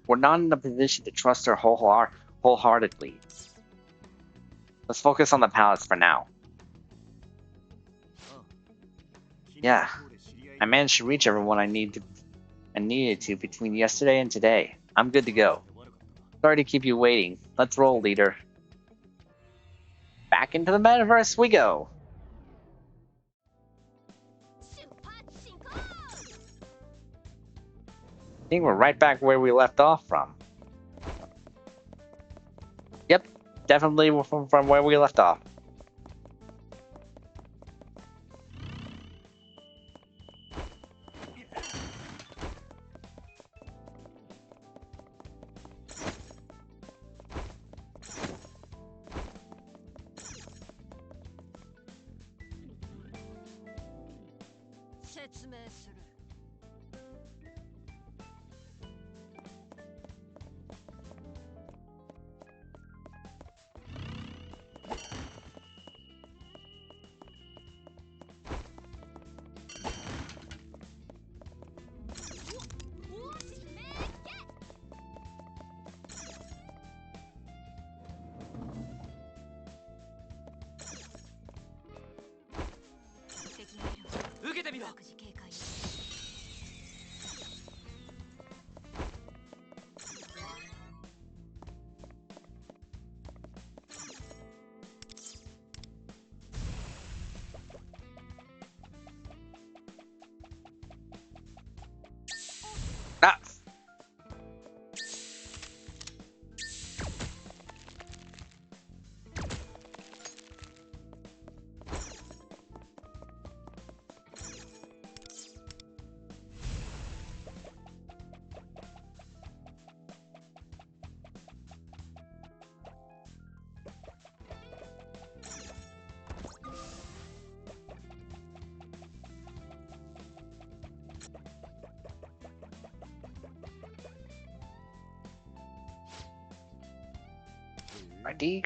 We're not in a position to trust her wholeheartedly. Let's focus on the palace for now. Yeah, I managed to reach everyone I needed to between yesterday and today. I'm good to go. Sorry to keep you waiting. Let's roll, leader. Back into the metaverse we go. I think we're right back where we left off from. Yep, definitely from where we left off. Ah. Ready?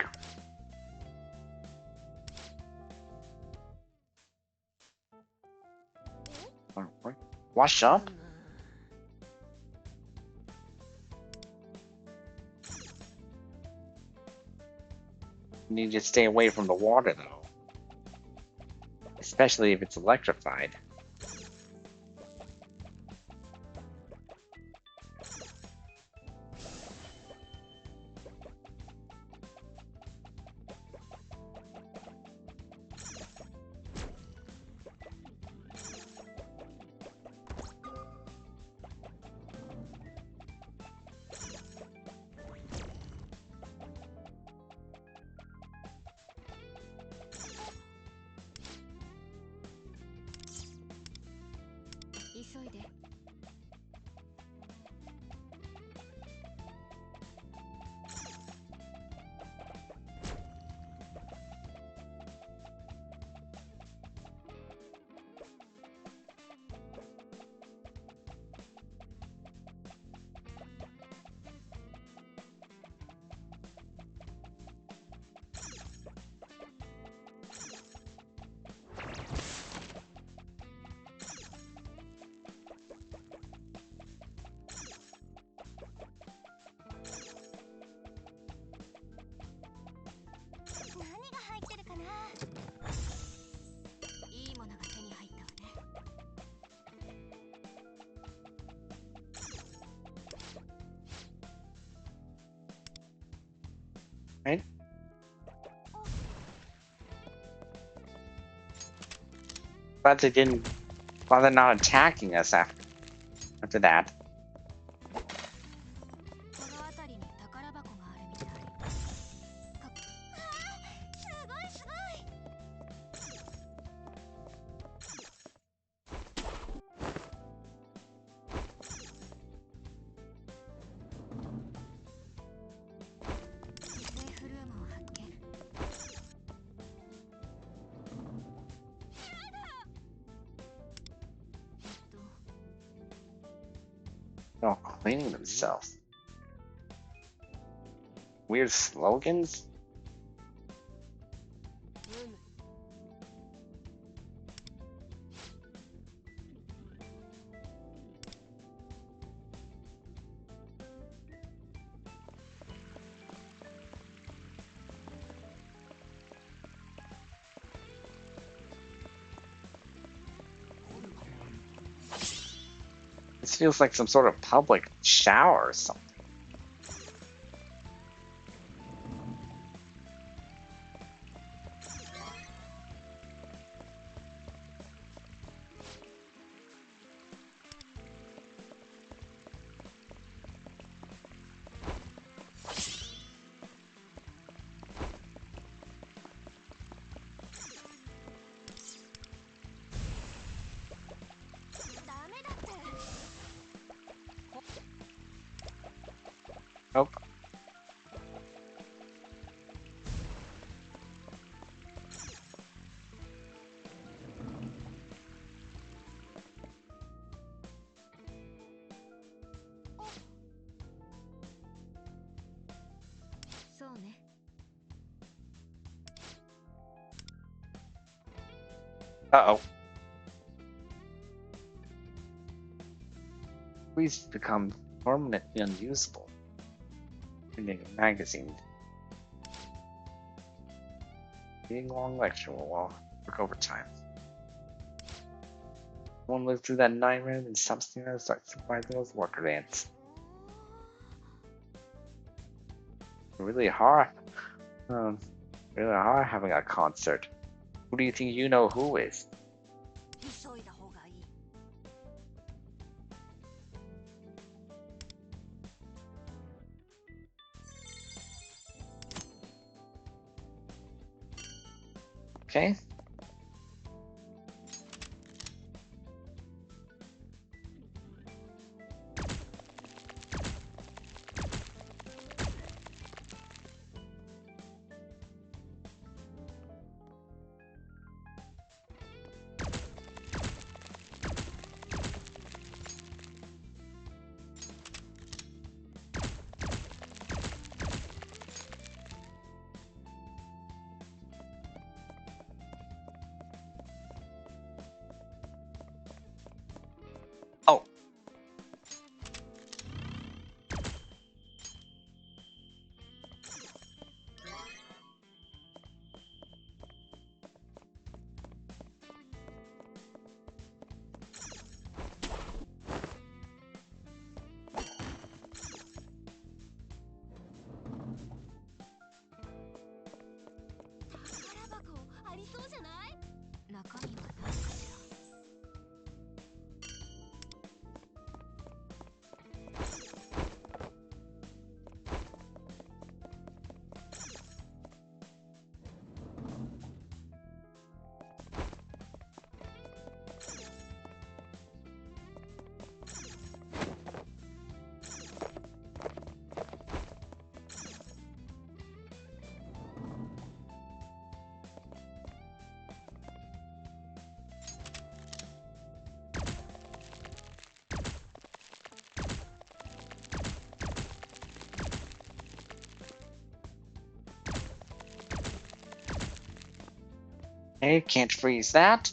Wash up? You need to stay away from the water, though. Especially if it's electrified. Glad they didn't. Glad they're not attacking us after that. Oh, cleaning themselves. Weird slogans? This feels like some sort of public shower or something. Nope. Uh-oh. Please become permanently unusable. Reading a magazine. Reading a long lecture while work overtime. One lived through that nightmare and something that starts surprising those worker ants. Really hard. Really hard having a concert. Who do you think you know who is? Okay. Oh. Hey, can't freeze that.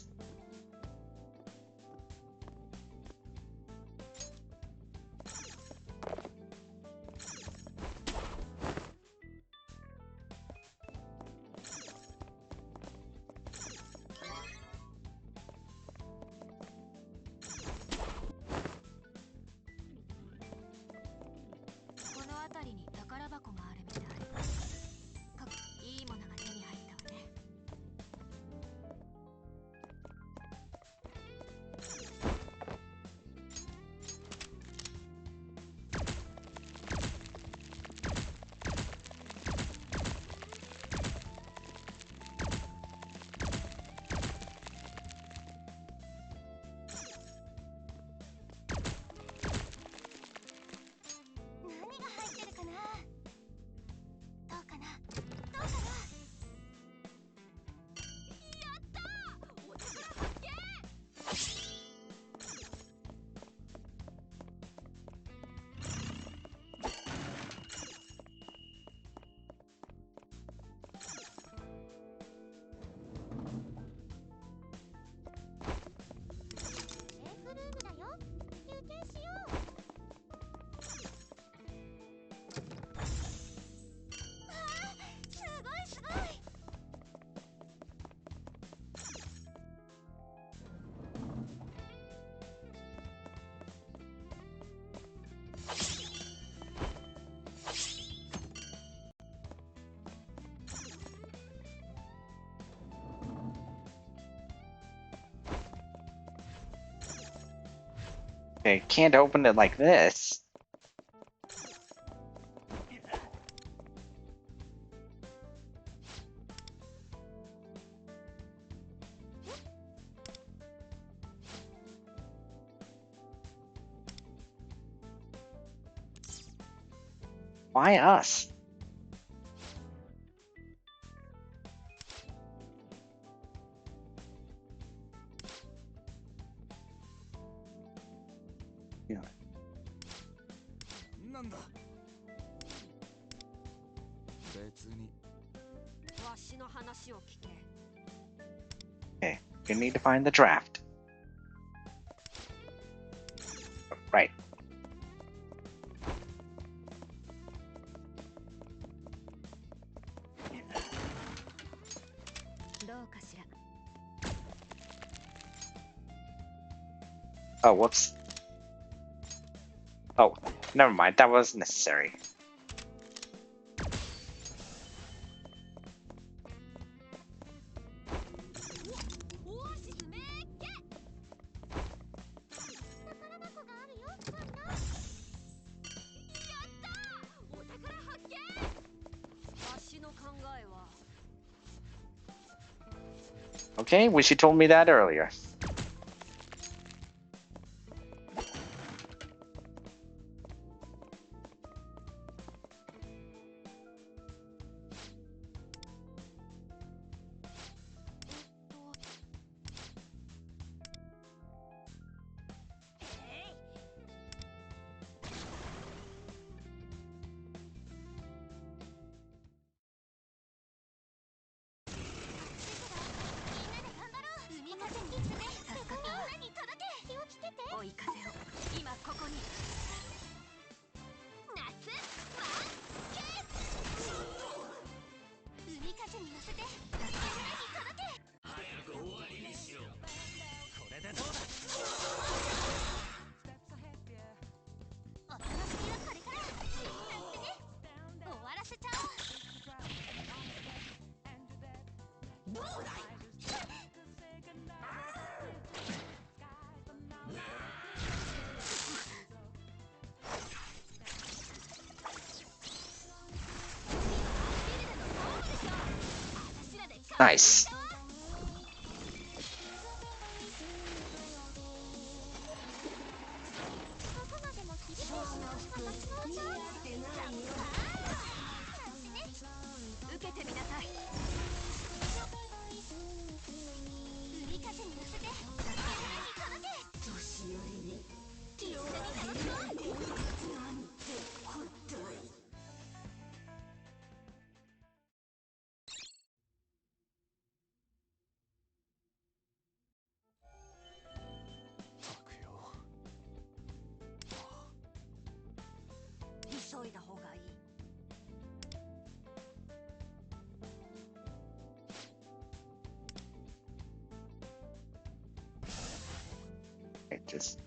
Okay, can't open it like this. Why us? Yeah. Okay, you need to find the draft. Right. Oh, whoops. Oh, never mind. That was necessary. Okay, wish you told me that earlier. Nice. Okay, just.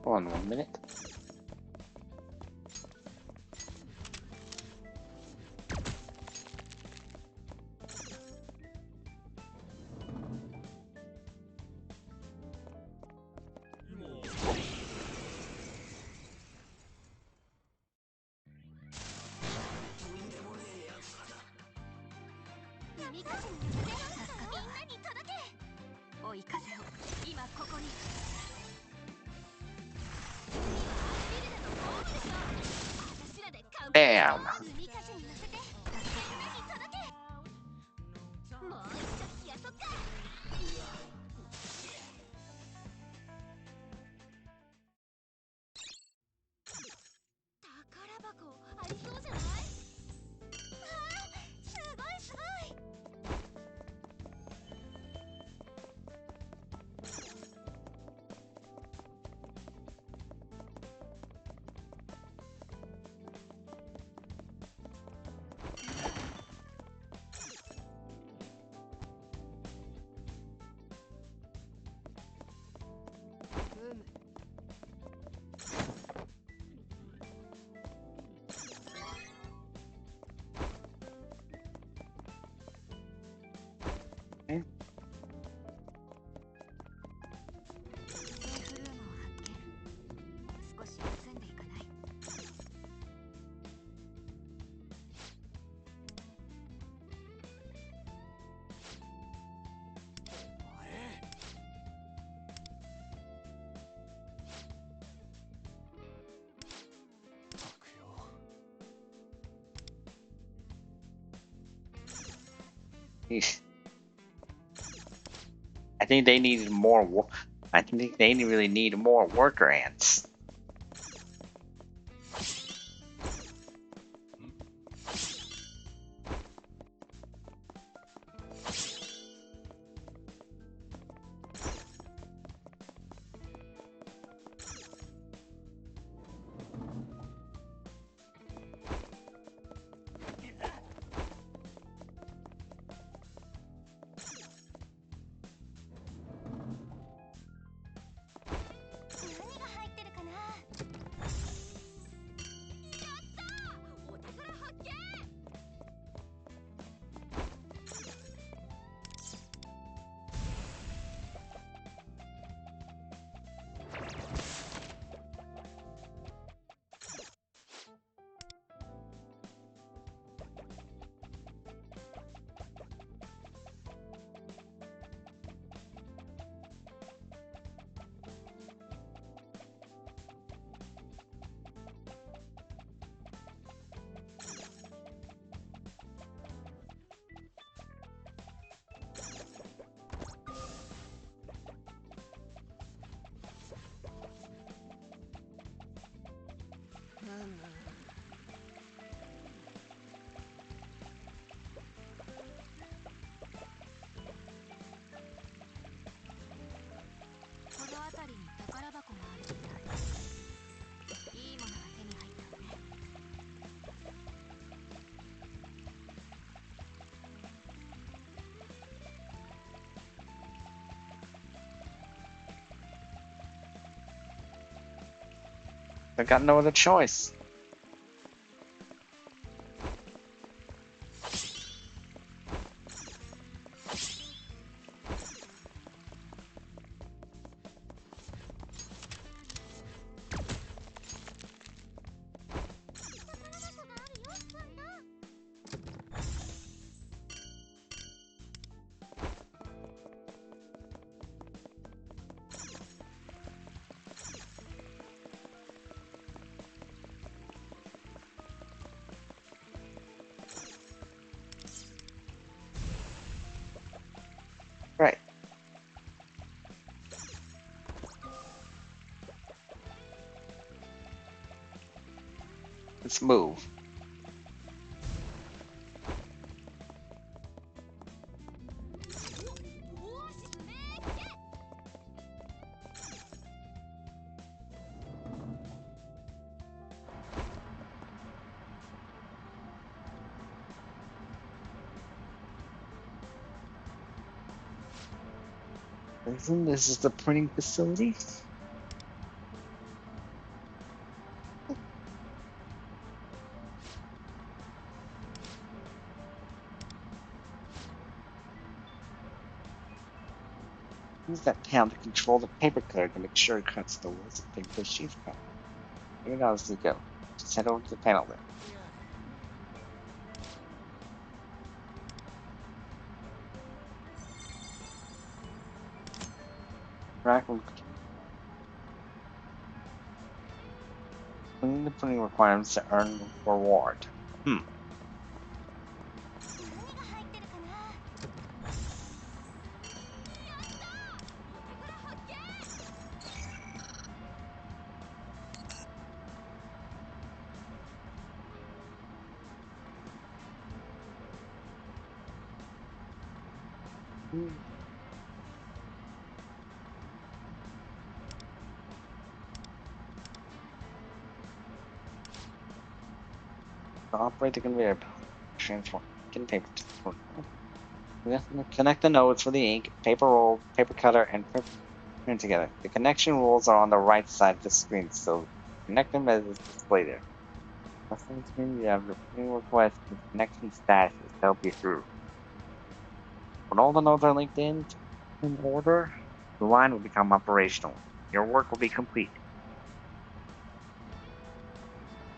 Hold on 1 minute. Bam! I think they needed more. I think they really need more worker ants. I got no other choice. Right. Let's move. Isn't this the printing facility? Use that panel to control the paper cutter to make sure it cuts the walls of paper sheet cut. Here it as you go. Just head over to the panel there. Rack will clean the printing requirements to earn reward. To operate the conveyor belt, transform ink and paper to the printer. Connect the nodes for the ink, paper roll, paper cutter, and print together. The connection rules are on the right side of the screen, so connect them as is displayed there. Left on the screen, you have the printing request and connection statuses to help you through. When all the nodes are linked in order, the line will become operational. Your work will be complete.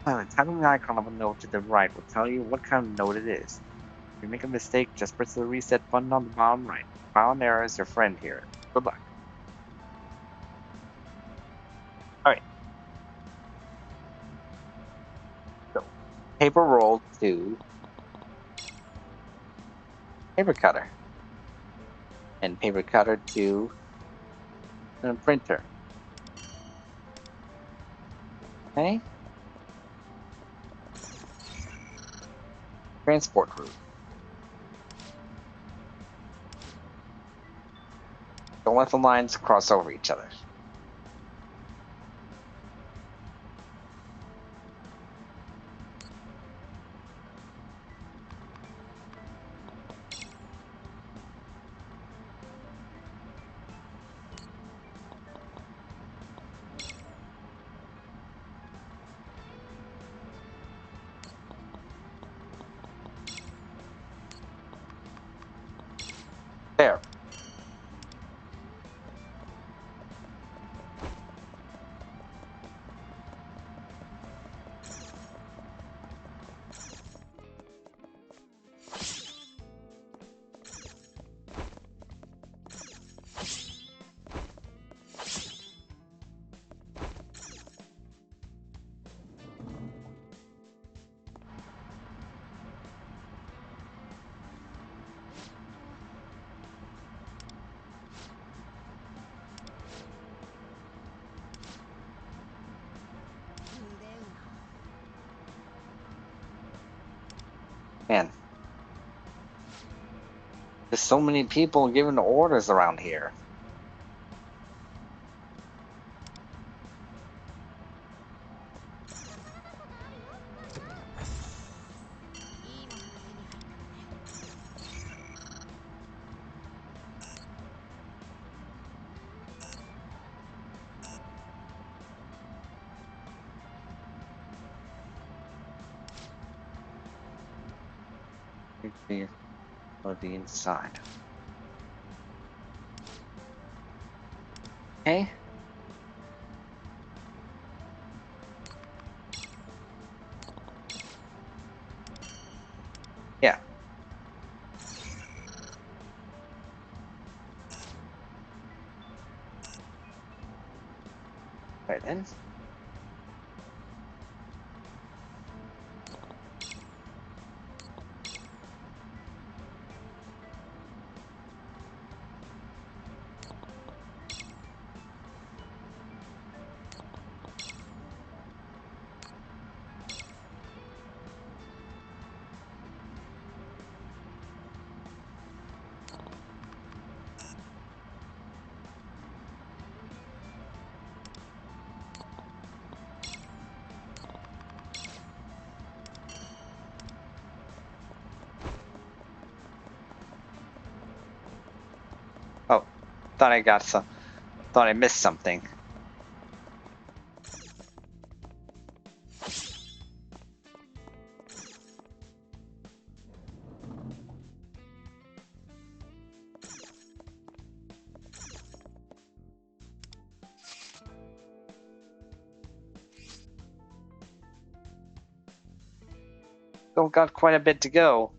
Tapping the icon of a node to the right will tell you what kind of node it is. If you make a mistake, just press the reset button on the bottom right. Trial and error is your friend here. Good luck. Alright. So, paper roll 2. paper cutter. And paper cutter to the printer. Okay? Transport route. Don't let the lines cross over each other. There. Man, there's so many people giving orders around here. Of the inside. Okay. Yeah. Right then. Oh, thought I got some. Thought I missed something. Still got quite a bit to go.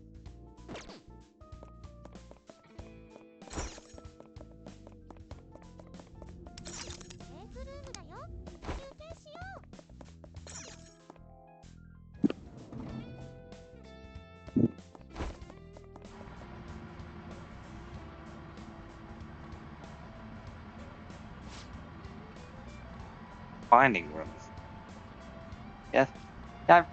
Binding room. Yeah. Yeah.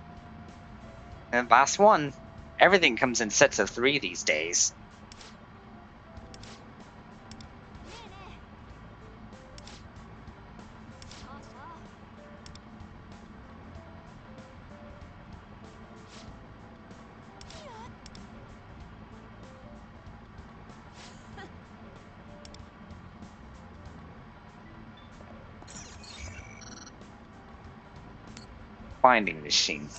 And last one. Everything comes in sets of 3 these days. Binding machine.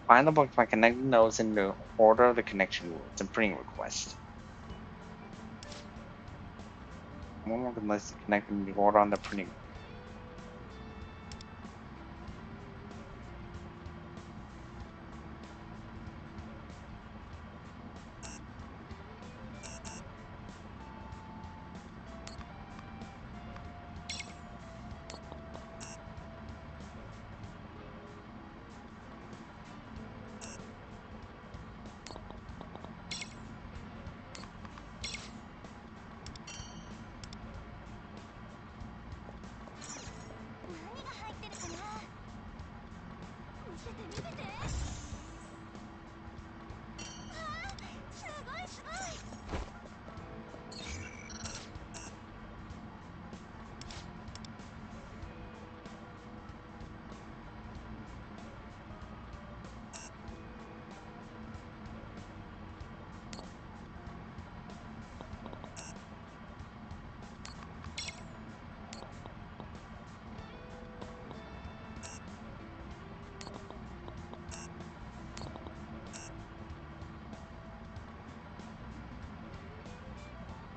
Find the book by connecting nodes in the order of the connection rules and printing request. One more can list connecting the order on the printing.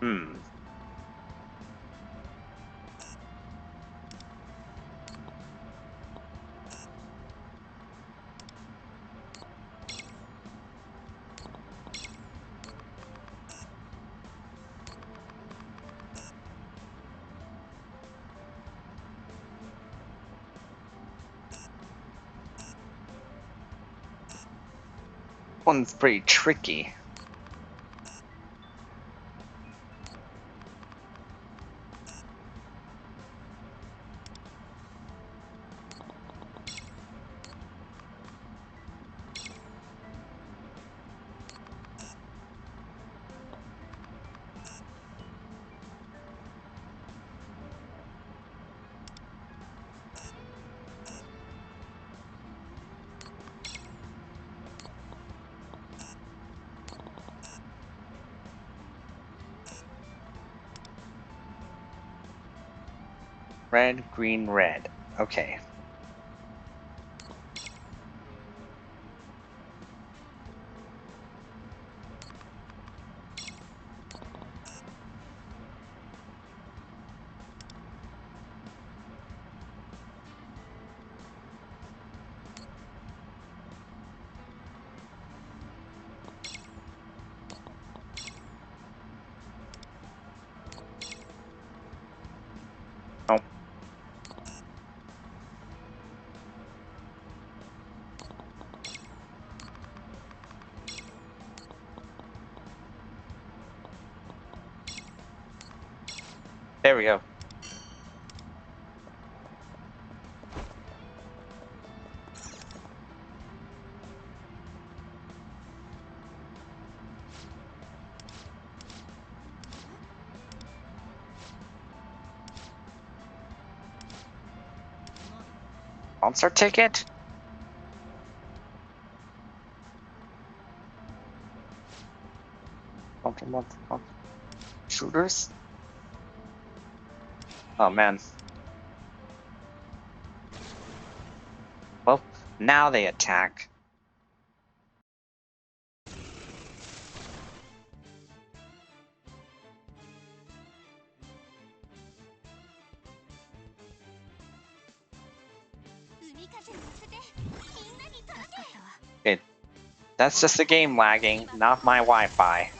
Hmm. One's pretty tricky. Red, green, red. Okay. Oh, there we go. Monster ticket? Shooters? Oh man. Well, now they attack. Okay, that's just the game lagging, not my Wi-Fi.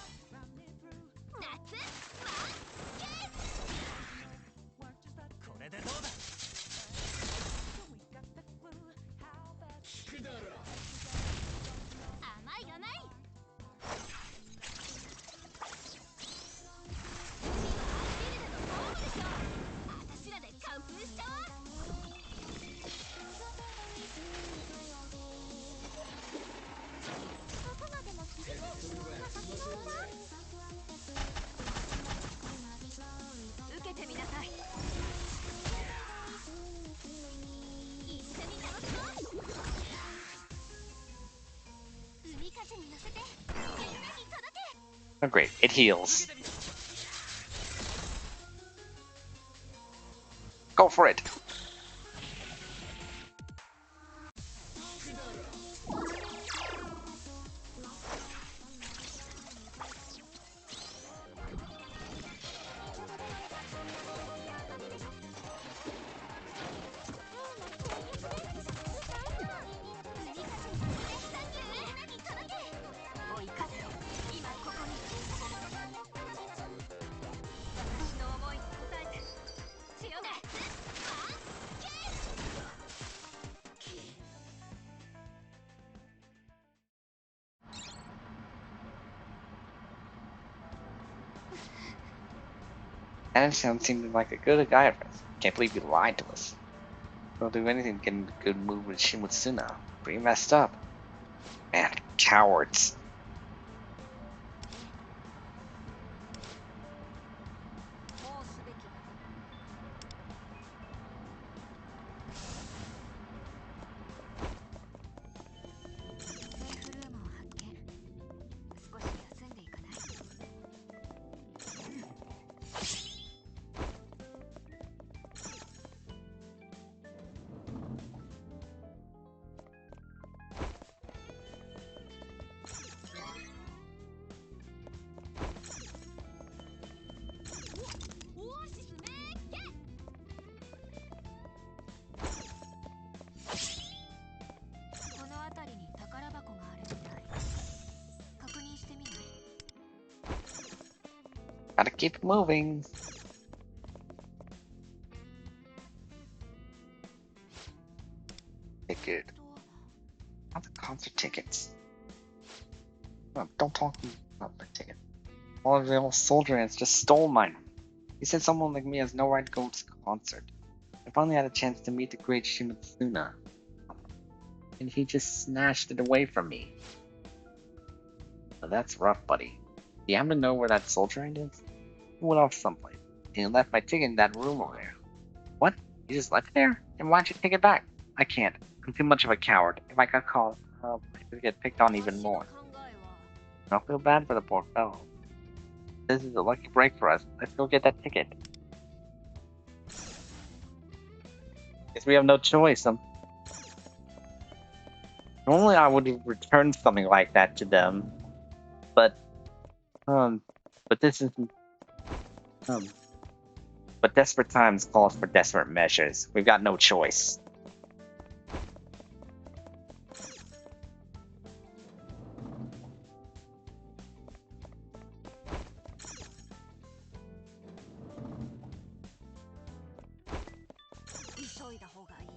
Oh great, it heals. Go for it. Anderson seemed like a good guy at first. Can't believe he lied to us. Don't do anything to get in a good mood with Shimutsuna. Pretty messed up. Man, cowards. Keep moving. Ticket. Not the concert tickets. No, don't talk to me about my ticket. All of the old soldier ants just stole mine. He said someone like me has no right to go to the concert. I finally had a chance to meet the great Shimitsuna, and he just snatched it away from me. Well, that's rough, buddy. Do you happen to know where that soldier ant is? He went off someplace, and he left my ticket in that room over there. What? You just left it there? And why'd you take it back? I can't. I'm too much of a coward. If I got caught, I could get picked on even more. I don't feel bad for the poor fellow. This is a lucky break for us. Let's go get that ticket. Guess we have no choice. Normally I would return something like that to them, but this isn't. But desperate times calls for desperate measures. We've got no choice.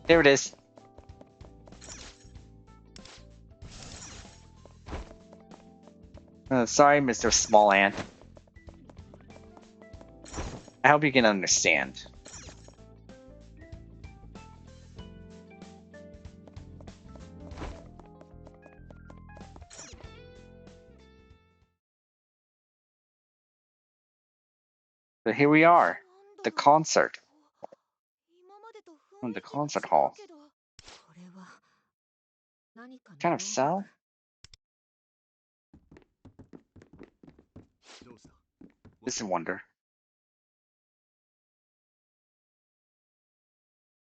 There it is. Sorry, Mr. Small Ant. I hope you can understand. But here we are. The concert. The concert hall. Kind of cell? This is a wonder.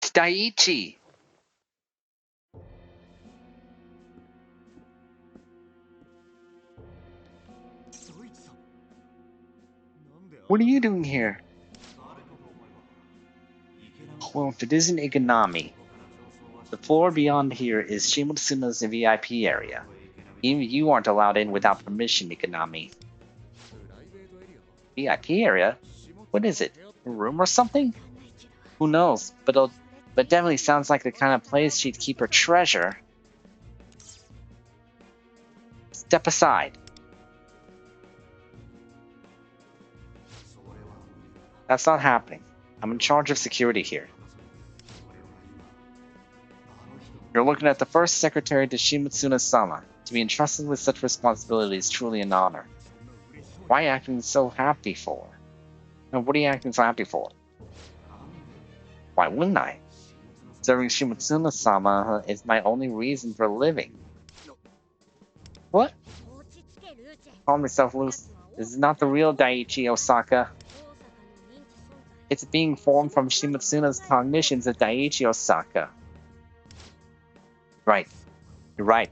It's Daiichi! What are you doing here? Well, if it isn't Iganami, the floor beyond here is Shimotsuna's VIP area. Even you aren't allowed in without permission, Iganami. VIP area? What is it? A room or something? Who knows, but definitely sounds like the kind of place she'd keep her treasure. Step aside. That's not happening. I'm in charge of security here. You're looking at the first secretary to Shimitsuna-sama. To be entrusted with such responsibility is truly an honor. Why are you acting so happy for? No, what are you acting so happy for? Why wouldn't I? Serving Shimitsuna-sama is my only reason for living. What? Calm yourself loose. This is not the real Daiichi Osaka. It's being formed from Shimitsuna's cognitions of Daiichi Osaka. Right. You're right.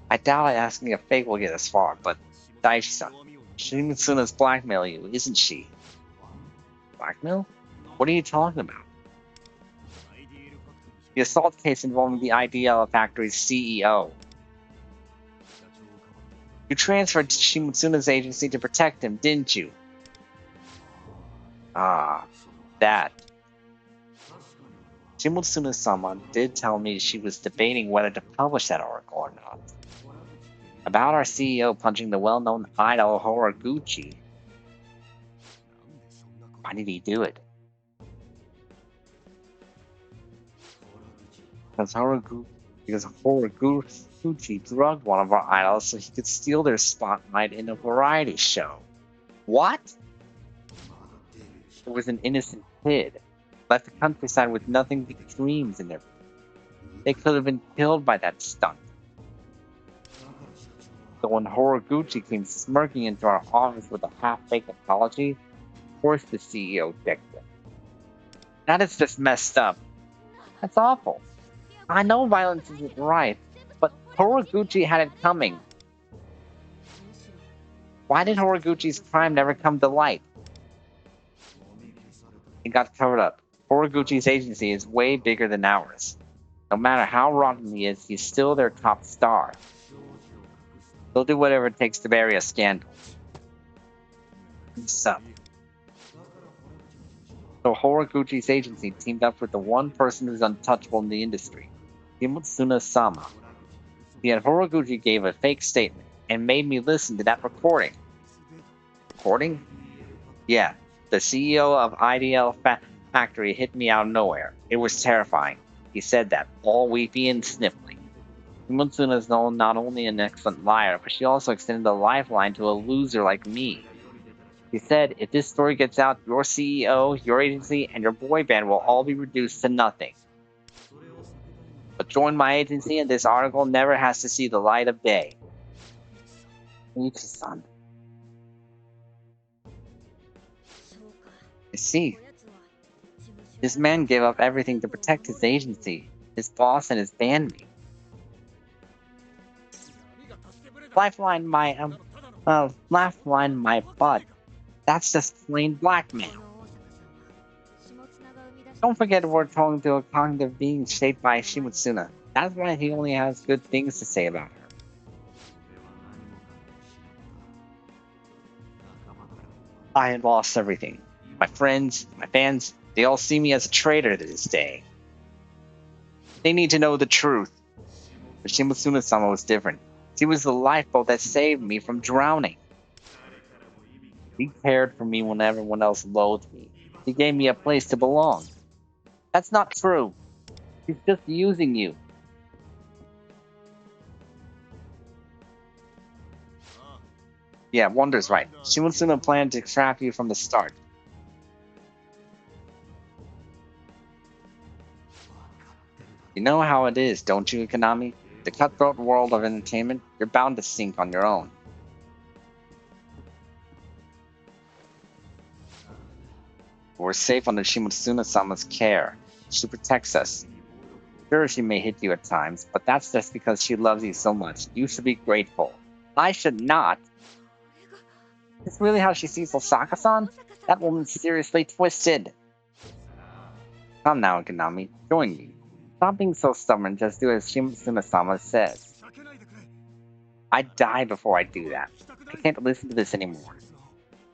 I doubt asking a fake will get us far, but Daiichi-san, Shimitsuna's blackmail you, isn't she? Blackmail? What are you talking about? The assault case involving the IDL Factory's CEO. You transferred to Shimitsuna's agency to protect him, didn't you? Ah, that. Shimitsuna-sama did tell me she was debating whether to publish that article or not. About our CEO punching the well-known idol Horiguchi. Why did he do it? Because Horiguchi drugged one of our idols so he could steal their spotlight in a variety show. What? It was an innocent kid. Left the countryside with nothing but dreams in their. They could have been killed by that stunt. So when Horiguchi came smirking into our office with a half-baked apology, of course the CEO decked him. That is just messed up. That's awful. I know violence isn't right, but Horiguchi had it coming. Why did Horiguchi's crime never come to light? It got covered up. Horiguchi's agency is way bigger than ours. No matter how rotten he is, he's still their top star. They'll do whatever it takes to bury a scandal. So Horiguchi's agency teamed up with the one person who's untouchable in the industry, Shimotsuna-sama. Yet Horiguchi gave a fake statement and made me listen to that recording. Recording? Yeah, the CEO of IDL Factory hit me out of nowhere. It was terrifying. He said that, all weepy and sniffly. Shimotsuna is not only an excellent liar, but she also extended a lifeline to a loser like me. He said, if this story gets out, your CEO, your agency, and your boy band will all be reduced to nothing. But join my agency and this article never has to see the light of day. Ichi-san. I see. This man gave up everything to protect his agency, his boss, and his bandmate. Lifeline my butt. That's just plain blackmail. Don't forget we're talking to a cognitive being shaped by Shimotsuna. That's why he only has good things to say about her. I had lost everything. My friends, my fans, they all see me as a traitor to this day. They need to know the truth. But Shimotsuna-sama was different. She was the lifeboat that saved me from drowning. She cared for me when everyone else loathed me. She gave me a place to belong. That's not true. She's just using you. Yeah, Wonder's right. Shimotsuna planned to trap you from the start. You know how it is, don't you, Konami? The cutthroat world of entertainment, you're bound to sink on your own. We're safe under Shimotsuna-sama's care. She protects us. Sure, she may hit you at times, but that's just because she loves you so much. You should be grateful. I should not. Is this really how she sees Osaka-san? That woman's seriously twisted. Come now, Konami. Join me. Stop being so stubborn, just do as Shimotsuna-sama says. I'd die before I do that. I can't listen to this anymore.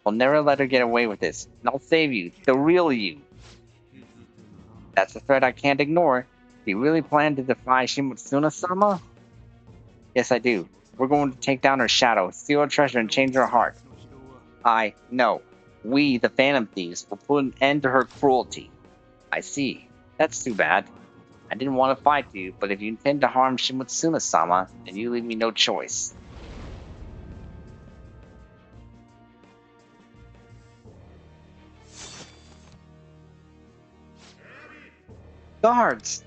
I'll never let her get away with this, and I'll save you, the real you. That's a threat I can't ignore. Do you really plan to defy Shimotsuna-sama? Yes, I do. We're going to take down her shadow, steal her treasure, and change her heart. No. We, the Phantom Thieves, will put an end to her cruelty. I see. That's too bad. I didn't want to fight you, but if you intend to harm Shimotsuna-sama, then you leave me no choice. Guards!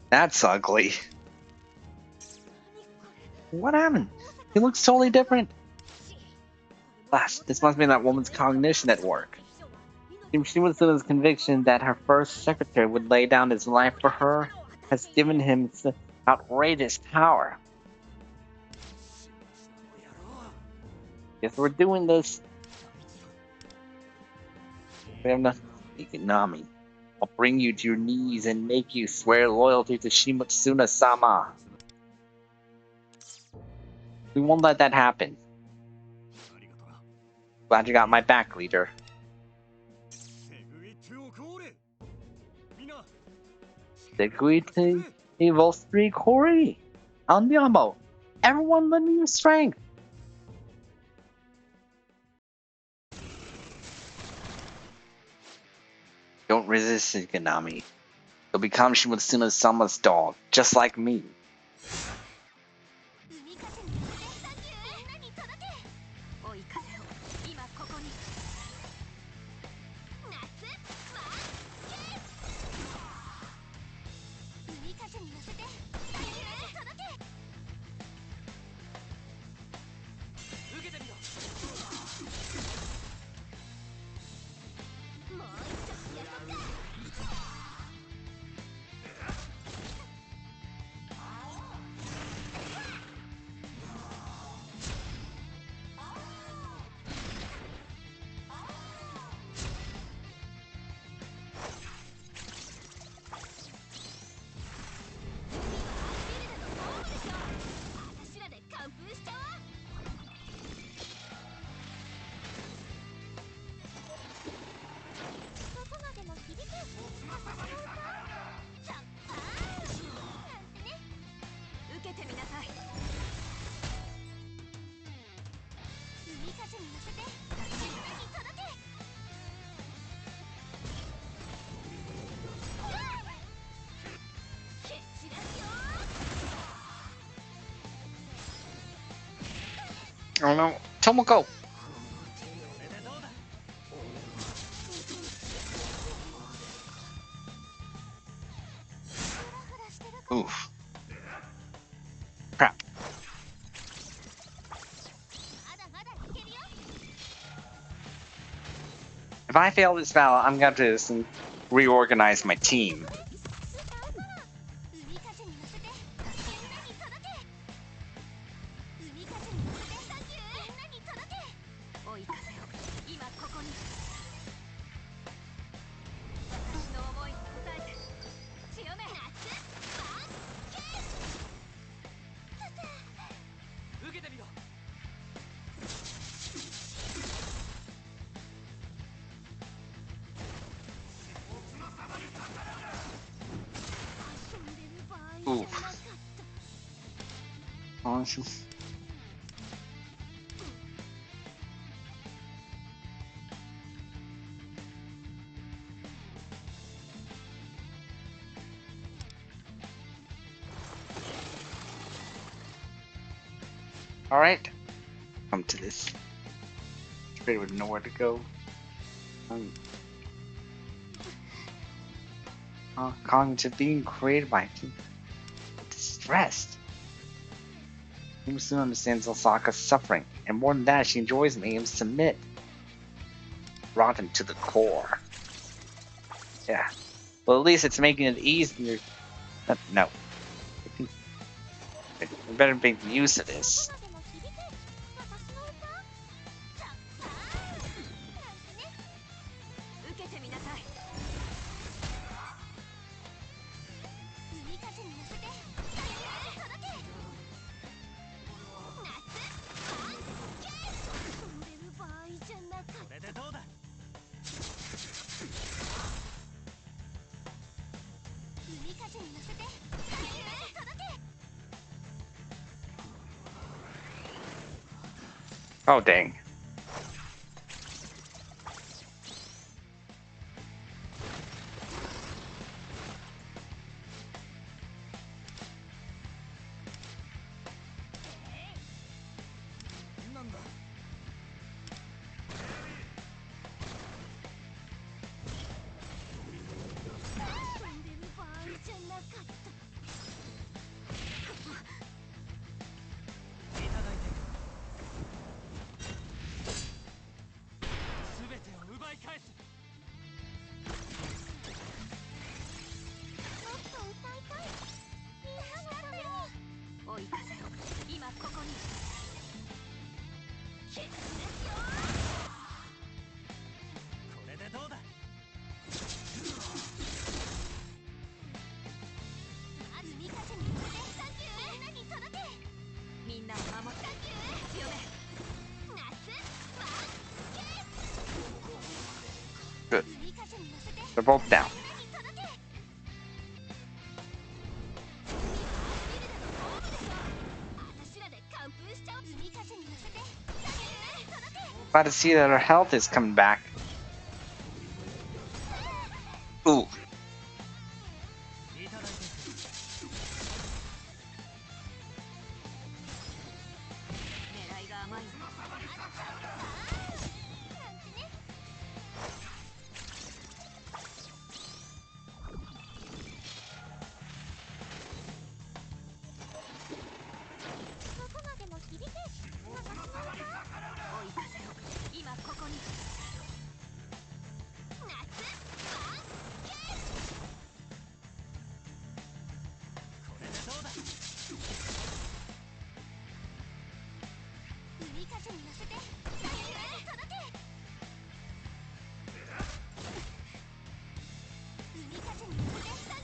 That's ugly. What happened? He looks totally different. Gosh, this must be that woman's cognition at work. Shimotsuna's conviction that her first secretary would lay down his life for her has given him outrageous power. If we're doing this, we have nothing to Konami. I'll bring you to your knees and make you swear loyalty to Shimotsuna-sama. We won't let that happen. Glad you got my back, leader. Seguite i vostri cori. Andiamo. Everyone lend me your strength. Don't resist it, Konami. You'll become Shimotsuna-sama's dog, just like me. Oh no, Tomoko! Oof. Crap. If I fail this battle, I'm going to reorganize my team. Oof. Awesome. Alright. Come to this. Straight with nowhere to go. Cognitive being created by distressed. He soon understands Osaka's suffering, and more than that, she enjoys making him submit. Rotten to the core. Yeah. Well, at least it's making it easier. No. We better make use of this. Oh, dang. Good. They're both down. Glad to see that her health is coming back. Ooh.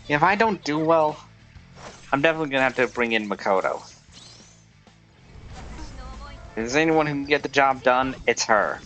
If I don't do well, I'm definitely gonna have to bring in Makoto. If there's anyone who can get the job done, it's her.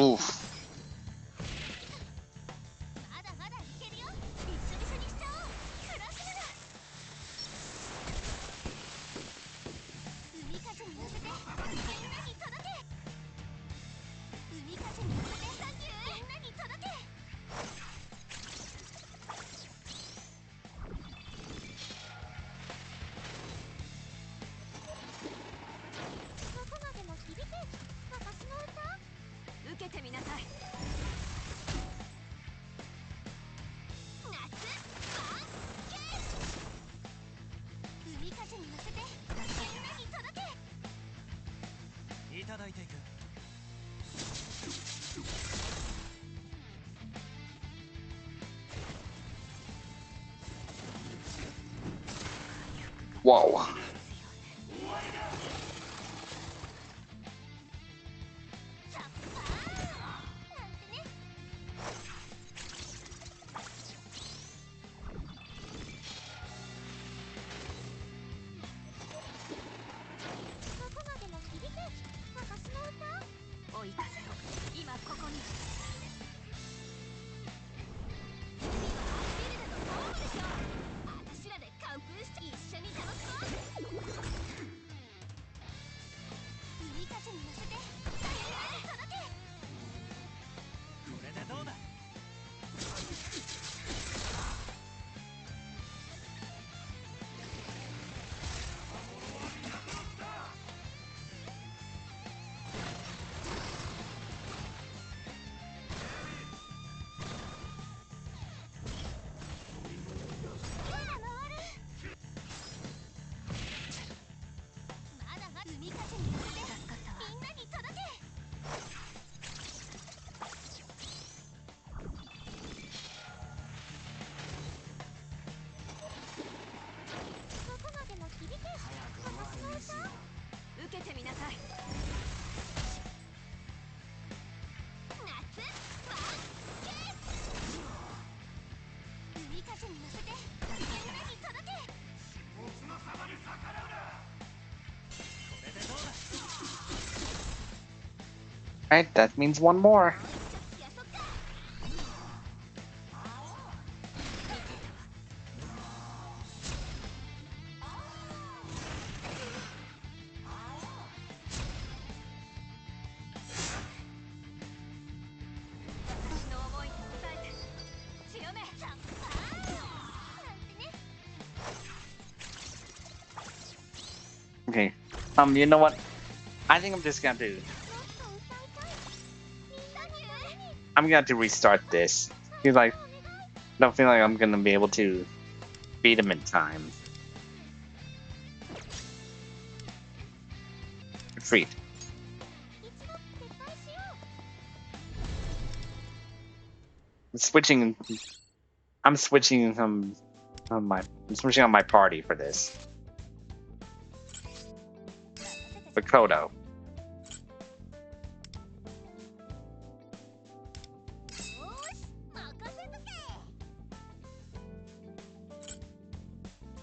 Oof. Whoa. Right, that means one more. Okay. You know what? I think I'm just gonna do. I'm gonna have to restart this. Feel like I don't feel like I'm gonna be able to beat him in time. Retreat. Switching. I'm switching on my party for this. For Kodo.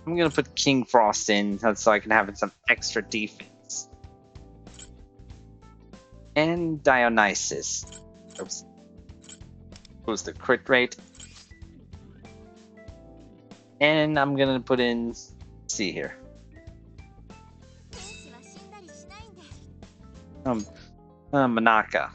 I'm gonna put King Frost in so I can have some extra defense. And Dionysus. Oops. Boost the crit rate. And I'm gonna put in. Let's see here. Manaka.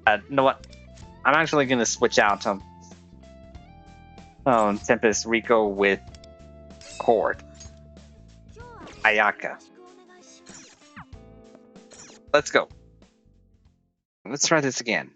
You know what? I'm actually gonna switch out Tempest Rico with Horde. Ayaka. Let's go. Let's try this again.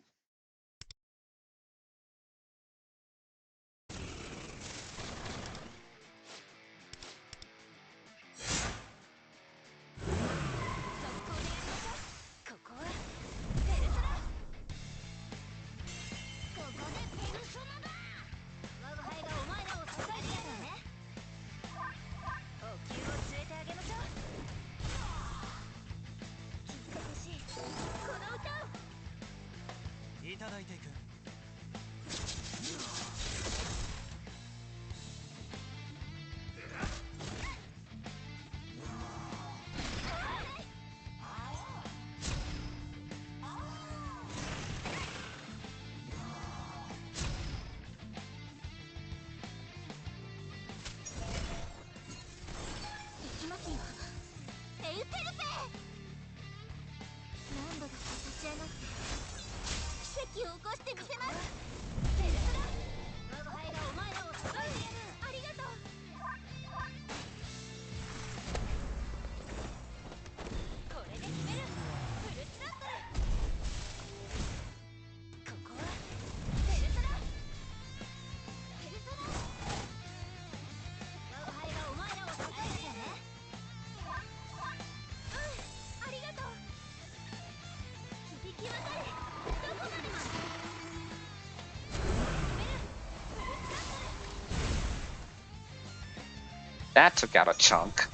That took out a chunk.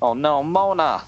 Oh no, Mona!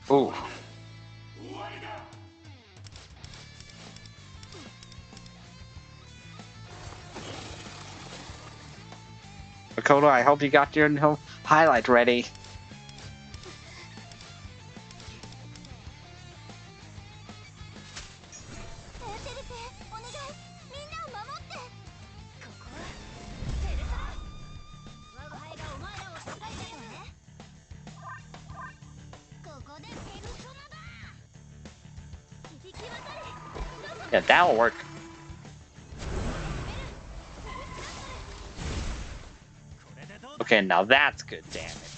Ooh. Makoto, I hope you got your highlight ready. Yeah, that'll work. Okay, now that's good damage.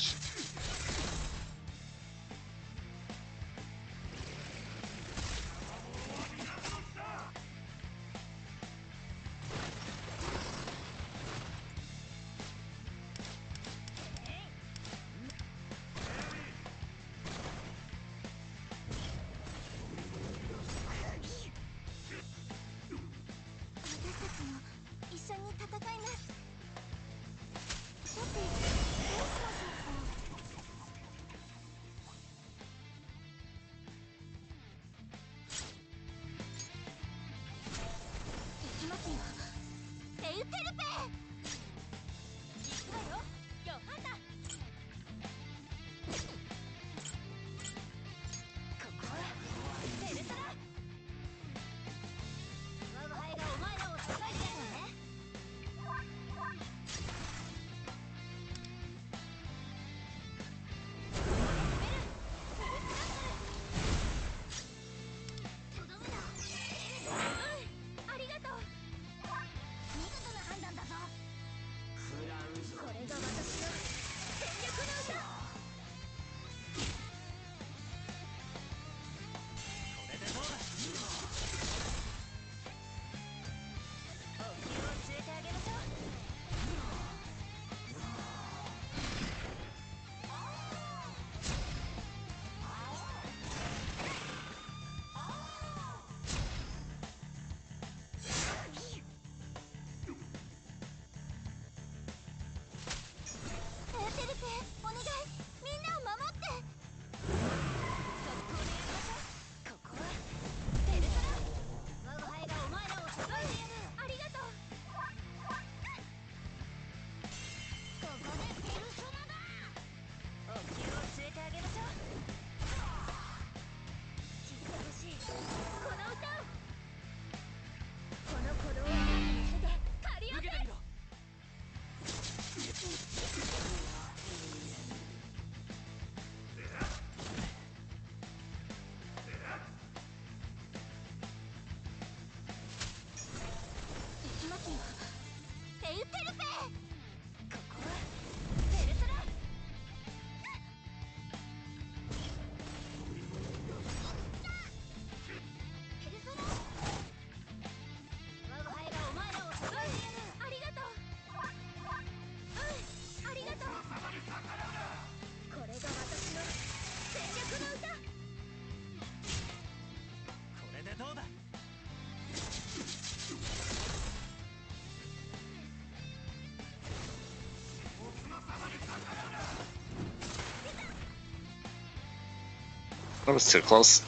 That was too close.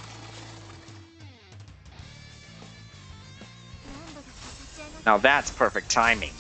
Now that's perfect timing.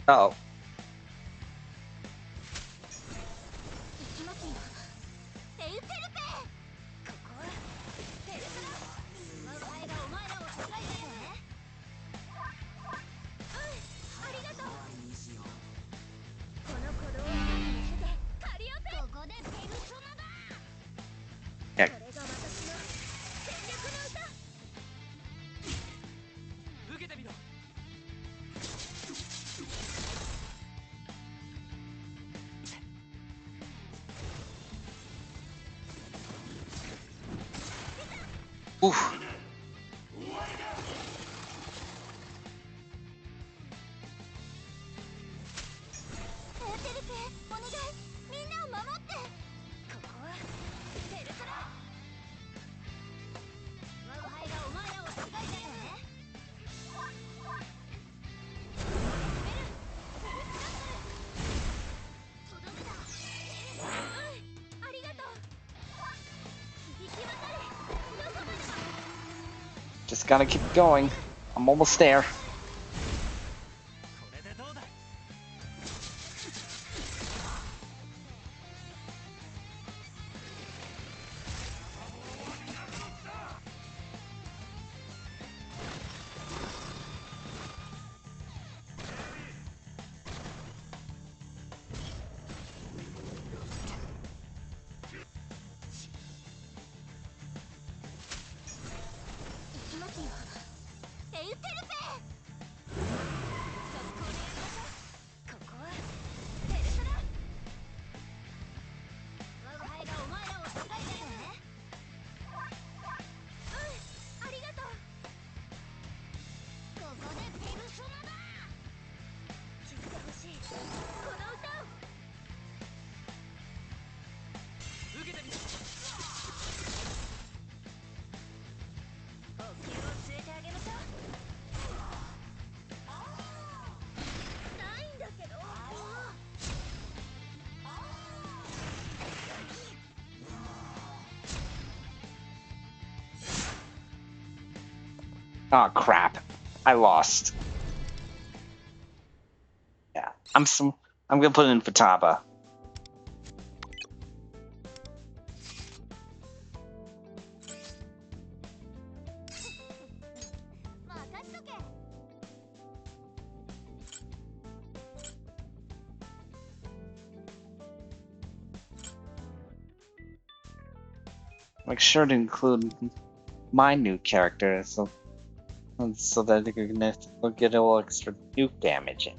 Oh. Yeah. Oof. Just gotta keep going. I'm almost there. Oh crap! I lost. Yeah, I'm gonna put in Futaba. Make sure to include my new character so that they can get a little extra nuke damage in.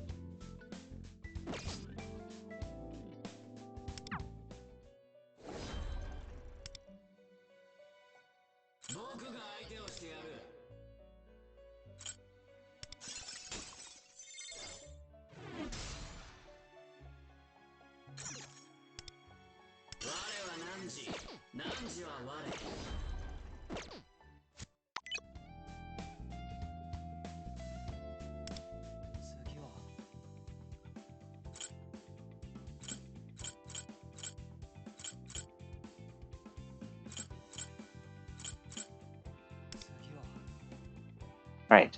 Right.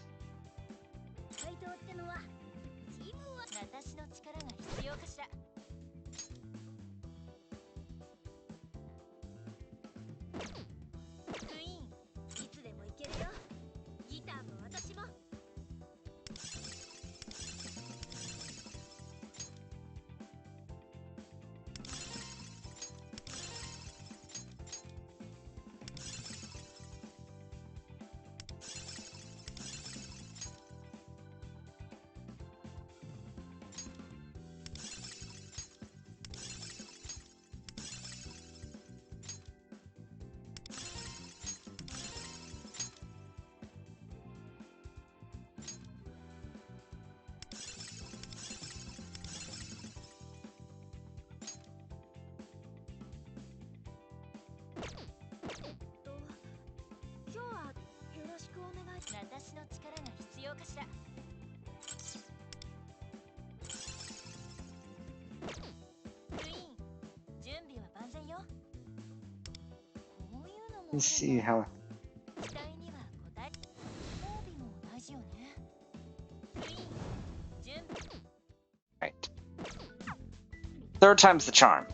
Let's see how. Right. Third time's the charm.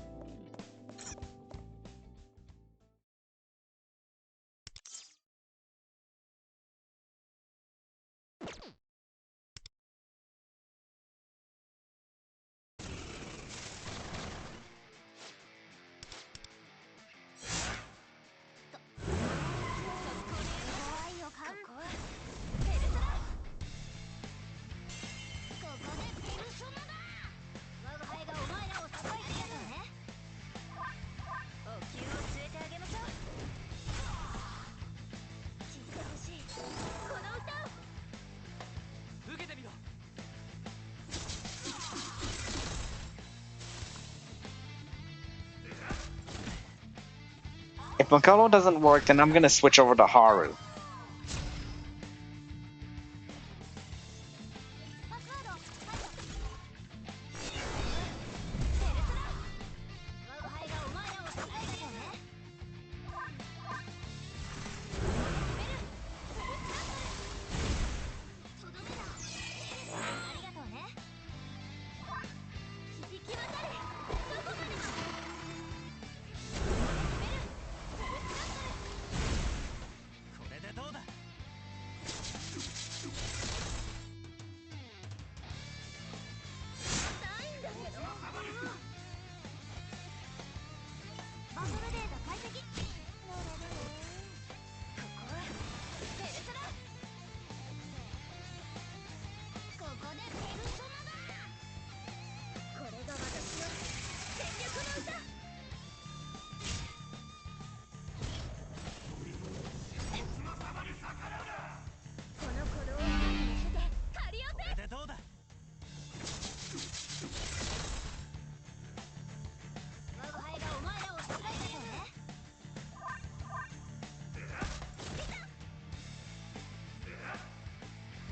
If Makoto doesn't work, then I'm gonna switch over to Haru.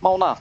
Mona.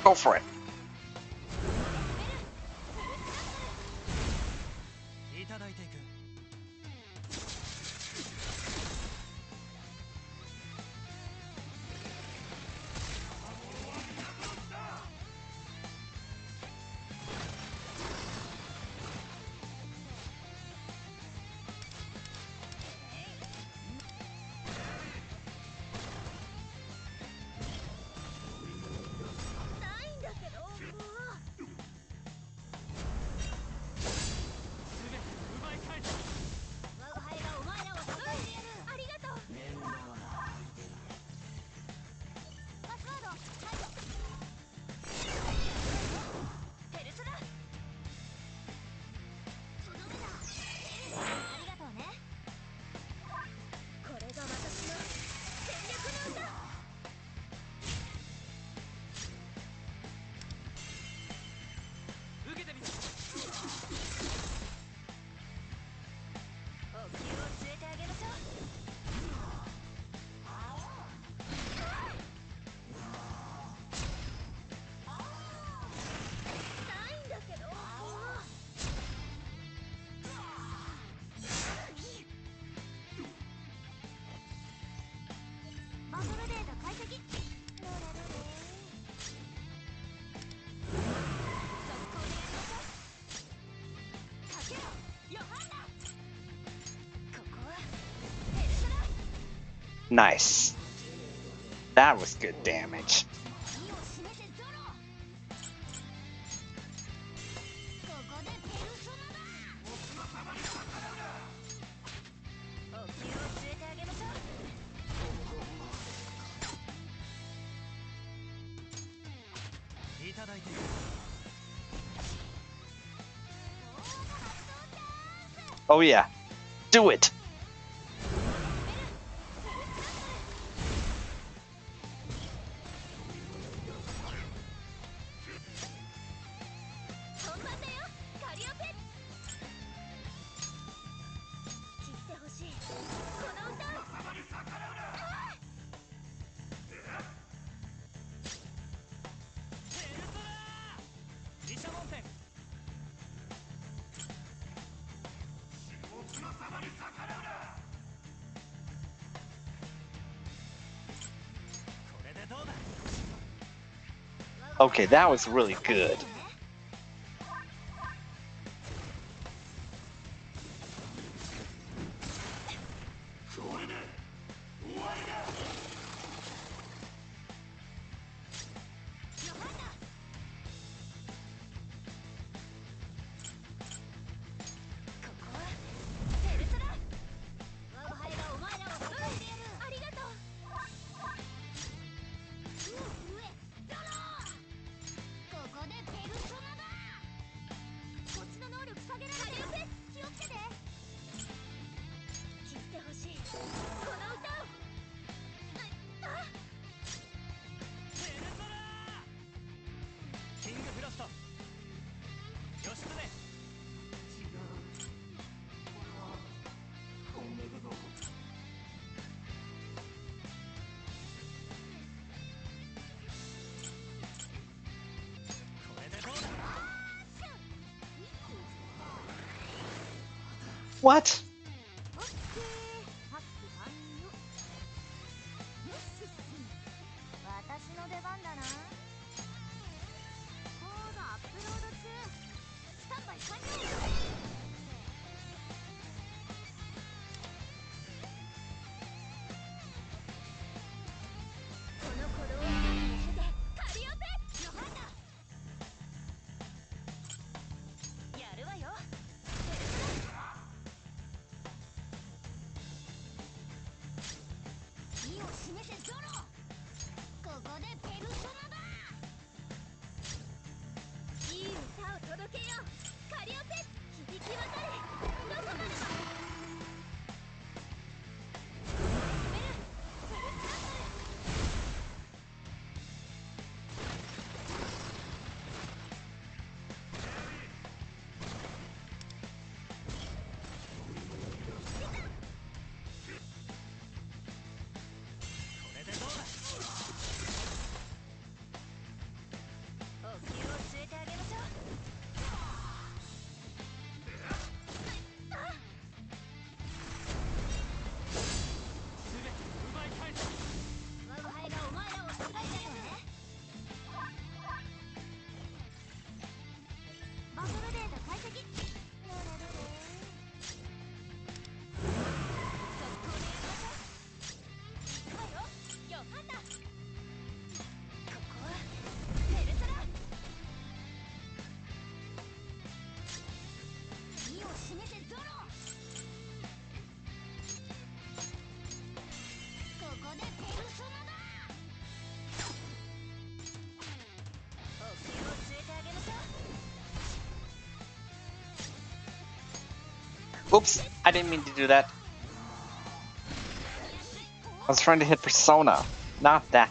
Go for it. Nice. That was good damage. Oh yeah, do it! Okay, that was really good. What? Oops, I didn't mean to do that. I was trying to hit Persona, not that.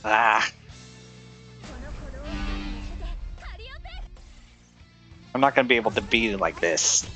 Ah. I'm not gonna be able to beat it like this.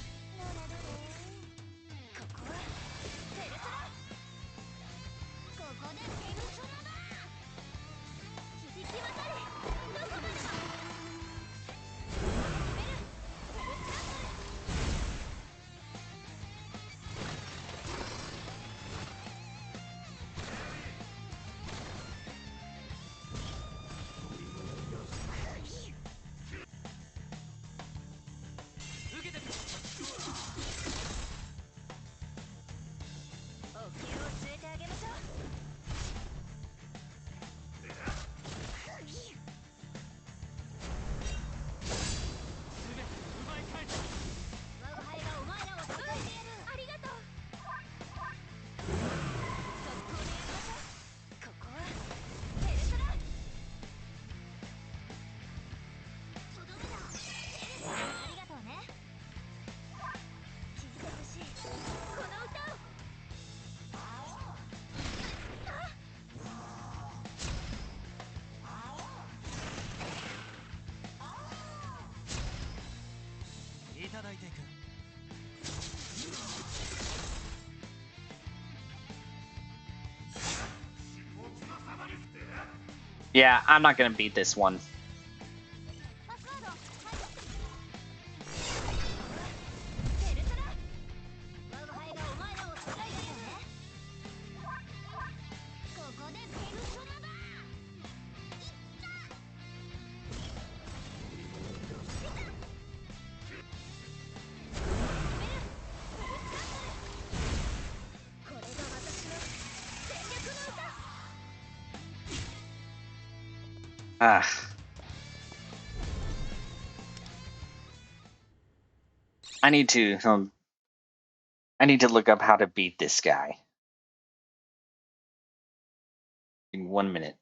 Yeah, I'm not gonna beat this one. I need to I need to look up how to beat this guy in 1 minute.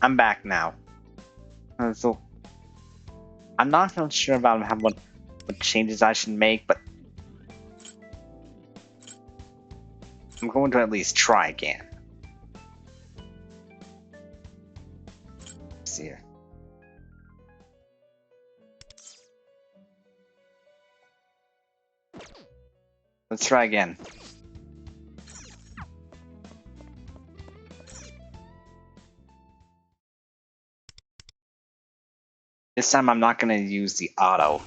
I'm back now. So I'm not real sure about what changes I should make, but I'm going to at least try again. Let's see here. Let's try again. This time I'm not going to use the auto.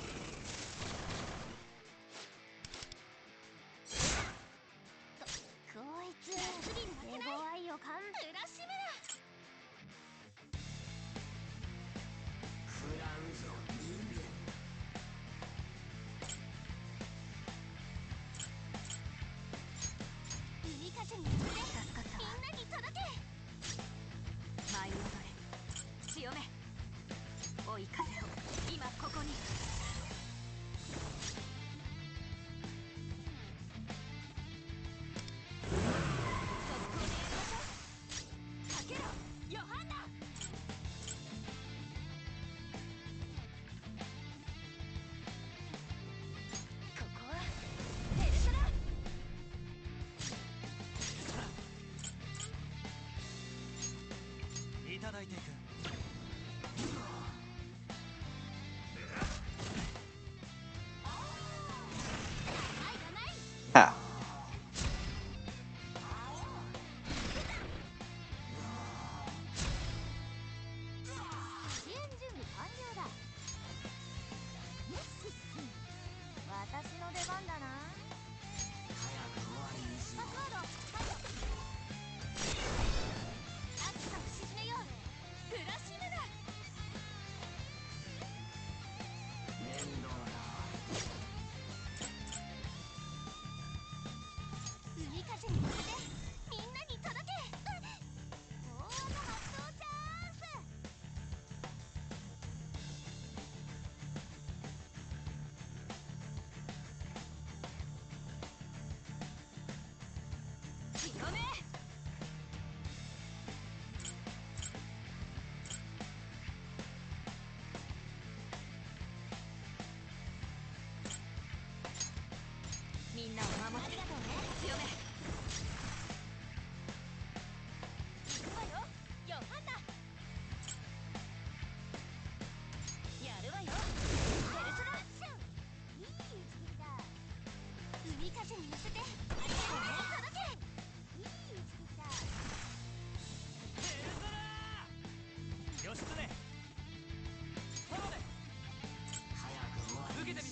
Ha.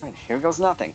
Right, here goes nothing.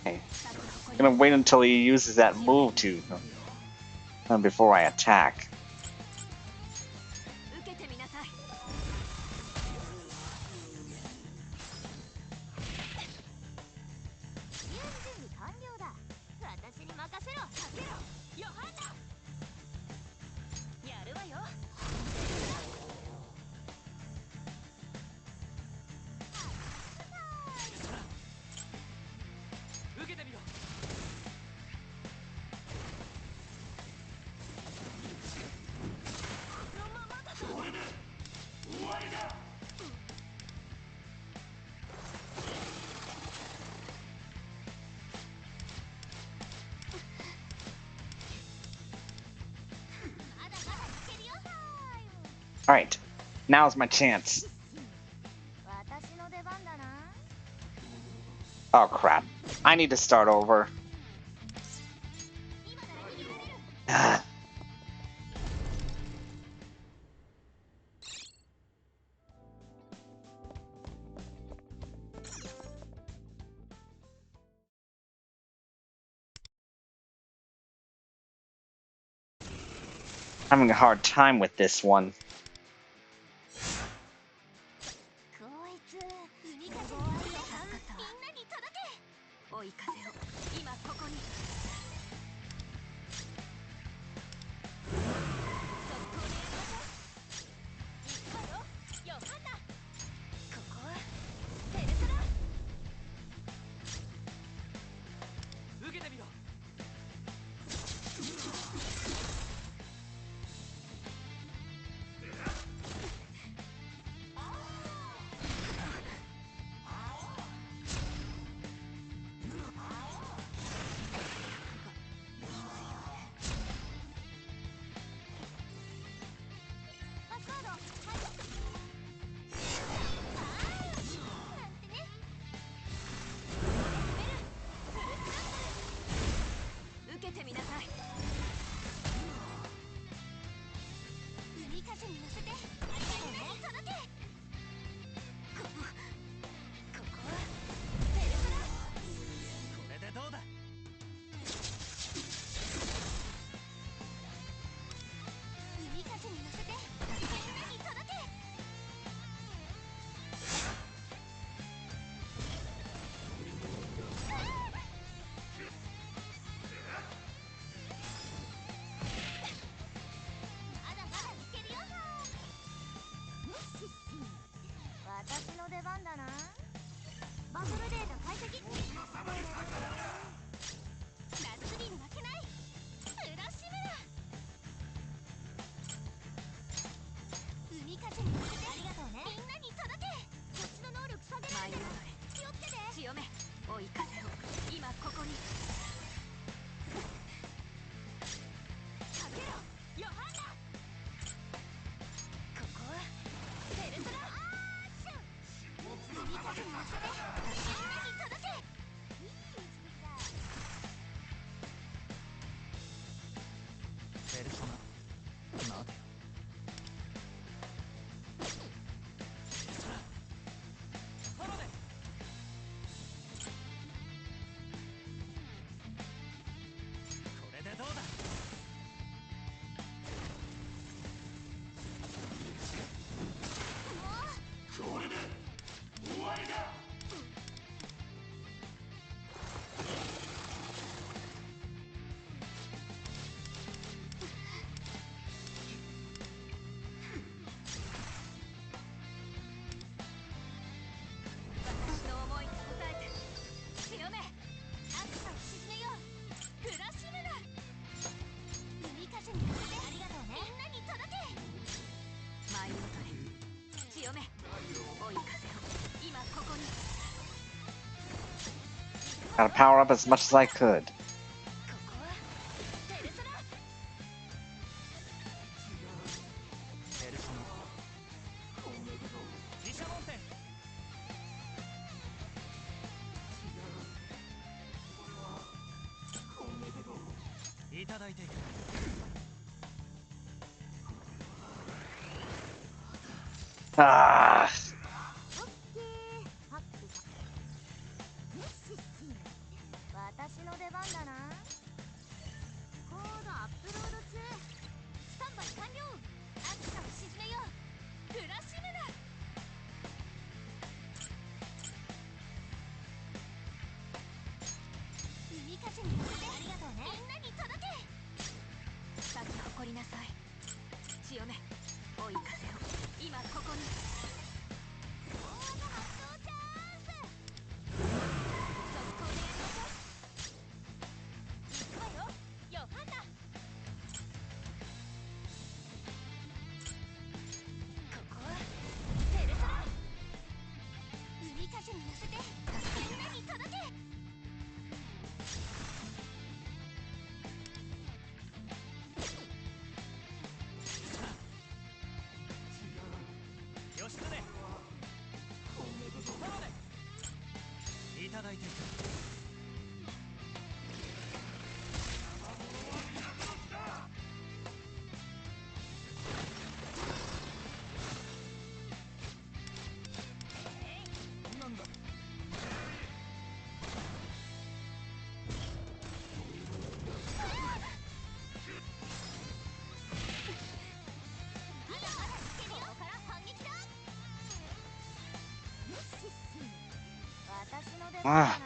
Okay. I'm gonna wait until he uses that move to before I attack. Alright, now's my chance. Oh crap, I need to start over. Having a hard time with this one. Gotta power up as much as I could. Ah. Ah.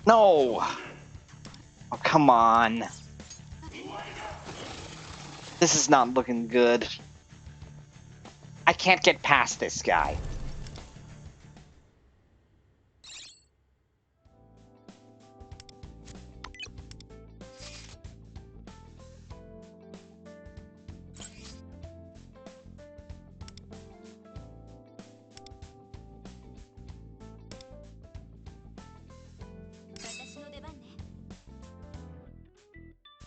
No! Oh, come on. This is not looking good. I can't get past this guy.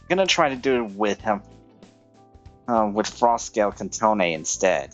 I'm gonna try to do it with him. With Frost Scale Cantone instead.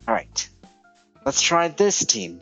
Alright. Let's try this team.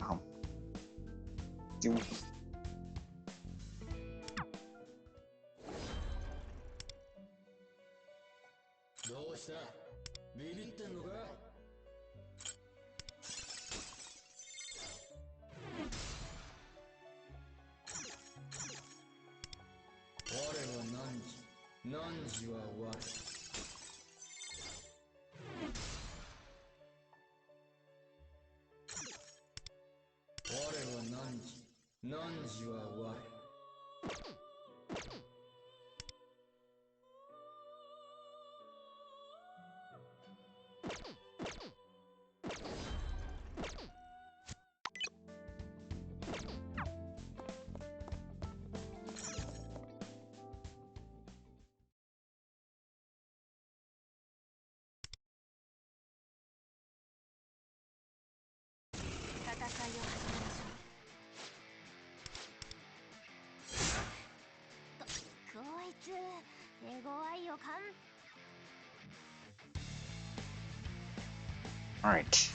Alright.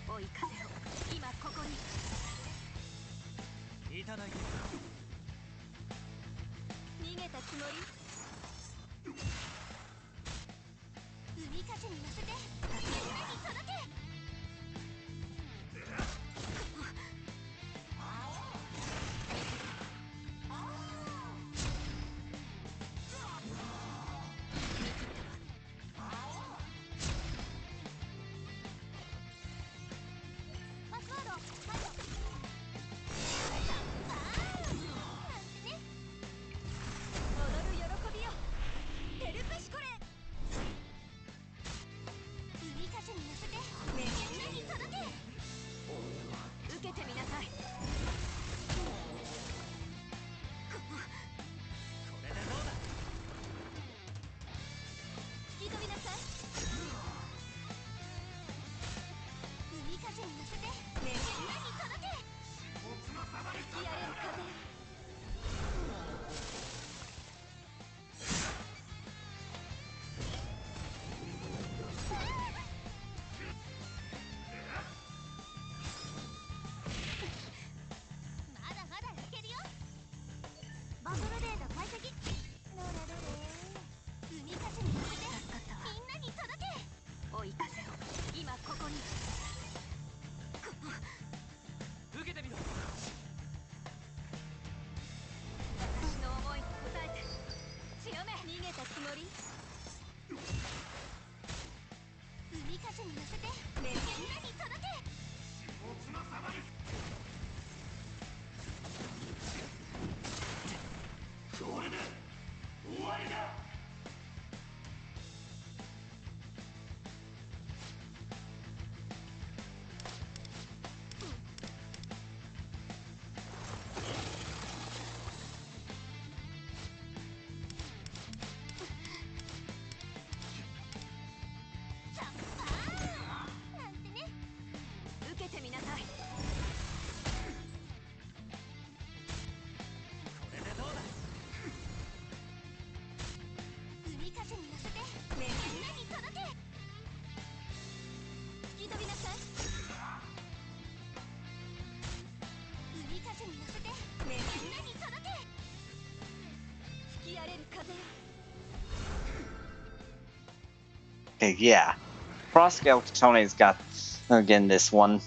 追い風を今ここにいただいて逃げたつもり海風に乗せてみんなに届けパスワードはい踊る喜びよテルペシコレ海風に乗せてみんなに届け受けてみなさいこれでどうだ引き飛びなさい海風に乗せてみんなに届け吹き荒れる風まだまだいけるよバトルデータ解析どれどれ海風に乗せてみんなに届け追い風を今ここに受けてみろ私の思いに応えて強め逃げたつもり海風に乗せてみんなに届けこれで終わりだチャッパーなんてね受けてみなさいこれでどうだ海風に乗せてみんなに届け吹き飛びなさい海風に乗せてみんなに届け吹き荒れる風よ Okay, yeah. Frost Tony's got again this one.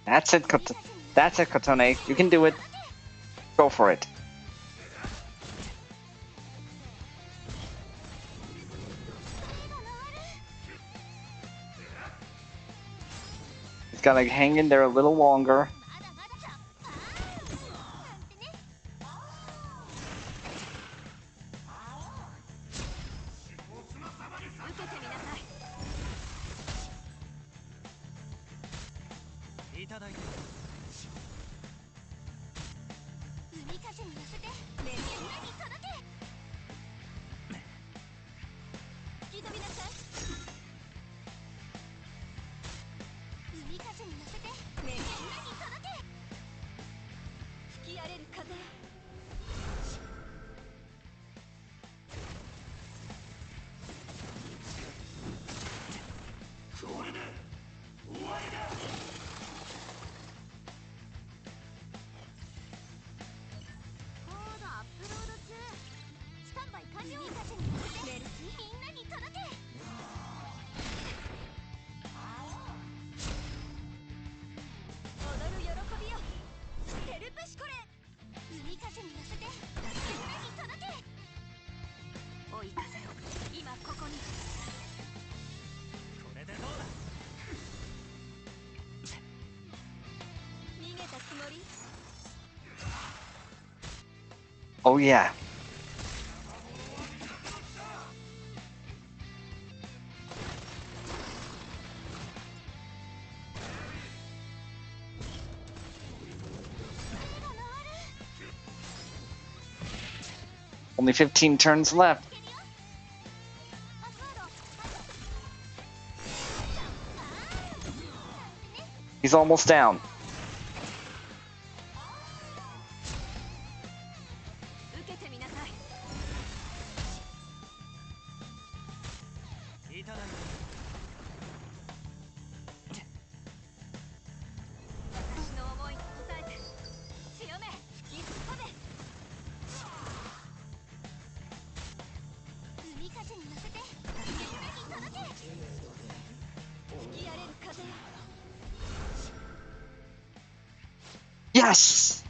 That's it, that's it, Kotone. You can do it. Go for it. He's gotta hang in there a little longer. Oh yeah. Only 15 turns left. He's almost down. Yes!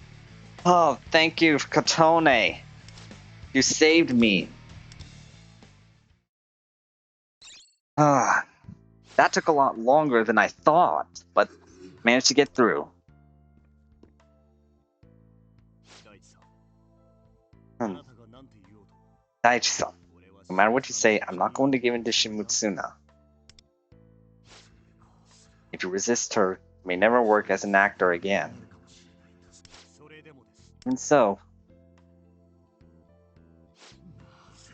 Oh, thank you, Kotone. You saved me. Ah, that took a lot longer than I thought, but managed to get through. Daichi-san, no matter what you say, I'm not going to give in to Shimutsuna. If you resist her, you may never work as an actor again. And so,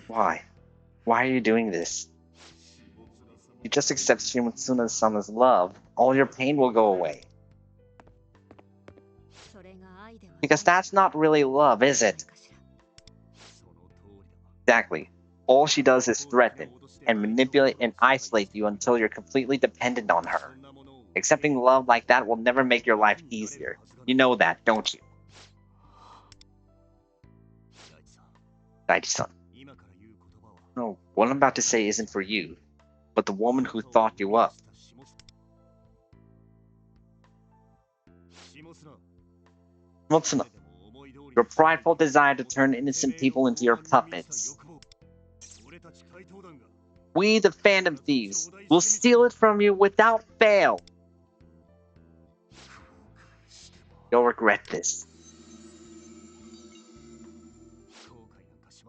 why? Why are you doing this? You just accept Shimutsuna-sama's love, all your pain will go away. Because that's not really love, is it? Exactly. All she does is threaten and manipulate and isolate you until you're completely dependent on her. Accepting love like that will never make your life easier. You know that, don't you? Daichi-san. No, what I'm about to say isn't for you, but the woman who thought you up. Shimutsuna, your prideful desire to turn innocent people into your puppets. We, the Phantom Thieves, will steal it from you without fail. You'll regret this.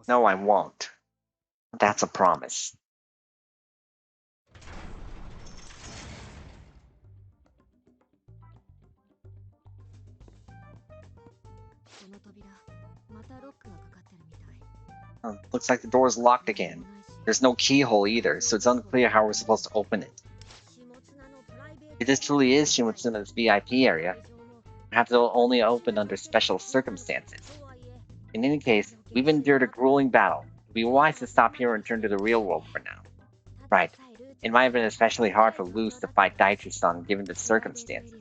No, I won't. That's a promise. Looks like the door is locked again. There's no keyhole either, so it's unclear how we're supposed to open it. If this truly is Shimutsuna's VIP area, perhaps it'll only open under special circumstances. In any case, we've endured a grueling battle. It'd be wise to stop here and turn to the real world for now. Right. It might have been especially hard for Luz to fight Daichi-san given the circumstances.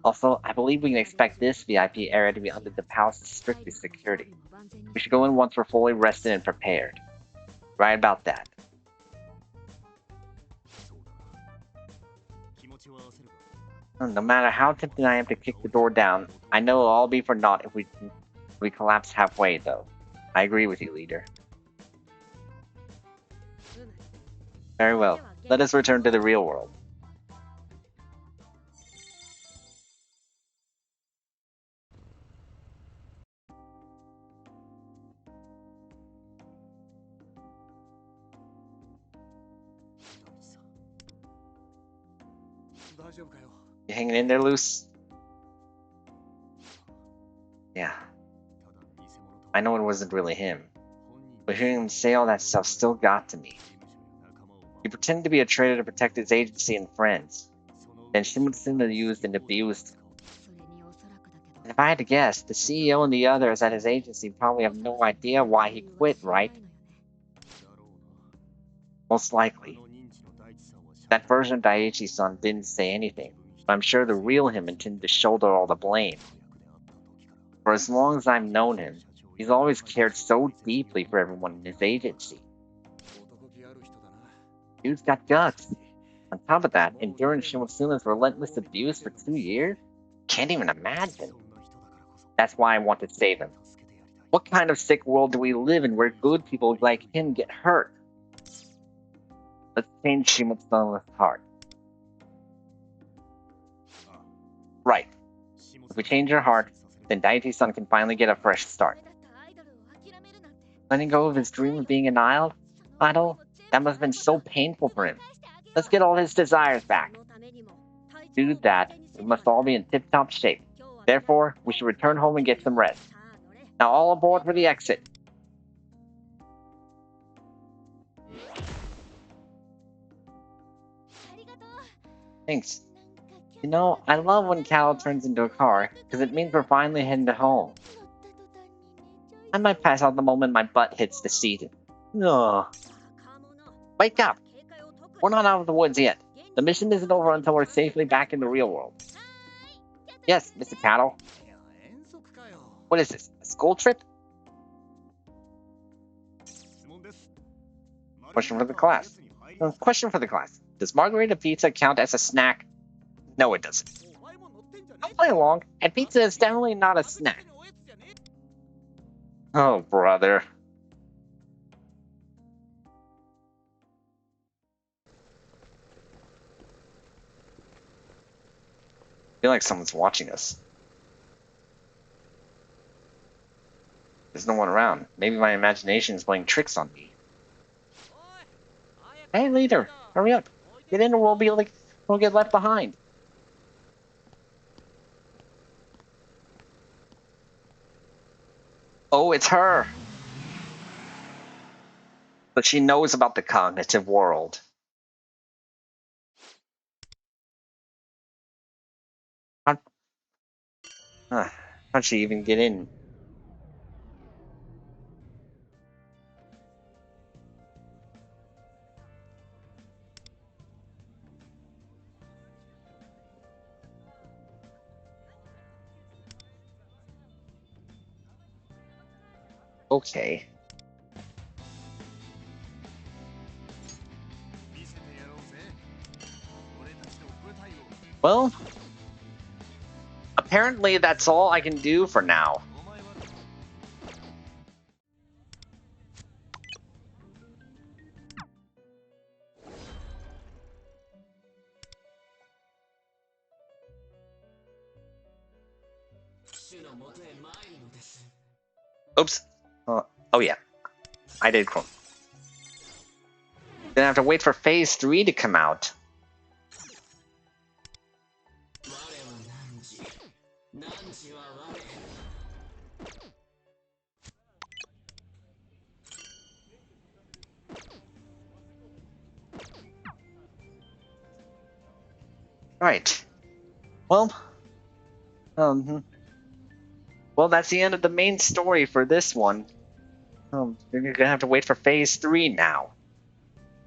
Also, I believe we can expect this VIP area to be under the palace's strictest security. We should go in once we're fully rested and prepared. Right about that. No matter how tempted I am to kick the door down, I know it'll all be for naught if we collapse halfway, though. I agree with you, leader. Very well. Let us return to the real world. You hanging in there, Luce? Yeah. I know it wasn't really him, but hearing him say all that stuff still got to me. He pretended to be a traitor to protect his agency and friends. Then Shimotsuna used and abused him. And if I had to guess, the CEO and the others at his agency probably have no idea why he quit, right? Most likely. That version of Daiichi-san didn't say anything, but I'm sure the real him intended to shoulder all the blame. For as long as I've known him, he's always cared so deeply for everyone in his agency. Dude's got guts. On top of that, enduring Shimotsuna's relentless abuse for 2 years? Can't even imagine. That's why I want to save him. What kind of sick world do we live in where good people like him get hurt? Let's change Shimotsuna's heart. Right. If we change her heart, then Daiichi-san can finally get a fresh start. Letting go of his dream of being an idol? That must have been so painful for him. Let's get all his desires back. To do that, we must all be in tip-top shape. Therefore, we should return home and get some rest. Now all aboard for the exit. Thanks. You know, I love when Cal turns into a car, because it means we're finally heading to home. I might pass out the moment my butt hits the seat. Ugh. Wake up! We're not out of the woods yet. The mission isn't over until we're safely back in the real world. Yes, Mr. Cattle. What is this, a school trip? Question for the class. Question for the class. Does margarita pizza count as a snack? No, it doesn't. I'll play along, and pizza is definitely not a snack. Oh, brother. I feel like someone's watching us. There's no one around. Maybe my imagination is playing tricks on me. Hey, leader, hurry up. Get in or we'll get left behind. Oh, it's her. But she knows about the cognitive world. How'd she even get in? Okay. Well, apparently that's all I can do for now. Oops. Oh yeah, I did Chrome. Gonna have to wait for Phase 3 to come out. Right. Well, well, that's the end of the main story for this one. You're gonna have to wait for Phase 3 now.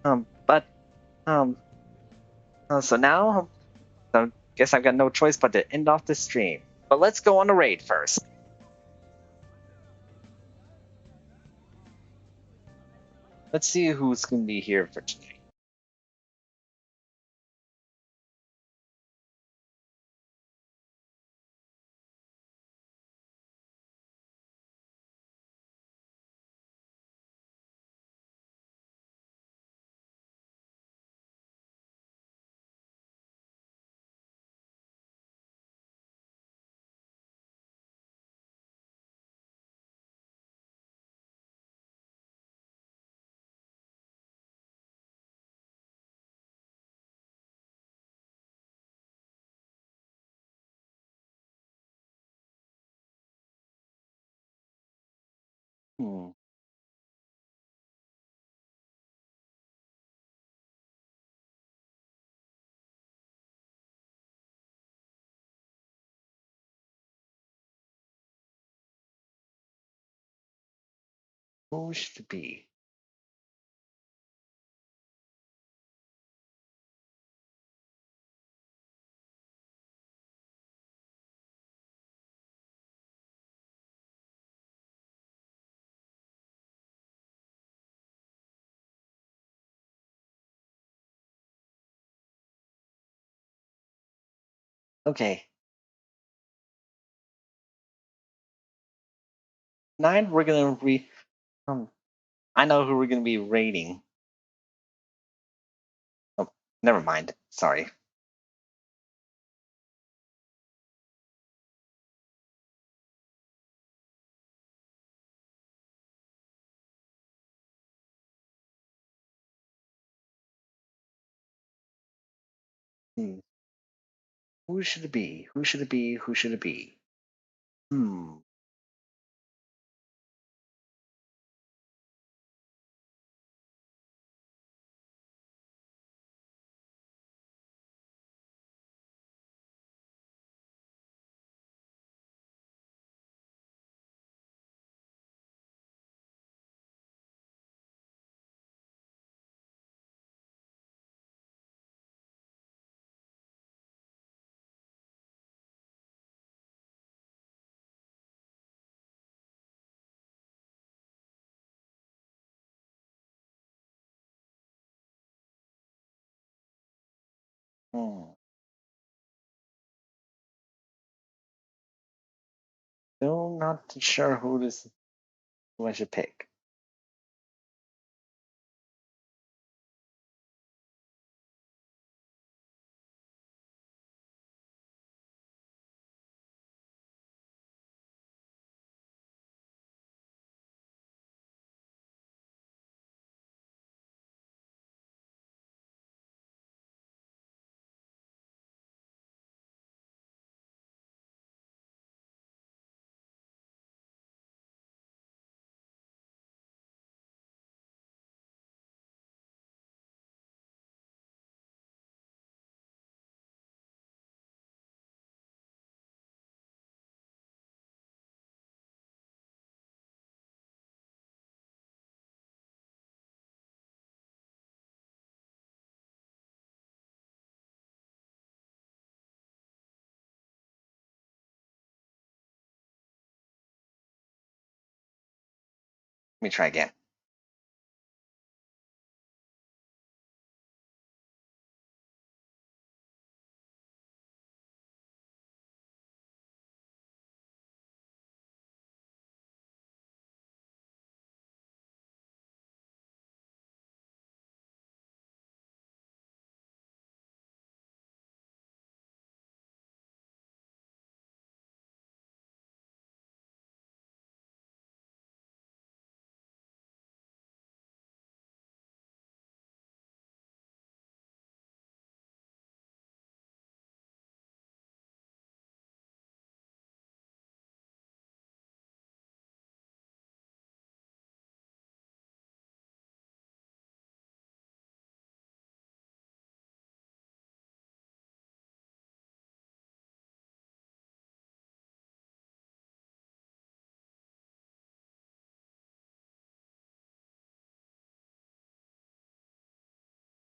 But, so now, I guess I've got no choice but to end off the stream. But let's go on the raid first. Let's see who's gonna be here for tonight. Hmm. Who should it be? Okay. 9, we're gonna um I know who we're gonna be rating. Oh, never mind. Sorry. Hmm. Who should it be? Who should it be? Who should it be? Hmm. Hmm. Still not sure who I should pick. Let me try again.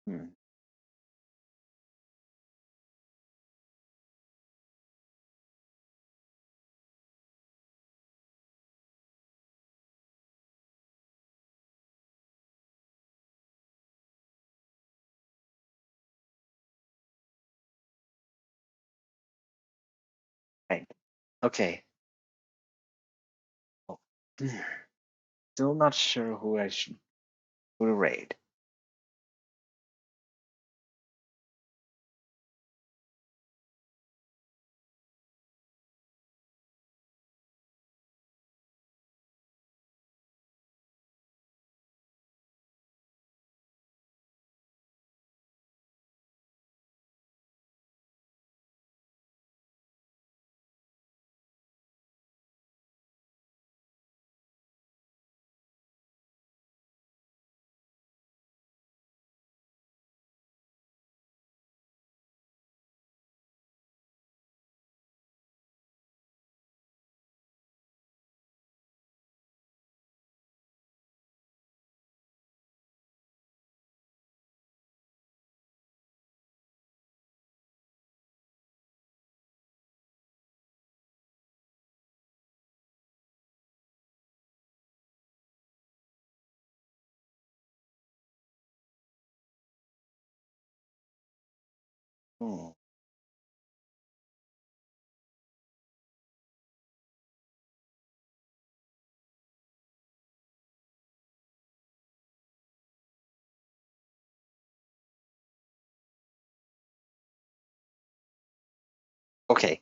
Hmm. Right. Okay. Oh. Still not sure who to rate. Hmm. Okay.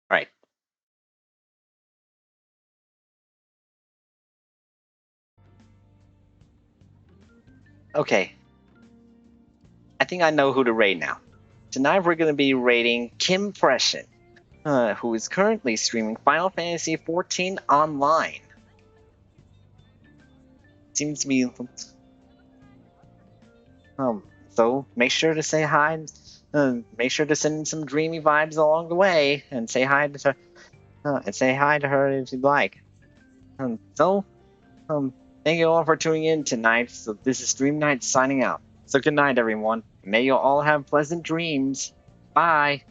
Right. Okay. I think I know who to rate now. Tonight we're going to be rating Kim Pression, who is currently streaming Final Fantasy XIV online. Seems to be um. So make sure to say hi. Make sure to send some dreamy vibes along the way, and say hi to her. And say hi to her if you'd like. So thank you all for tuning in tonight. So this is Dream Night signing out. So good night, everyone. May you all have pleasant dreams. Bye.